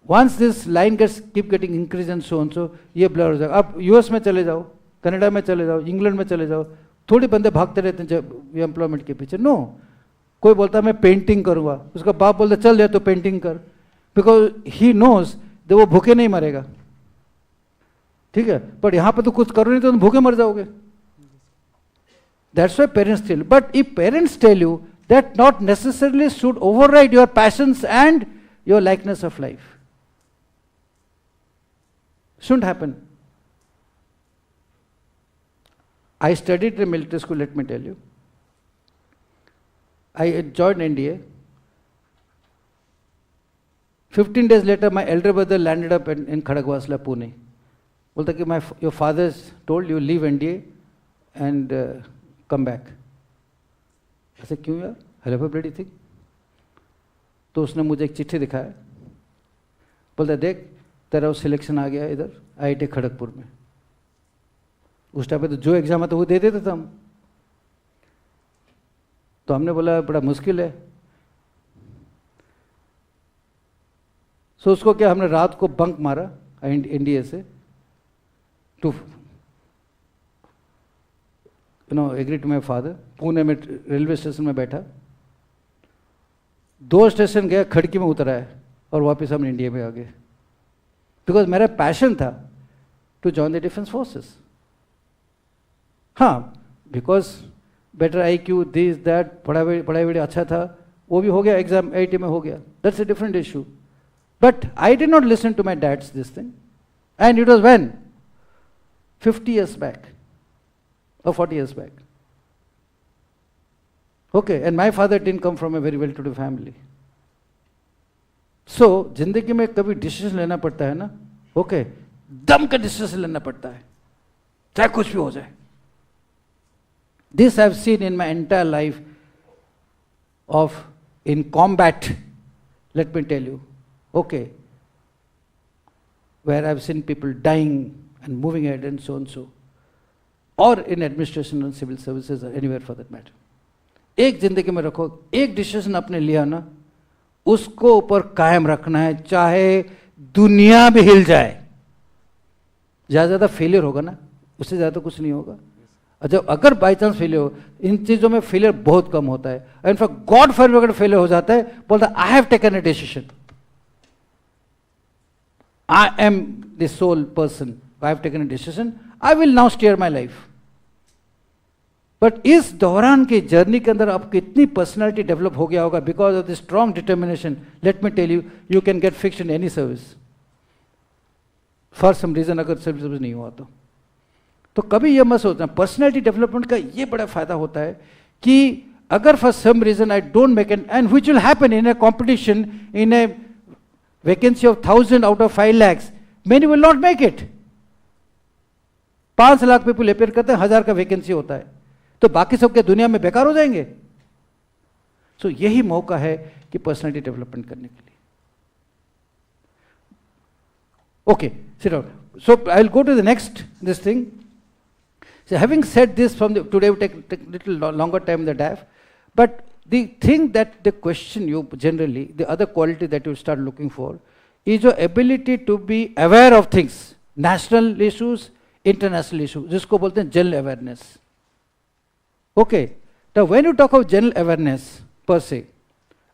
S2: Once this line gets keep getting increased and so on, so ये blur हो जाएगा. आप US में चले जाओ, Canada में चले जाओ, इंग्लैंड में चले जाओ, थोड़ी बंदे भागते रहते हैं जब एम्प्लॉयमेंट के पीछे. नो, कोई बोलता है मैं पेंटिंग करूँगा, उसका बाप बोलता चल जाए तो पेंटिंग कर, बिकॉज ही नोज कि वो भूखे नहीं मरेगा. ठीक है, पर यहाँ पे तो कुछ करो नहीं तो तुम भूखे मर जाओगे. That's why parents tell. But if parents tell you, that not necessarily should override your passions and your likeness of life. Shouldn't happen. I studied in a military school, let me tell you. I joined NDA. 15 days later, my elder brother landed up in Khadagwasla, Pune. Bolta ki your father told you leave NDA and come back. ऐसे क्यों यार? Hello bloody thing. तो उसने मुझे एक चिट्ठी दिखाया, बोलता देख तेरा सिलेक्शन आ गया इधर IIT खड़गपुर में. उस टाइम पे तो जो एग्जाम आता वो दे देते थे हम. तो हमने बोला बड़ा मुश्किल है. सो उसको क्या, हमने रात को बंक मारा NDA से to agree to my father. Pune में रेलवे स्टेशन में बैठा, 2 स्टेशन गया, खड़की में उतर आया और वापस हम इंडिया में आ गए. बिकॉज मेरा पैशन था to join the defence forces. हाँ, because better IQ this that, पढ़ाई बड़ी अच्छा था, वो भी हो गया, एग्जाम IIT में हो गया, that's a different issue. But I did not listen to my dad's this thing, and it was when 50 years back. Or 40 years back. Okay, and my father didn't come from a very well-to-do family. So, जिंदगी में कभी decision लेना पड़ता है ना, okay, दम का decision लेना पड़ता है, चाहे कुछ भी हो जाए. This I have seen in my entire life of in combat. Let me tell you, okay, where I have seen people dying and moving ahead and so and so. और इन एडमिनिस्ट्रेशन और civil services anywhere for that matter. एक जिंदगी में रखो, एक decision आपने लिया ना, उसको ऊपर कायम रखना है, चाहे दुनिया भी हिल जाए. ज़्यादा फेलियर होगा ना, उससे ज़्यादा कुछ नहीं होगा. जब अगर बाई चांस फेलियर हो, इन चीज़ों में फेलियर बहुत कम होता है. इनफैक्ट गॉड फॉर अगर फेलियर हो जाता है, बोलता I have taken a decision, I am the sole person, I have taken a decision, I will now steer my life. But इस दौरान की जर्नी के अंदर आपकी इतनी पर्सनैलिटी डेवलप हो गया होगा because of the strong determination. Let me tell you, you can get fixed in any service for some reason. अगर सर्विस नहीं हुआ तो कभी यह मत सोचना. पर्सनैलिटी डेवलपमेंट का ये बड़ा फायदा होता है कि अगर for some reason I don't make and which will happen in a competition, in a vacancy of 1000 out of 5 lakhs, many will not make it. 5 lakh people appear करते हैं, 1000 का वैकेंसी होता है, तो बाकी सब क्या दुनिया में बेकार हो जाएंगे? सो यही मौका है कि पर्सनैलिटी डेवलपमेंट करने के लिए. Okay, sit down. So I'll go to the next this thing. So having said this, from today we take little longer time than that, but the thing that the question you generally, the other quality that you start looking for is your ability to be aware of things, national issues, international issues, जिसको बोलते हैं general awareness. Okay, तो when you talk of general awareness पर से,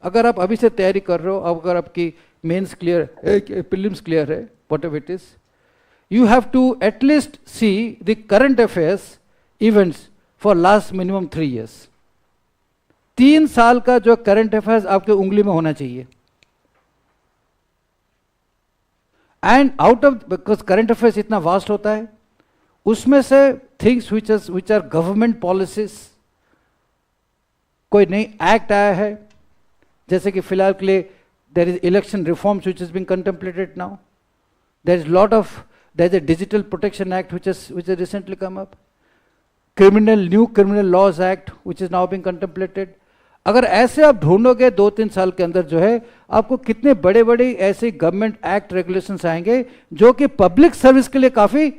S2: अगर आप अभी से तैयारी कर रहे हो, अगर आपकी मेंस क्लियर है, प्रीलिम्स क्लियर है, whatever it is, you have to at least see the current affairs events for last minimum 3 years. 3 साल का जो करंट अफेयर्स आपके उंगली में होना चाहिए. And out of, because current affairs इतना वास्ट होता है, उसमें से things which are government policies, कोई नई एक्ट आया है, जैसे कि फिलहाल के लिए there is election reforms which is being contemplated now, there is a digital protection act which has recently come up, new criminal laws act which is now being contemplated, अगर ऐसे आप ढूंढोगे 2-3 साल के अंदर जो है, आपको कितने बड़े बड़े ऐसे गवर्नमेंट एक्ट रेगुलेशंस आएंगे जो कि पब्लिक सर्विस के लिए काफी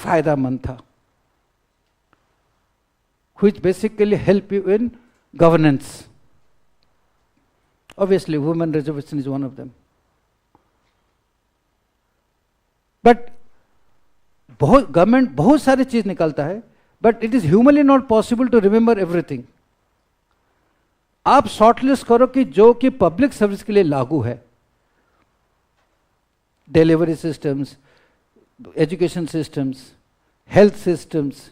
S2: फायदामंद था, which basically help you in governance. Obviously, women reservation is one of them. But government बहुत सारी चीज निकालता है, but it is humanly not possible to remember everything. आप शॉर्टलिस्ट करो कि जो कि पब्लिक सर्विस के लिए लागू है, delivery systems, education systems, health systems.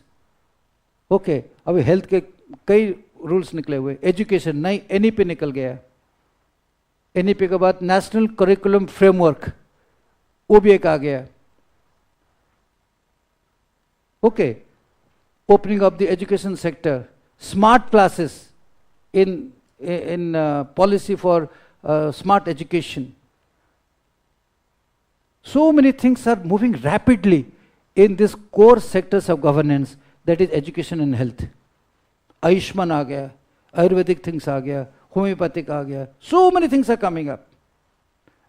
S2: Okay, अभी हेल्थ के कई रूल्स निकले हुए. एजुकेशन नई एनईपी निकल गया. एनईपी के बाद नेशनल करिकुलम फ्रेमवर्क, वो भी एक आ गया. Okay, opening up the education sector, smart classes in policy for smart education. So many things are moving rapidly in these core sectors of governance, that is education and health. Ayushman aa gaya, Ayurvedic things aa gaya, homeopathic aa gaya. So many things are coming up.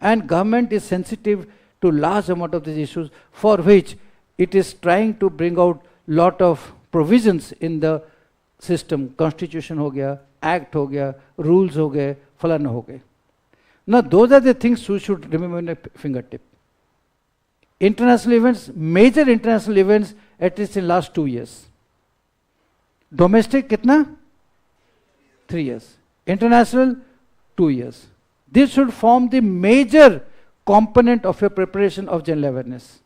S2: And government is sensitive to large amount of these issues, for which it is trying to bring out lot of provisions in the system. Constitution हो गया, act हो गया, rules हो गए, फलाना हो गए. Now those are the things you should remember in a fingertip. International events, major international events, at least in last 2 years. Domestic कितना? 3 years. International 2 years. This should form the major component of your preparation of general awareness.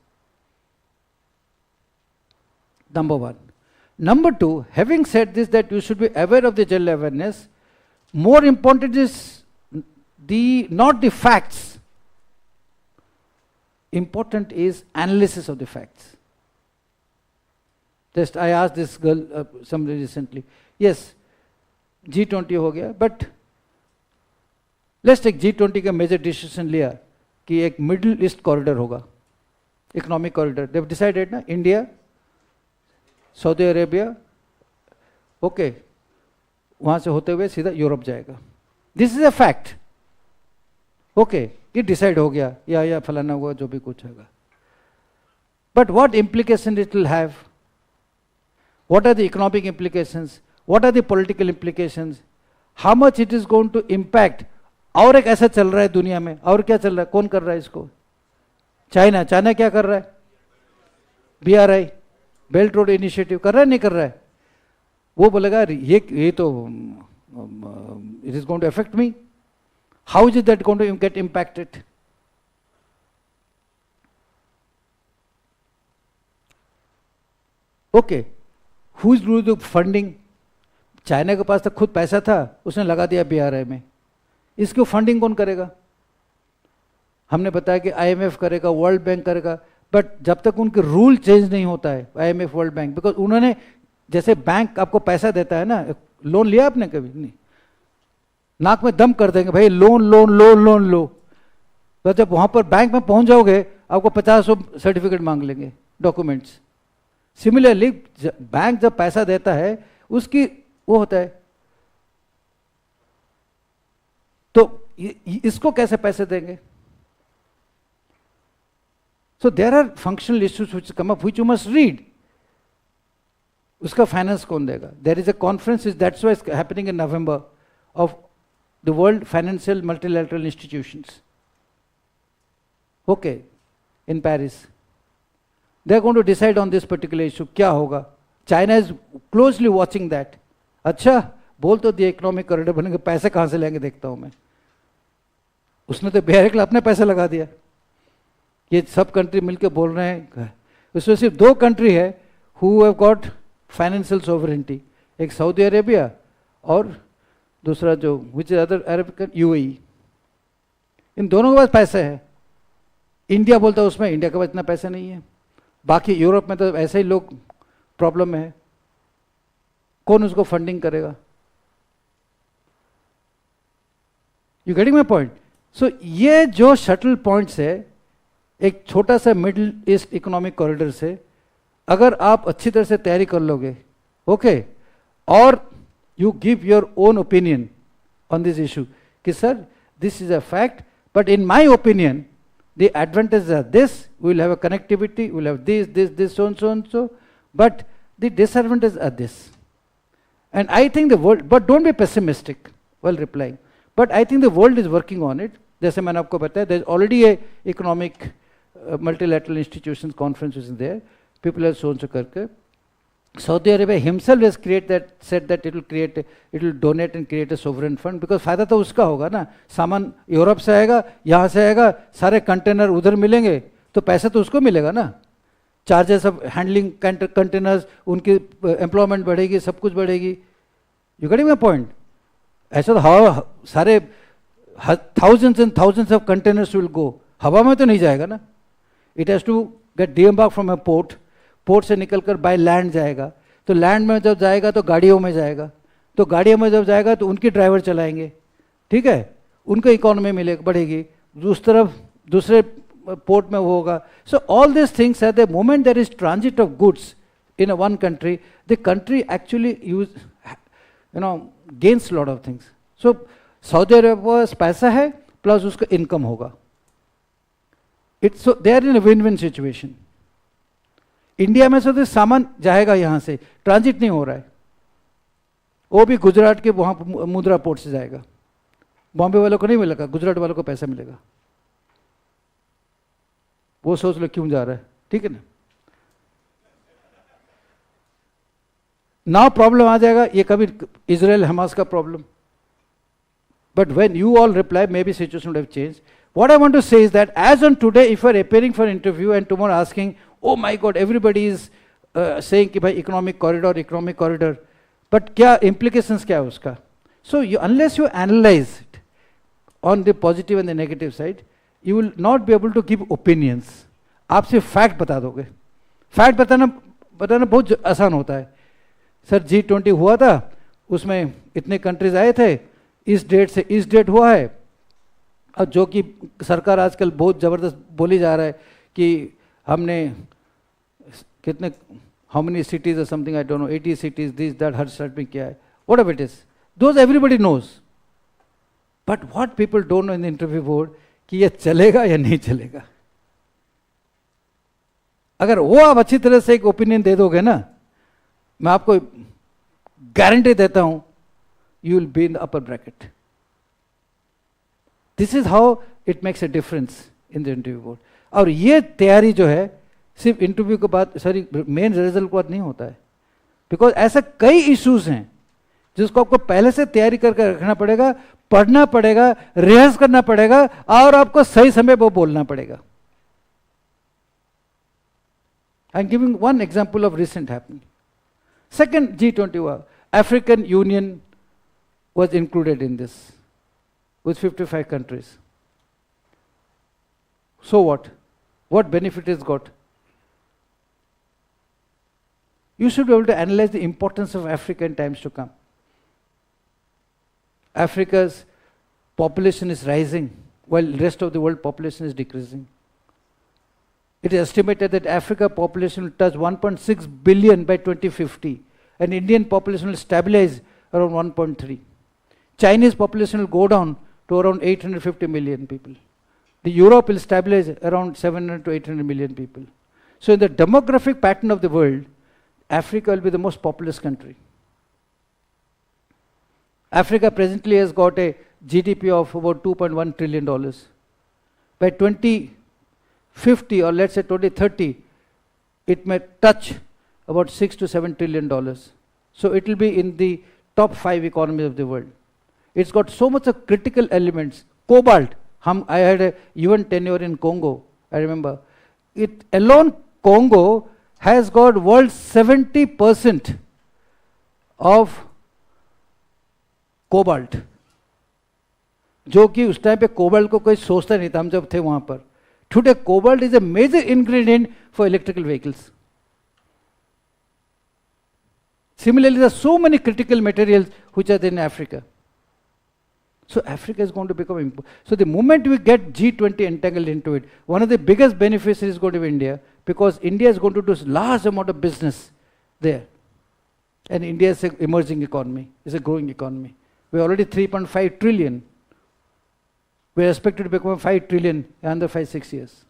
S2: Number 1. Number 2, having said this, that you should be aware of the general awareness, more important is not the facts. Important is analysis of the facts. Just I asked this girl, somebody recently, yes, G20 हो गया, but let's take G20 का major decision लिया कि एक middle east corridor होगा, economic corridor. They've decided ना, India, Saudi Arabia, okay, वहां से होते हुए सीधा यूरोप जाएगा. This is a fact. Okay, ये डिसाइड हो गया, या फलाना हुआ, जो भी कुछ होगा. But what implication it will have? What are the economic implications? What are the political implications? How much it is going to impact? और एक ऐसा चल रहा है दुनिया में, और क्या चल रहा है, कौन कर रहा है इसको? चाइना. चाइना क्या कर रहा है? BRI, बेल्ट रोड इनिशिएटिव कर रहा है, नहीं कर रहा है? वो बोलेगा ये तो it is going to affect me. How is it that going to get impacted? Okay, who is doing the funding? China के पास तो खुद पैसा था, उसने लगा दिया BRI में. इसको फंडिंग कौन करेगा? हमने बताया कि IMF करेगा, वर्ल्ड बैंक करेगा, बट जब तक उनके रूल चेंज नहीं होता है, IMF, वर्ल्ड बैंक, बिकॉज उन्होंने, जैसे बैंक आपको पैसा देता है ना, लोन लिया आपने कभी? नहीं. नाक में दम कर देंगे, भाई लोन लो, लोन लो. तो जब वहां पर बैंक में पहुंच जाओगे, आपको 50 सर्टिफिकेट मांग लेंगे, डॉक्यूमेंट्स. सिमिलरली बैंक जब पैसा देता है, उसकी वो होता है, तो इसको कैसे पैसे देंगे? So there are functional issues which come up, which you must read. उसका फाइनेंस कौन देगा? There is a conference, that's why it's happening in November, of the World Financial Multilateral Institutions. Okay, in Paris. They are going to decide on this particular issue. क्या होगा? China is closely watching that. अच्छा, बोल तो दिया economic corridor बनेंगे, पैसे कहाँ से लेंगे देखता हूँ मैं. उसने तो बिहार के लिए अपने पैसे लगा दिया. ये सब कंट्री मिलके बोल रहे हैं. उसमें सिर्फ 2 कंट्री है who have got financial sovereignty, एक सऊदी अरेबिया और दूसरा जो which is other Arab, UAE. इन दोनों के पास पैसे है. इंडिया बोलता है उसमें, इंडिया के पास इतना पैसा नहीं है. बाकी यूरोप में तो ऐसे ही लोग प्रॉब्लम में है. कौन उसको फंडिंग करेगा? You getting my point? So ये जो शटल पॉइंट्स है, एक छोटा सा मिडिल ईस्ट इकोनॉमिक कॉरिडोर से अगर आप अच्छी तरह से तैयारी कर लोगे, ओके, और you give your own opinion on this issue. Ki, sir, this is a fact, but in my opinion, the advantages are this, we will have a connectivity, we will have this, so and so, but the disadvantages are this. And I think the world, but don't be pessimistic while replying, but I think the world is working on it. जैसे मैंने आपको बताया, there is already a economic multilateral institutions conference is there, people are so and so करके. Saudi Arabia himself has said that it will donate and create a sovereign fund, because फायदा तो उसका होगा ना, सामान यूरोप से आएगा, यहाँ से आएगा, सारे कंटेनर उधर मिलेंगे, तो पैसा तो उसको मिलेगा ना, चार्जेस ऑफ हैंडलिंग कंटेनर्स, उनकी एम्प्लॉयमेंट बढ़ेगी, सब कुछ बढ़ेगी. You getting my point? ऐसा तो हवा, सारे thousands and thousands of containers will go, हवा में तो नहीं जाएगा ना. It has to get de-embarked from a port, port से निकलकर बाय लैंड जाएगा, तो लैंड में जब जाएगा तो गाड़ियों में जाएगा, तो गाड़ियों में जब जाएगा तो उनकी ड्राइवर चलाएंगे, ठीक है, उनको इकोनॉमी मिलेगी, बढ़ेगी, उस तरफ दूसरे पोर्ट में वो होगा. So all this things at the moment there is transit of goods in one country, the country actually use gains lot of things. So Saudi Arabia के पास पैसा है प्लस उसका इनकम होगा. It's they are in a win win situation. India में से तो सामान जाएगा यहाँ से, ट्रांजिट नहीं हो रहा है, वो भी गुजरात के वहाँ मुद्रा पोर्ट से जाएगा. बॉम्बे वालों को नहीं मिलेगा, गुजरात वालों को पैसा मिलेगा. वो सोच लो क्यों जा रहा है, ठीक है ना. नाउ प्रॉब्लम आ जाएगा, ये कभी इजराइल हमास का problem. But when you all reply, may be situation would have changed. What I want to say is that as on today, if you are appearing for interview and tomorrow asking, oh my God, everybody is saying कि भाई economic corridor, but क्या implications क्या है उसका? So unless you analyze it on the positive and the negative side, you will not be able to give opinions. आप सिर्फ fact बता दोगे. Fact बताना बहुत आसान होता है. सर G20 हुआ था, उसमें इतने countries आए थे, इस डेट से इस डेट हुआ है, और जो कि सरकार आजकल बहुत ज़बरदस्त बोली जा रहा है कि हमने कितने, हाउ मेनी सिटीज़ और something, I don't know, 80 cities, this that, हर स्टेट में क्या है, whatever it is, those everybody knows. But what people don't know in the interview board कि ये चलेगा या नहीं चलेगा. अगर वो आप अच्छी तरह से एक ओपिनियन दे दोगे ना, मैं आपको गारंटी देता हूं, you will be in the upper bracket. This is how it makes a difference in the interview board. और ये तैयारी जो है सिर्फ इंटरव्यू के बाद, सॉरी मेन रिजल्ट के बाद नहीं होता है, बिकॉज ऐसा कई इश्यूज हैं जिसको आपको पहले से तैयारी करके रखना पड़ेगा, पढ़ना पड़ेगा, रिहर्स करना पड़ेगा, और आपको सही समय पर बोलना पड़ेगा. I am giving one example of recent happening. Second G20 हुआ, African Union was included in this with 55 countries. So what? What benefit is got? You should be able to analyze the importance of Africa in times to come. Africa's population is rising while the rest of the world population is decreasing. It is estimated that Africa population will touch 1.6 billion by 2050, and Indian population will stabilize around 1.3. Chinese population will go down to around 850 million people. The Europe will stabilize around 700 to 800 million people. So in the demographic pattern of the world, Africa will be the most populous country. Africa presently has got a GDP of about $2.1 trillion. By 2050 or let's say 2030, it may touch about $6 to $7 trillion. So it will be in the top 5 economies of the world. It's got so much of critical elements. Cobalt, I had a UN tenure in Congo, I remember. It alone, Congo has got world's 70% of cobalt, जो कि उस time पे cobalt को कोई सोचता नहीं था, हम जब थे वहां पर. Today cobalt is a major ingredient for electrical vehicles. Similarly, there are so many critical materials which are in Africa. So Africa is going to become important. So the moment we get G20 entangled into it, one of the biggest benefits is going to be India, because India is going to do a large amount of business there. And India is an emerging economy, is a growing economy. We're already 3.5 trillion. We're expected to become 5 trillion in under 5-6 years.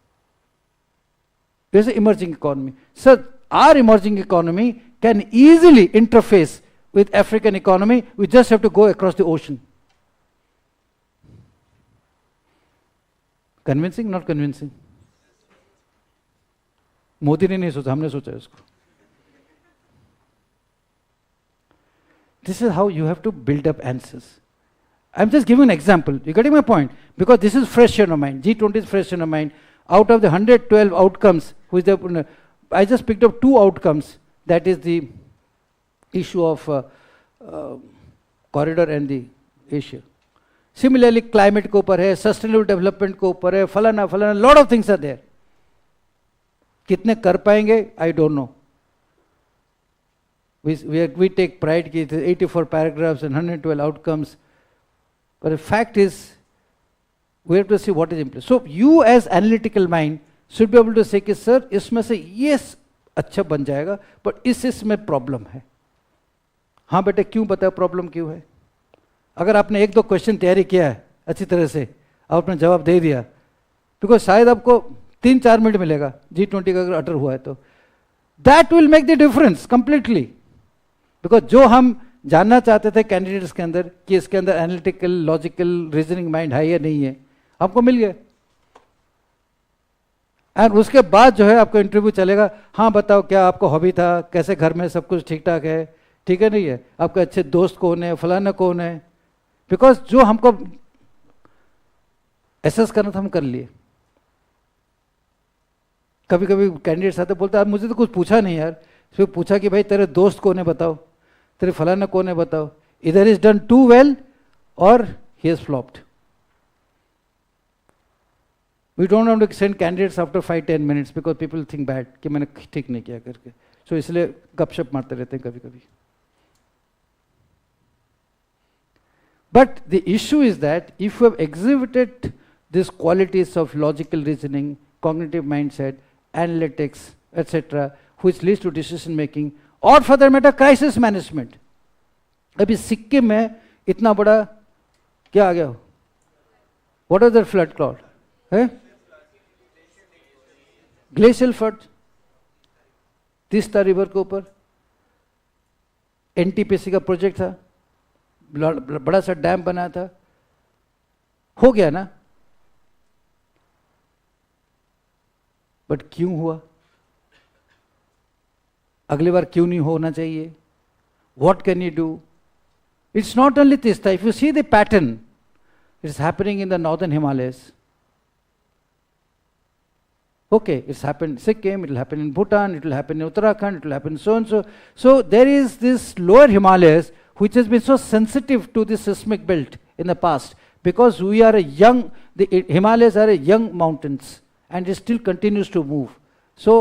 S2: There's an emerging economy. So our emerging economy can easily interface with African economy. We just have to go across the ocean. Convincing? Not convincing? Modi ने नहीं सोचा, हमने सोचा इसको. This is how you have to build up answers. I'm just giving an example. You getting my point? Because this is fresh in your mind. G20 is fresh in your mind. Out of the 112 outcomes, I just picked up 2 outcomes. That is the issue of corridor and the Asia. Similarly, climate ko upar hai, sustainable development ko upar hai, falana, lot of things are there. Kitne kar payenge? I don't know. We take pride ki 84 paragraphs and 112 outcomes. But the fact is, we have to see what is in place. So you as analytical mind should be able to say कि sir इसमें से yes अच्छा बन जाएगा, but इसमें problem है. हाँ बेटे क्यों बताओ problem क्यों है? अगर आपने 1-2 क्वेश्चन तैयारी किया है अच्छी तरह से, आपने जवाब दे दिया, बिकॉज शायद आपको 3-4 मिनट मिलेगा G20 का अगर अटर हुआ है तो, that will make the difference completely. Because जो हम जानना चाहते थे कैंडिडेट्स के अंदर कि इसके अंदर एनालिटिकल लॉजिकल रीजनिंग माइंड है या नहीं है, आपको मिल गया. एंड उसके बाद जो है आपको इंटरव्यू चलेगा, हाँ बताओ क्या आपको हॉबी था, कैसे घर में सब कुछ ठीक ठाक है, ठीक है नहीं है, आपके अच्छे दोस्त कौन है, फलाना कौन है. बिकॉज जो हमको एसेस करना था हम कर लिए. कभी कभी कैंडिडेट्स आते बोलते हैं मुझे तो कुछ पूछा नहीं यार, फिर पूछा कि भाई तेरे दोस्त कौन है बताओ, तेरे फलाना कौन है बताओ. इधर इज डन टू वेल और he has flopped. We don't have to send candidates after 5-10 minutes because people think bad कि मैंने ठीक नहीं किया करके. So इसलिए गपशप मारते रहते हैं कभी कभी. But the issue is that if you have exhibited these qualities of logical reasoning, cognitive mindset, analytics, etc., which leads to decision making, or for that matter crisis management. अभी सिक्किम में इतना बड़ा क्या आ गया? What is that flood cloud? है? Glacial flood Teesta river के ऊपर NTPC का प्रोजेक्ट था, बड़ा सा डैम बना था, हो गया ना. बट क्यों हुआ? अगली बार क्यों नहीं होना चाहिए? What can you do? It's not only Teesta. If you see the pattern, it's happening in the northern Himalayas. Okay, it's happened in Sikkim, it will happen in Bhutan, it will happen in Uttarakhand, it will happen so and so. So there is this lower Himalayas which has been so sensitive to the seismic belt in the past because we are a young, the Himalayas are a young mountains and it still continues to move. So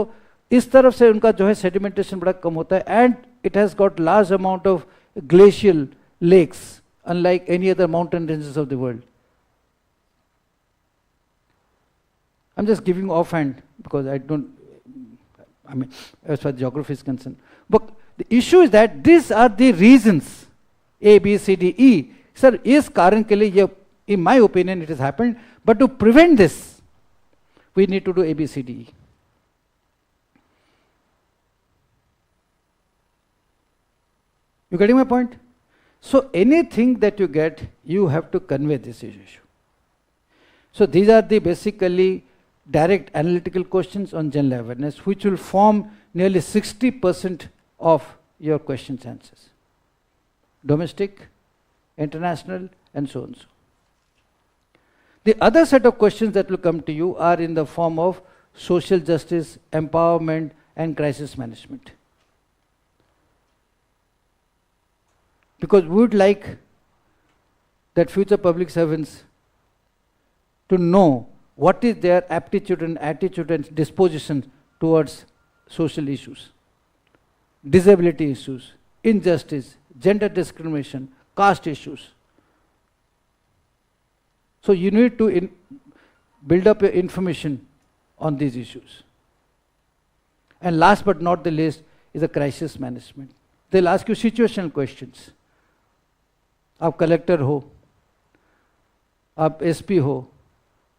S2: इस तरफ से उनका जो है sedimentation बड़ा कम होता है and it has got large amount of glacial lakes unlike any other mountain ranges of the world. I'm just giving offhand because I mean, as far as geography is concerned. But the issue is that these are the reasons, A, B, C, D, E. Sir, is कारण के लिए ये, in my opinion, it has happened. But to prevent this, we need to do A, B, C, D, E. You getting my point? So anything that you get, you have to convey this issue. So these are the basically direct analytical questions on general awareness, which will form nearly 60% of your questions answers. Domestic, international, and so on. The other set of questions that will come to you are in the form of social justice, empowerment, and crisis management. Because we would like that future public servants to know what is their aptitude and attitude and disposition towards social issues, disability issues, injustice, gender discrimination, caste issues. So you need to build up your information on these issues. And last but not the least is the crisis management. They'll ask you situational questions. आप collector हो, आप SP हो,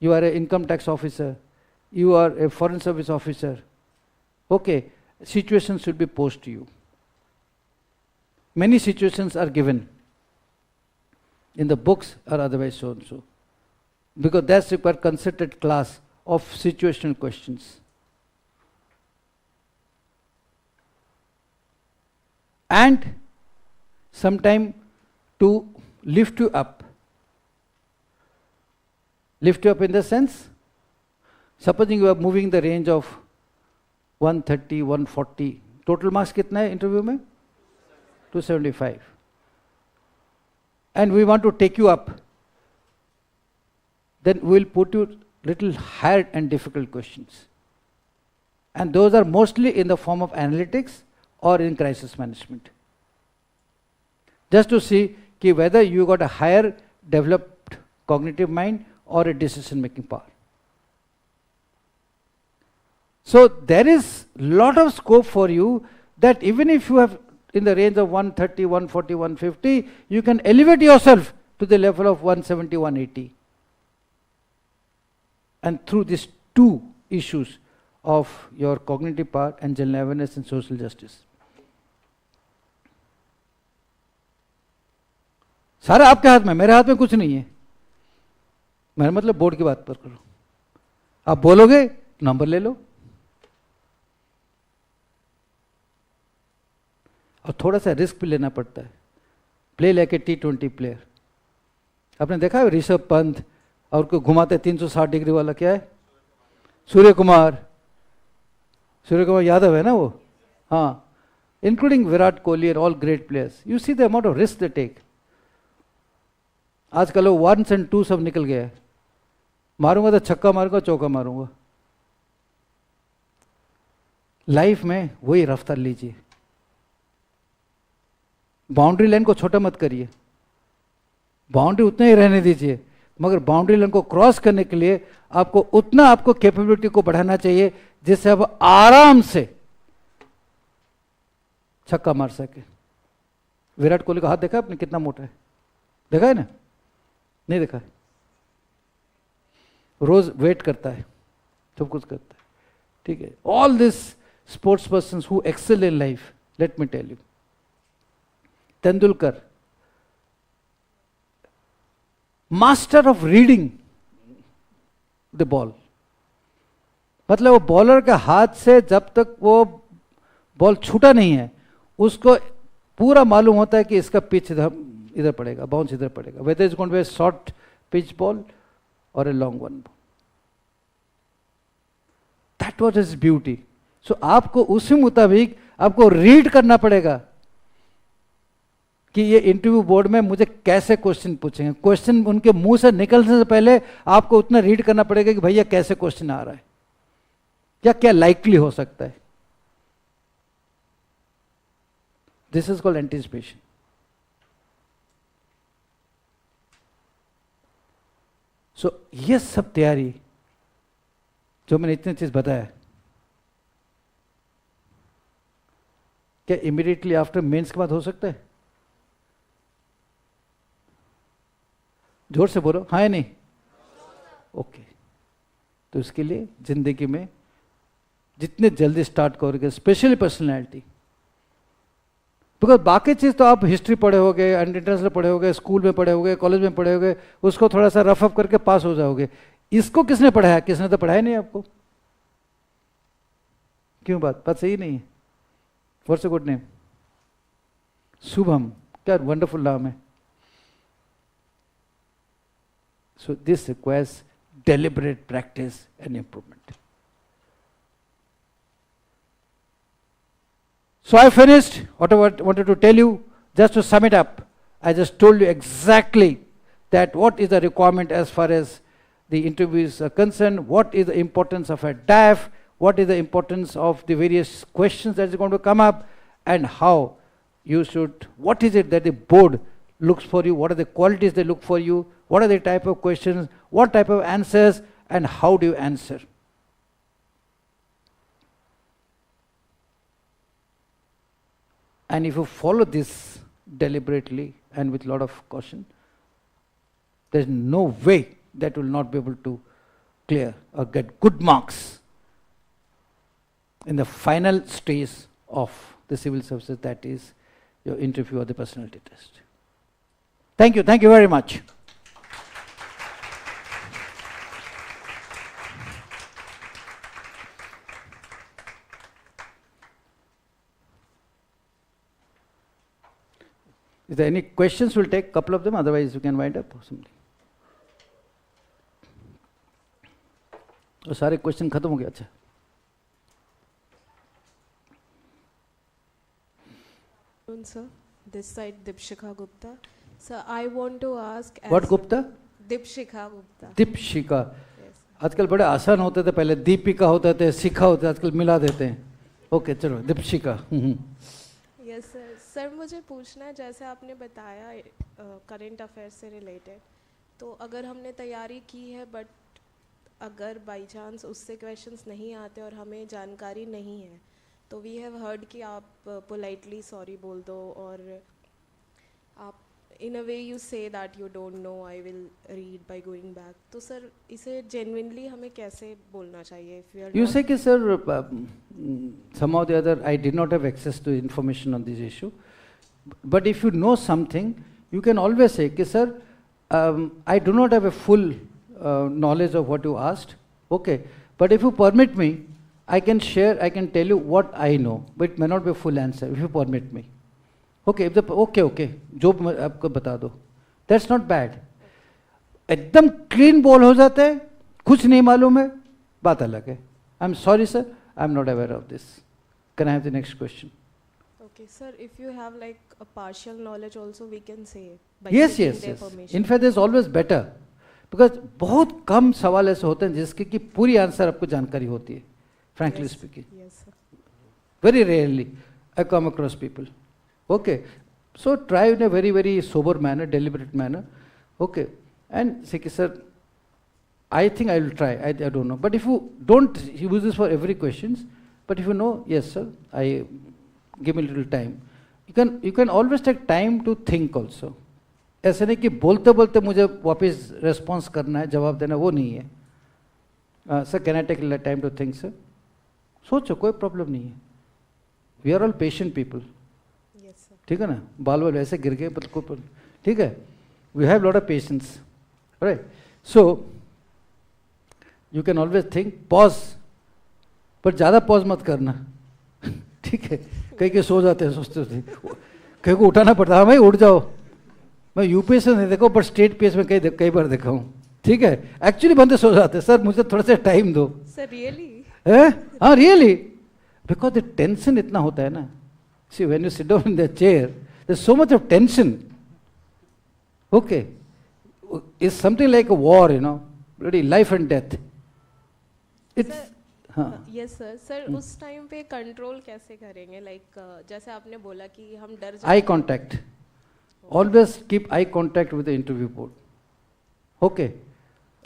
S2: you are an income tax officer, you are a foreign service officer. Okay, situations should be posed to you. Many situations are given in the books or otherwise so and so, because that's require concerted class of situational questions. And sometime to lift you up. Lift you up in the sense, supposing you are moving the range of 130, 140. Total marks कितना है interview में? 275. And we want to take you up. Then we will put you little hard and difficult questions. And those are mostly in the form of analytics or in crisis management. Just to see ki whether you got a higher developed cognitive mind or a decision making power. So there is lot of scope for you that even if you have in the range of 130, 140, 150, you can elevate yourself to the level of 170, 180. And through these two issues of your cognitive power and general awareness and social justice. सारा आपके हाथ में, मेरे हाथ में कुछ नहीं है. मेरा मतलब बोर्ड की बात पर करो. आप बोलोगे, नंबर ले लो. और थोड़ा सा रिस्क भी लेना पड़ता है. Play like a T20 player. आपने देखा है ऋषभ पंत और को घुमाते 360 डिग्री वाला क्या है? सूर्य कुमार यादव है ना वो. हाँ, including Virat Kohli and all great players. You see the amount of risk they take. आजकल वो 1s and 2s सब निकल गया है. मारूंगा तो छक्का मारूंगा, चौका मारूंगा. लाइफ में वही रफ्तार लीजिए. बाउंड्री लाइन को छोटा मत करिए. बाउंड्री उतना ही रहने दीजिए, मगर बाउंड्री लाइन को क्रॉस करने के लिए आपको उतना आपको कैपेबिलिटी को बढ़ाना चाहिए जिससे आप आराम से छक्का मार सके. विराट कोहली का हाथ देखा आपने कितना मोटा है? देखा है ना? नहीं देखा है? रोज वेट करता है, सब कुछ करता है. ठीक है. All this sports persons who excel in life, let me tell you, Tendulkar, master of reading the ball. मतलब वो बॉलर के हाथ से जब तक वो बॉल छूटा नहीं है, उसको पूरा मालूम होता है कि इसका पिच इधर पड़ेगा, बाउंस इधर पड़ेगा, whether is going to be a short pitch ball और a long one. That was his beauty. So आपको उसी मुताबिक आपको रीड करना पड़ेगा कि ये इंटरव्यू बोर्ड में मुझे कैसे क्वेश्चन पूछेंगे. क्वेश्चन उनके मुंह से निकलने से पहले आपको उतना रीड करना पड़ेगा कि भैया कैसे क्वेश्चन आ रहा है या क्या लाइकली हो सकता है. This is called anticipation. So ये सब तैयारी जो मैंने इतनी चीज बताया, क्या इमीडिएटली आफ्टर मेंस के बाद हो सकता है? जोर से बोलो, हाँ या नहीं? ओके. तो इसके लिए जिंदगी में जितने जल्दी स्टार्ट करोगे, स्पेशली पर्सनैलिटी, बिकॉज बाकी चीज तो आप हिस्ट्री पढ़े होगे, इंटरनेशनल पढ़े होगे, स्कूल में पढ़े होगे, कॉलेज में पढ़े होगे, उसको थोड़ा सा रफ अप करके पास हो जाओगे. इसको किसने पढ़ाया? किसने तो पढ़ाया नहीं आपको. क्यों? बात सही नहीं है. What's a good name? Shubham. क्या वंडरफुल नाम है. So this requires deliberate practice and improvement. So I finished what I wanted to tell you. Just to sum it up, I just told you exactly that what is the requirement as far as the interviews are concerned, what is the importance of a DAF, what is the importance of the various questions that is going to come up, and how you should, what is it that the board looks for you, what are the qualities they look for you, what are the type of questions, what type of answers, and how do you answer. And if you follow this deliberately and with a lot of caution, there's no way that will not be able to clear or get good marks in the final stage of the civil services, that is your interview or the personality test. Thank you very much. Is there any questions? We'll take a couple of them, otherwise you can wind up or something. और सारे question खत्म हो गया? अच्छा,
S11: Sir, this side Dipshikha Gupta. Sir, I want to ask.
S2: What Gupta?
S11: Dipshikha Gupta.
S2: Deepshikha.
S11: Yes.
S2: आजकल बड़े आसान होते थे, पहले दीपिका होते थे, शिखा होते थे, आजकल मिला देते हैं. ओके, चलो दीपशिखा.
S11: Yes sir. सर मुझे पूछना है, जैसे आपने बताया करंट अफेयर्स से रिलेटेड, तो अगर हमने तैयारी की है बट अगर बाई चांस उससे क्वेश्चंस नहीं आते और हमें जानकारी नहीं है, तो वी हैव हर्ड कि आप पोलाइटली सॉरी बोल दो और आप in a way you say that you don't know, I will read by going back. तो सर इसे जेन्युइनली हमें कैसे बोलना चाहिए? If we are
S2: You say कि sir, somehow or the other I did not have access to information on this issue, but if you know something, you can always say कि sir, I do not have a full knowledge of what you asked, okay, but if you permit me, I can share, I can tell you what I know, but it may not be a full answer, if you permit me. Okay, if the, okay, जो आपको बता दो, that's not bad. एकदम clean ball हो जाता है, कुछ नहीं मालूम है, बात अलग है. I'm sorry sir, I'm not aware of this. Can I have the next question?
S11: Okay, sir, if you have like a partial knowledge also, we can say by
S2: Yes.
S11: their permission.
S2: In fact, there's always better. Because बहुत कम सवाल ऐसे होते हैं जिसकी कि पूरी answer आपको जानकारी होती है. Frankly speaking.
S11: Yes, sir.
S2: Very rarely I come across people. Okay. So try in a very, very sober manner, deliberate manner. Okay. And say, sir, I think I will try. I don't know. But if you don't use this for every questions, but if you know, yes, sir, I give me a little time. You can always take time to think also. ऐसे नहीं कि बोलते बोलते मुझे वापस response करना है, जवाब देना, वो नहीं है. Sir, can I take time to think? Sir, सोचो, कोई प्रॉब्लम नहीं है. We are all patient people. ठीक है ना? बाल बाल ऐसे गिर गए, बिल्कुल ठीक है. We have lot of patience, right? So you can always think, pause, पर ज़्यादा पॉज मत करना. ठीक है? कई के सो जाते हैं, सोचते थे, कई को उठाना पड़ता है, भाई उठ जाओ. मैं यूपीएस नहीं देखा, पर स्टेट पीएस में कई बार देखा हूँ. ठीक है? एक्चुअली बंदे सो जाते हैं, सर मुझे थोड़ा सा टाइम दो.
S11: Sir really?
S2: हाँ, रियली, बिकॉज द टेंशन इतना होता है ना. See when you sit down in the chair, there so much of tension. Okay, it's something like a war, you know, really life and death. It's
S11: yes sir. Sir उस time पे control कैसे करेंगे? Like जैसे आपने बोला कि हम डर
S2: eye contact. Always keep eye contact with the interview board. Okay.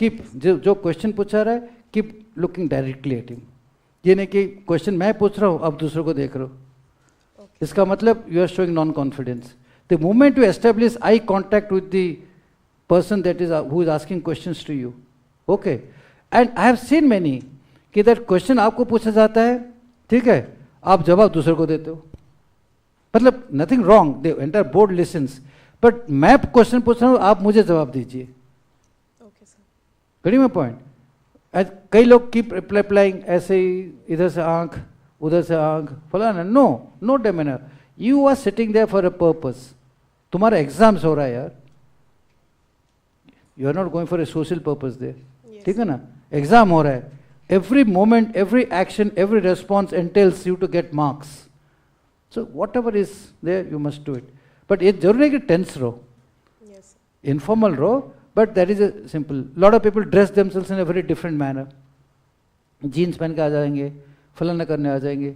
S2: Keep, जो क्वेश्चन पूछा रहा है, keep looking directly at him. ये नहीं कि क्वेश्चन मैं पूछ रहा हूँ, अब दूसरों को देख रहा हूँ. इसका मतलब you are showing non-confidence. The moment you establish eye contact with the person that is who is asking questions to you, okay. And I have seen many कि that question आपको पूछा जाता है, ठीक है, आप जवाब दूसरे को देते हो. मतलब nothing wrong, the entire board lessons, but मैं क्वेश्चन पूछ रहा हूँ, आप मुझे जवाब दीजिए. Getting my point? कई लोग कीप रिप्लाइंग ऐसे ही, इधर से आंख उधर से आंख फलाना. No demeanour. You are sitting there for a purpose. तुम्हारा एग्जाम्स हो रहा है यार. You are not going for a social purpose there. ठीक है ना? एग्जाम हो रहा है. Every moment, every action, every response entails you to get marks. So whatever is there, you must do it. But ये जरूरी है कि tense रहो, informal रहो, but that is a simple. Lot of people dress themselves in a very different manner. Jeans पहन के आ जाएंगे, फलाना करने आ जाएंगे,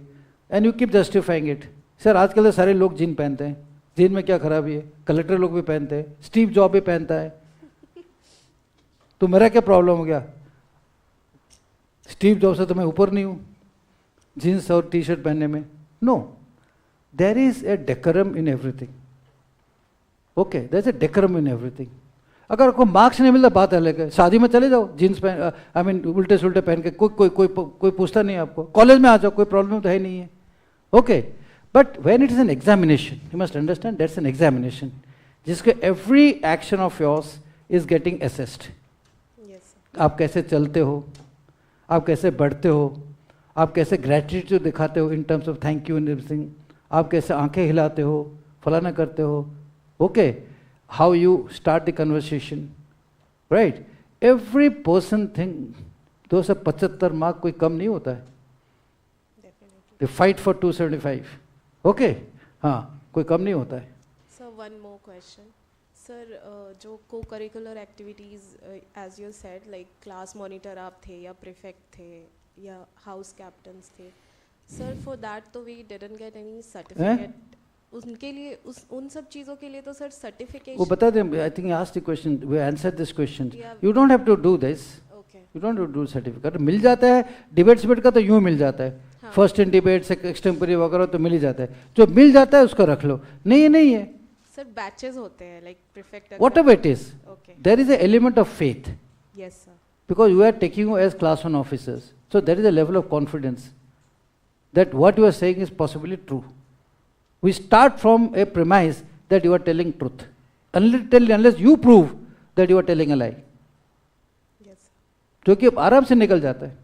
S2: and you keep justifying it. Sir आजकल तो सारे लोग जीन पहनते हैं, जीन में क्या खराबी है? कलेक्टर लोग भी पहनते हैं, स्टीव जॉब भी पहनता है, तो मेरा क्या प्रॉब्लम हो गया? स्टीव जॉब से तो मैं ऊपर नहीं हूँ जीन्स और टी शर्ट पहनने में. No, there is a decorum in everything. Okay, there's a decorum in everything. अगर आपको मार्क्स नहीं मिलता बात अलग है, शादी में चले जाओ जीन्स पहन, आई मीन उल्टे सुल्टे पहन के, कोई पूछता नहीं आपको, कॉलेज में आ जाओ, कोई प्रॉब्लम तो है नहीं है. Okay, but when it is an examination, you must understand that's an examination जिसके every action of yours is getting assessed. आप कैसे चलते हो, आप कैसे बढ़ते हो, आप कैसे ग्रेटिट्यूड दिखाते हो in terms of thank you and everything, आप कैसे आंखें हिलाते हो, फलाना करते हो. Okay, how you start the conversation, right? Every person think, those are 75 mark कोई कम नहीं होता है. They fight for 275. Okay, हाँ, कोई कम नहीं होता है.
S11: Sir, one more question. Sir, जो co-curricular activities, as you said, like class monitor आप थे या prefect थे या house captains थे. Sir, for that तो we didn't get any certificate. उनके लिए उन सब चीज़ों के लिए तो सर सर्टिफिकेशन
S2: वो बता दें. I think ask the question, we answer this question. You don't have to do this, you don't have to do certificate. मिल जाता है डिबेट्स का तो यूँ मिल जाता है, फर्स्ट इन डिबेट्स एक्सटेम्परी वगैरह तो मिल ही जाता है. जो मिल जाता है उसको रख लो, नहीं है.
S11: सर बैचेस होते हैं like prefect,
S2: whatever it is, there is a element of faith.
S11: Yes sir,
S2: because you are taking you as class 1 officers, so there is a level of confidence that what you are saying is possibly true. We start from a premise that you are telling truth, unless you prove that you are telling a lie.
S11: Yes.
S2: जो कि आराम से निकल जाता है,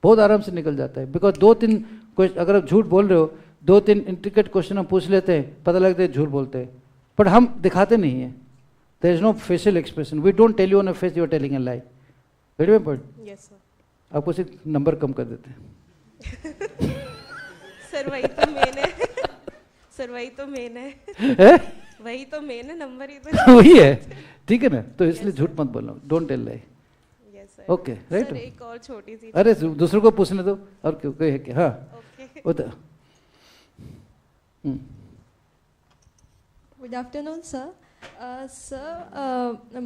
S2: बहुत आराम से निकल जाता है. बिकॉज 2-3 अगर आप झूठ बोल रहे हो, 2-3 इंट्रिकेट क्वेश्चन हम पूछ लेते हैं, पता लगता है झूठ बोलते हैं, बट हम दिखाते नहीं हैं. There is no facial expression. We don't tell you on a face you are telling a lie. Wait my point.
S11: Yes sir.
S2: आपको सिर्फ नंबर कम कर देते हैं.
S11: सर वही तो मेन है. सर वही तो मेन है. वही तो मेन है, नंबर ही तो
S2: वही है. ठीक है ना, तो इसलिए झूठ मत बोलना. Don't tell lie. Okay, right.
S11: Sir एक और छोटी सी,
S2: अरे दूसरों को पूछने दो. और क्यों कोई है क्या? हाँ,
S11: okay.
S12: Good afternoon, sir.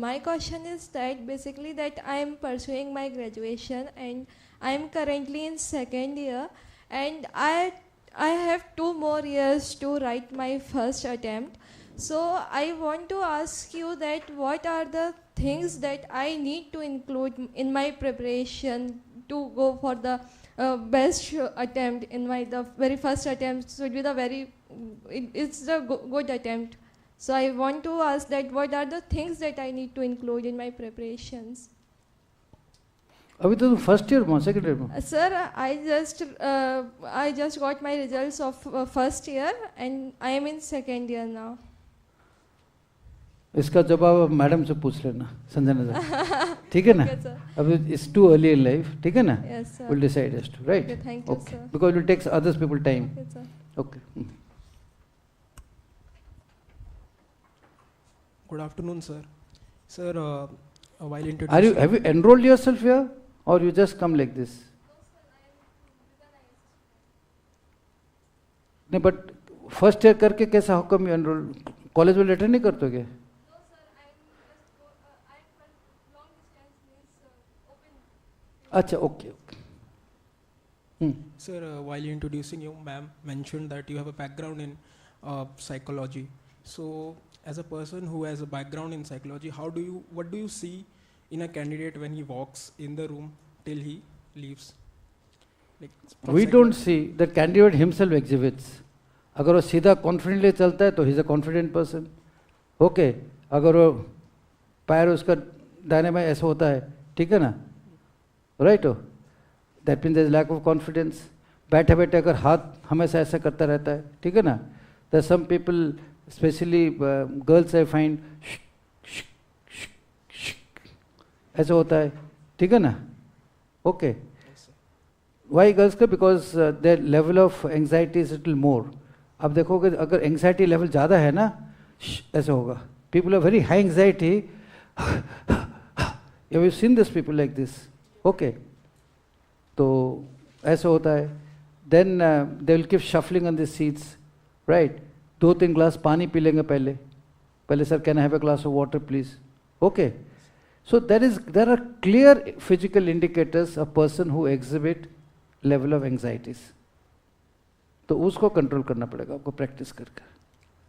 S12: My question is that basically that I am pursuing my graduation and I am currently in 2nd year, and I have 2 more years to write my first attempt. So I want to ask you that what are the things that I need to include in my preparation to go for the best attempt in the very first attempt should be the it's the good attempt. So I want to ask that what are the things that I need to include in my preparations?
S2: अभी तो first year में, second year में.
S12: Sir I just got my results of first year and I am in 2nd year now.
S2: इसका जवाब madam से पूछ लेना, Sanjana sir. ठीक है ना? अभी it's too early in life. ठीक है ना? Will decide as to, right. Okay, because will takes others people time. Okay.
S13: Good afternoon, sir. Sir, while introducing...
S2: Have you enrolled yourself here or you just come like this? नहीं, but first year करके कैसा, how come you enroll? College में letter नहीं करते क्या? अच्छा, okay.
S13: Sir, while introducing you, ma'am mentioned that you have a background in psychology. So, as a person who has a background in psychology, what do you see in a candidate when he walks in the room till he leaves? Like,
S2: we don't see that candidate himself exhibits. अगर वो सीधा confidently चलता है तो he is a confident person. Okay. अगर वो पैर उसका दाहिने में ऐसा होता है, ठीक है ना, राइट हो, that means there is lack of confidence. बैठे बैठे अगर हाथ हमेशा ऐसा करता रहता है, ठीक है ना, there some people specially girls I find ऐसा होता है, ठीक है ना. ओके, वाई गर्ल्स का? Because their level of anxiety is little more. अब देखोगे अगर एंग्जाइटी लेवल ज़्यादा है ना, ऐसा होगा. People are very high anxiety. Have you seen this people like this? Okay. तो ऐसा होता है. Then they will keep shuffling on the seats, right? 2-3 glass पानी पी लेंगे पहले sir, can I have a glass of water please? Okay. So there are clear physical indicators of person who exhibit level of anxieties. तो उसको control करना पड़ेगा आपको practice करके.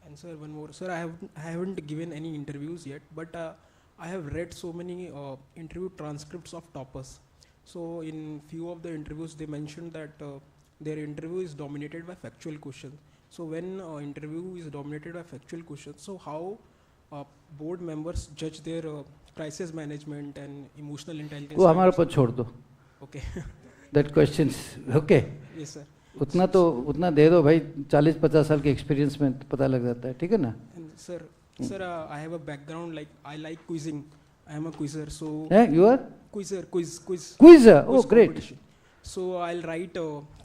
S13: And sir, one more. Sir, I haven't given any interviews yet, but I have read so many interview transcripts of toppers. So in few of the interviews, they mentioned that their interview is dominated by factual questions. So when interview is dominated by factual questions, so how board members judge their crisis management and emotional intelligence?
S2: वो हमारे पर छोड़ दो.
S13: Okay.
S2: That questions, okay.
S13: Yes, sir.
S2: उतना दे दो भाई, 40-50 साल के एक्सपीरियंस में पता लग जाता है, ठीक है ना?
S13: And sir, I have a background like I like quizzing. I am a quizzer, so.
S2: You are?
S13: Quizzer, quiz.
S2: Quizzer, oh great.
S13: So I'll write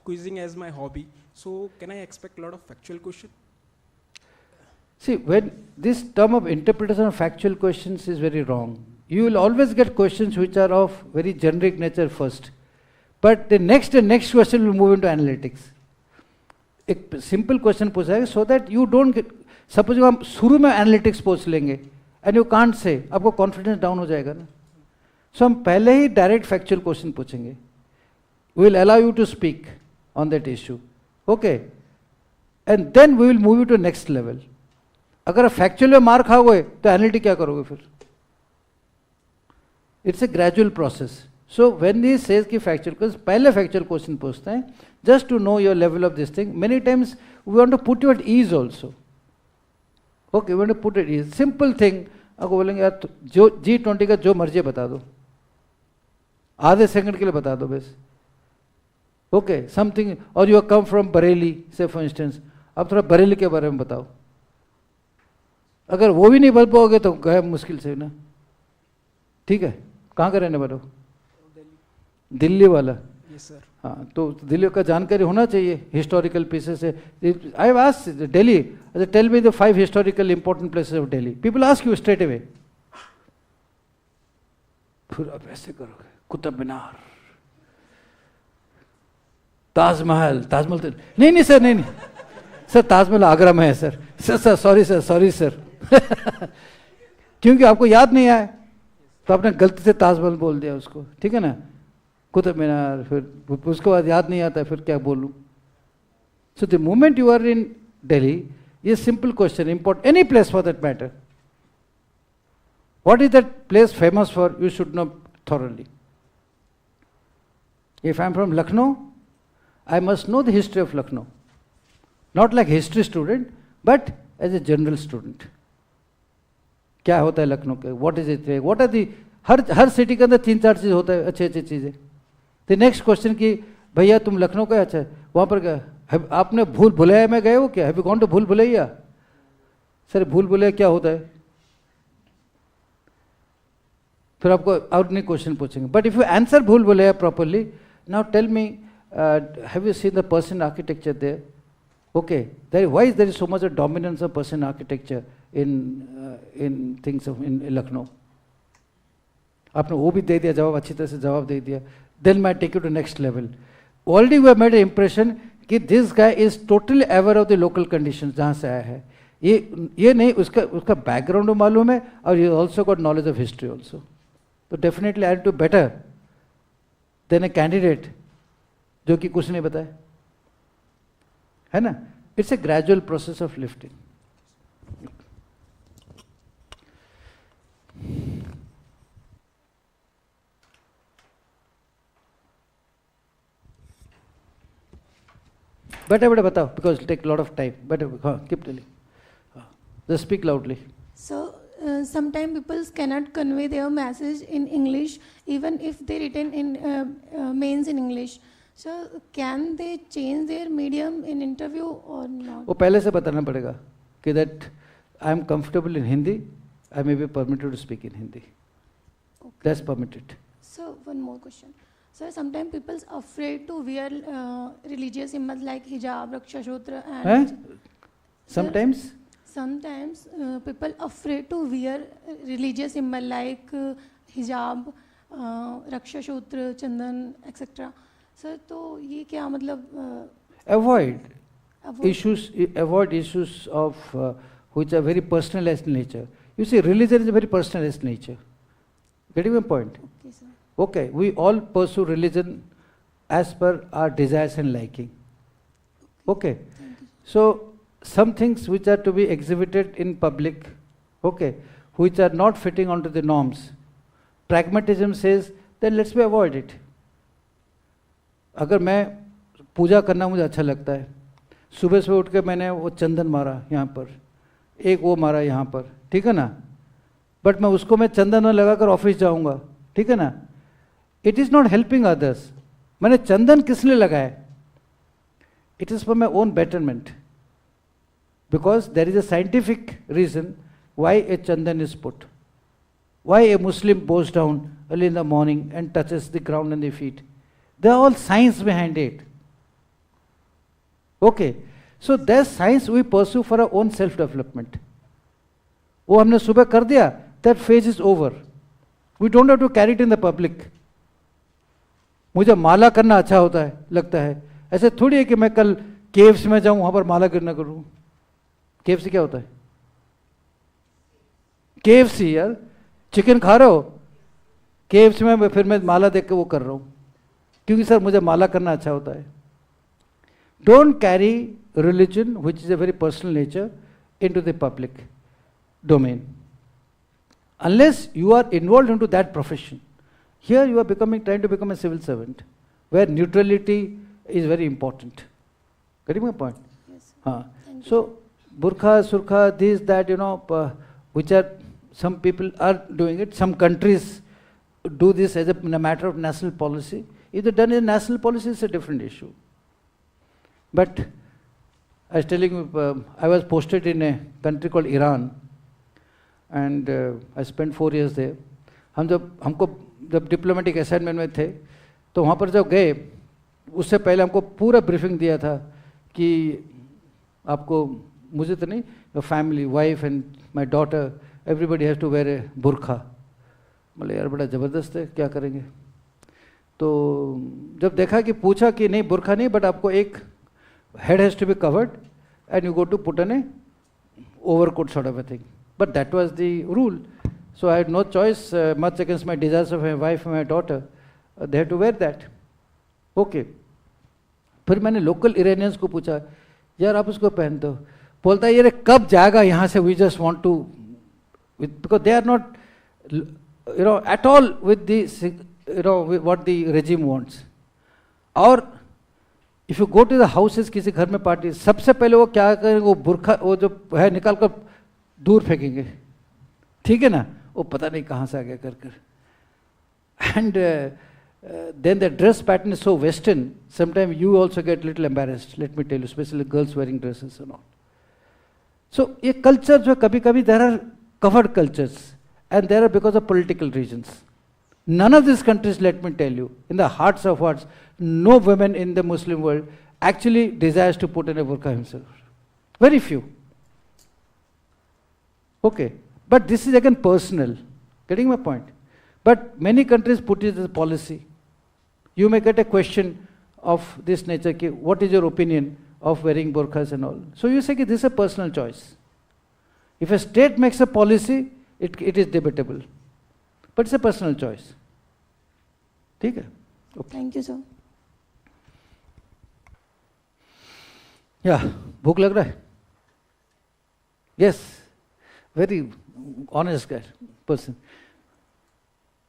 S13: quizzing as my hobby. So can I expect a lot of factual questions?
S2: See, when this term of interpretation of factual questions is very wrong. You will always get questions which are of very generic nature first. But the next question will move into analytics. एक simple question पूछा है so that you don't get, suppose हम शुरू में analytics पूछ लेंगे and you can't say, आपको confidence down हो जाएगा ना. So हम पहले ही direct factual question पूछेंगे. We will allow you to speak on that issue. Okay. And then we will move you to next level. अगर factual में मार खाओगे तो analytic क्या करोगे फिर? It's a gradual process. So when he says कि factual, because पहले factual question पूछते हैं, just to know your level of this thing. Many times we want to put you at ease also. Okay, we want to put it at ease. Simple thing. आपको बोलेंगे यार जो G20 का जो मर्जी बता दो, आधे सेकंड के लिए बता दो बस. Okay, something, or you come from Bareilly, say for instance, अब थोड़ा बरेली के बारे में बताओ. अगर वो भी नहीं बता पाओगे तो गए मुश्किल से ना. ठीक है, कहाँ का रहने वाले हो? दिल्ली वाला.
S13: Yes, sir.
S2: हाँ, तो दिल्ली का जानकारी होना चाहिए हिस्टोरिकल प्लेसेस से. I have asked Delhi, tell me the 5 historical important places of Delhi. People ask you straight away. फिर आप ऐसे करोगे, कुतुब मीनार, ताजमहल. ताजमहल तो नहीं सर, नहीं सर, ताजमहल आगरा में है सर. Sir sorry sir. क्योंकि आपको याद नहीं आया तो आपने गलती से ताजमहल बोल दिया उसको. ठीक है ना? कुतुब मीनार, फिर उसके बाद याद नहीं आता फिर क्या बोलूं. So the moment you are in Delhi, ये simple question, important, any place for that matter. What is that place famous for, you should know thoroughly. If I am from Lucknow, I must know the history of Lucknow. Not like history student, but as a general student. क्या होता है लखनऊ के, what is it, what are the, her city के अंदर 3-4 चीज़ होता है, अच्छी चीज़ें. तो नेक्स्ट क्वेश्चन की, भैया तुम लखनऊ का, अच्छा वहाँ पर क्या, आपने भूल भुलैया में गए हो क्या? हैव यू गॉन टू भूल भुलैया? सर भूल भुलैया क्या होता है? फिर आपको और नहीं क्वेश्चन पूछेंगे. But if you answer Bhool Bhulaiya properly, now tell me, have you seen the person architecture there? Okay, why is there so much a dominance of Persian architecture in things in Lucknow? आपने वो भी दे दिया जवाब, अच्छी तरह से जवाब दे दिया. Then I take you to next level. Already we have made an impression कि this guy is totally aware of the local conditions जहाँ से आया है. ये नहीं, उसका background मालूम है, और he also got knowledge of history also. So definitely I do better than a candidate जो कि कुछ नहीं बताए. है ना? It's a gradual process of lifting. बेटा बताओ, because take lot of time. बेटा हाँ, keep telling, just speak loudly.
S1: So sometimes people cannot convey their message in English even if they written in mains in English. So can they change their medium in interview or not?
S2: वो पहले से बताना पड़ेगा कि that I am comfortable in Hindi, I may be permitted to speak in Hindi. Okay. That's permitted.
S1: So one more question. So sometimes people are afraid to wear religious symbols like hijab, raksha and.
S2: Sometimes.
S1: Sometimes people afraid to wear religious symbol like hijab, raksha, chandan, etc. Sir तो ये क्या मतलब?
S2: Avoid issues of which are very personalized in nature. You see, religion is a very personalized nature. Getting my point?
S1: Okay, sir.
S2: Okay, we all pursue religion as per our desires and liking. Okay. So some things which are to be exhibited in public, okay, which are not fitting onto the norms, pragmatism says then let's be avoid it. अगर मैं पूजा करना मुझे अच्छा लगता है, सुबह सुबह उठ के मैंने वो चंदन मारा यहाँ पर, एक वो मारा यहाँ पर, ठीक है ना, बट मैं उसको मैं चंदन में लगा कर ऑफिस जाऊँगा, ठीक है ना, it is not helping others. मैंने चंदन किस लिए लगाया? It is for my own betterment, because there is a scientific reason why a chandan is put. Why a Muslim bows down early in the morning and touches the ground and the feet. There are all science behind it. Okay, so there's science we pursue for our own self-development. वो हमने सुबह कर दिया, that phase is over. We don't have to carry it in the public. मुझे माला करना अच्छा होता है, लगता है. ऐसे थोड़ी है कि मैं कल केव्स में जाऊं, वहां पर माला गिरना करूं. केएफसी क्या होता है? केएफसी यार, चिकन खा रहे हो, केएफसी में फिर मैं माला देख के वो कर रहा हूँ, क्योंकि सर मुझे माला करना अच्छा होता है. Don't carry religion which is a very personal nature into the public domain unless you are involved into that profession. Here you are trying to become a civil servant, where neutrality is very important. Getting my point?
S1: Yes.
S2: So burkha, surkha, this, that, which are, some people are doing it. Some countries do this as a matter of national policy. If they're done in national policy, it's a different issue. But I was telling you, I was posted in a country called Iran, and I spent 4 years there. हमको जब diplomatic assignment में थे, तो वहाँ पर जब गए, उससे पहले हमको पूरा ब्रीफिंग दिया था कि आपको, मुझे तो नहीं, your family, wife and my daughter, everybody has to wear a burqa. बोले यार बड़ा ज़बरदस्त है, क्या करेंगे? तो जब देखा कि पूछा कि नहीं बुरखा नहीं, बट आपको एक head has to be covered and you go to put an a overcoat sort of a thing. But that was the rule. So I had no choice, much against my desires of my wife and my daughter. They had to wear that. Okay. फिर मैंने local Iranians को पूछा, यार आप उसको पहनते हो? बोलता है यार कब जाएगा यहाँ से, we just want to, because they are not, at all with the, with what the regime wants. और if you go to the houses, किसी घर में पार्टी, सबसे पहले वो क्या करेंगे, वो बुरखा, वो जो है निकाल कर दूर फेंकेंगे, ठीक है ना, वो पता नहीं कहाँ से आ गया कर. And then the dress pattern is so Western, sometimes you also get little embarrassed, let me tell you, especially girls wearing dresses and all. So ये culture जो कभी कभी, there are covered cultures, and there are because of political reasons. None of these countries, let me tell you, in the hearts of hearts, no woman in the Muslim world actually desires to put in a burqa himself. Very few. Okay, but this is again personal. Getting my point? But many countries put it as a policy. You may get a question of this nature, ki, what is your opinion of wearing burqas and all? So you say ki, this is a personal choice. If a state makes a policy, it is debatable. But it's a personal choice. ठीक है? Okay.
S1: Thank you, sir.
S2: Yeah, भूख लग रहा है? Yes, very honest guy, person.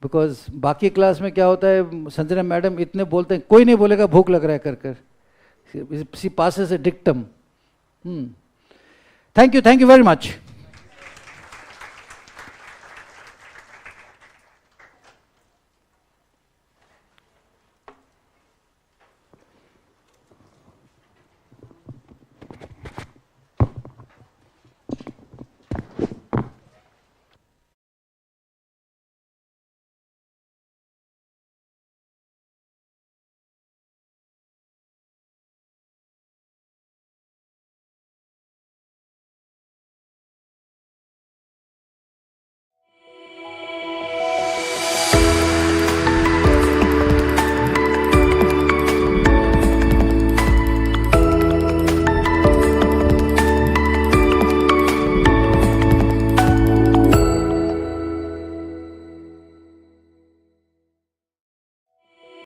S2: Because बाकी class में क्या होता है, संजना मैडम इतने बोलते हैं, कोई नहीं बोलेगा भूख लग रहा है कर. She passes a dictum. Thank you very much.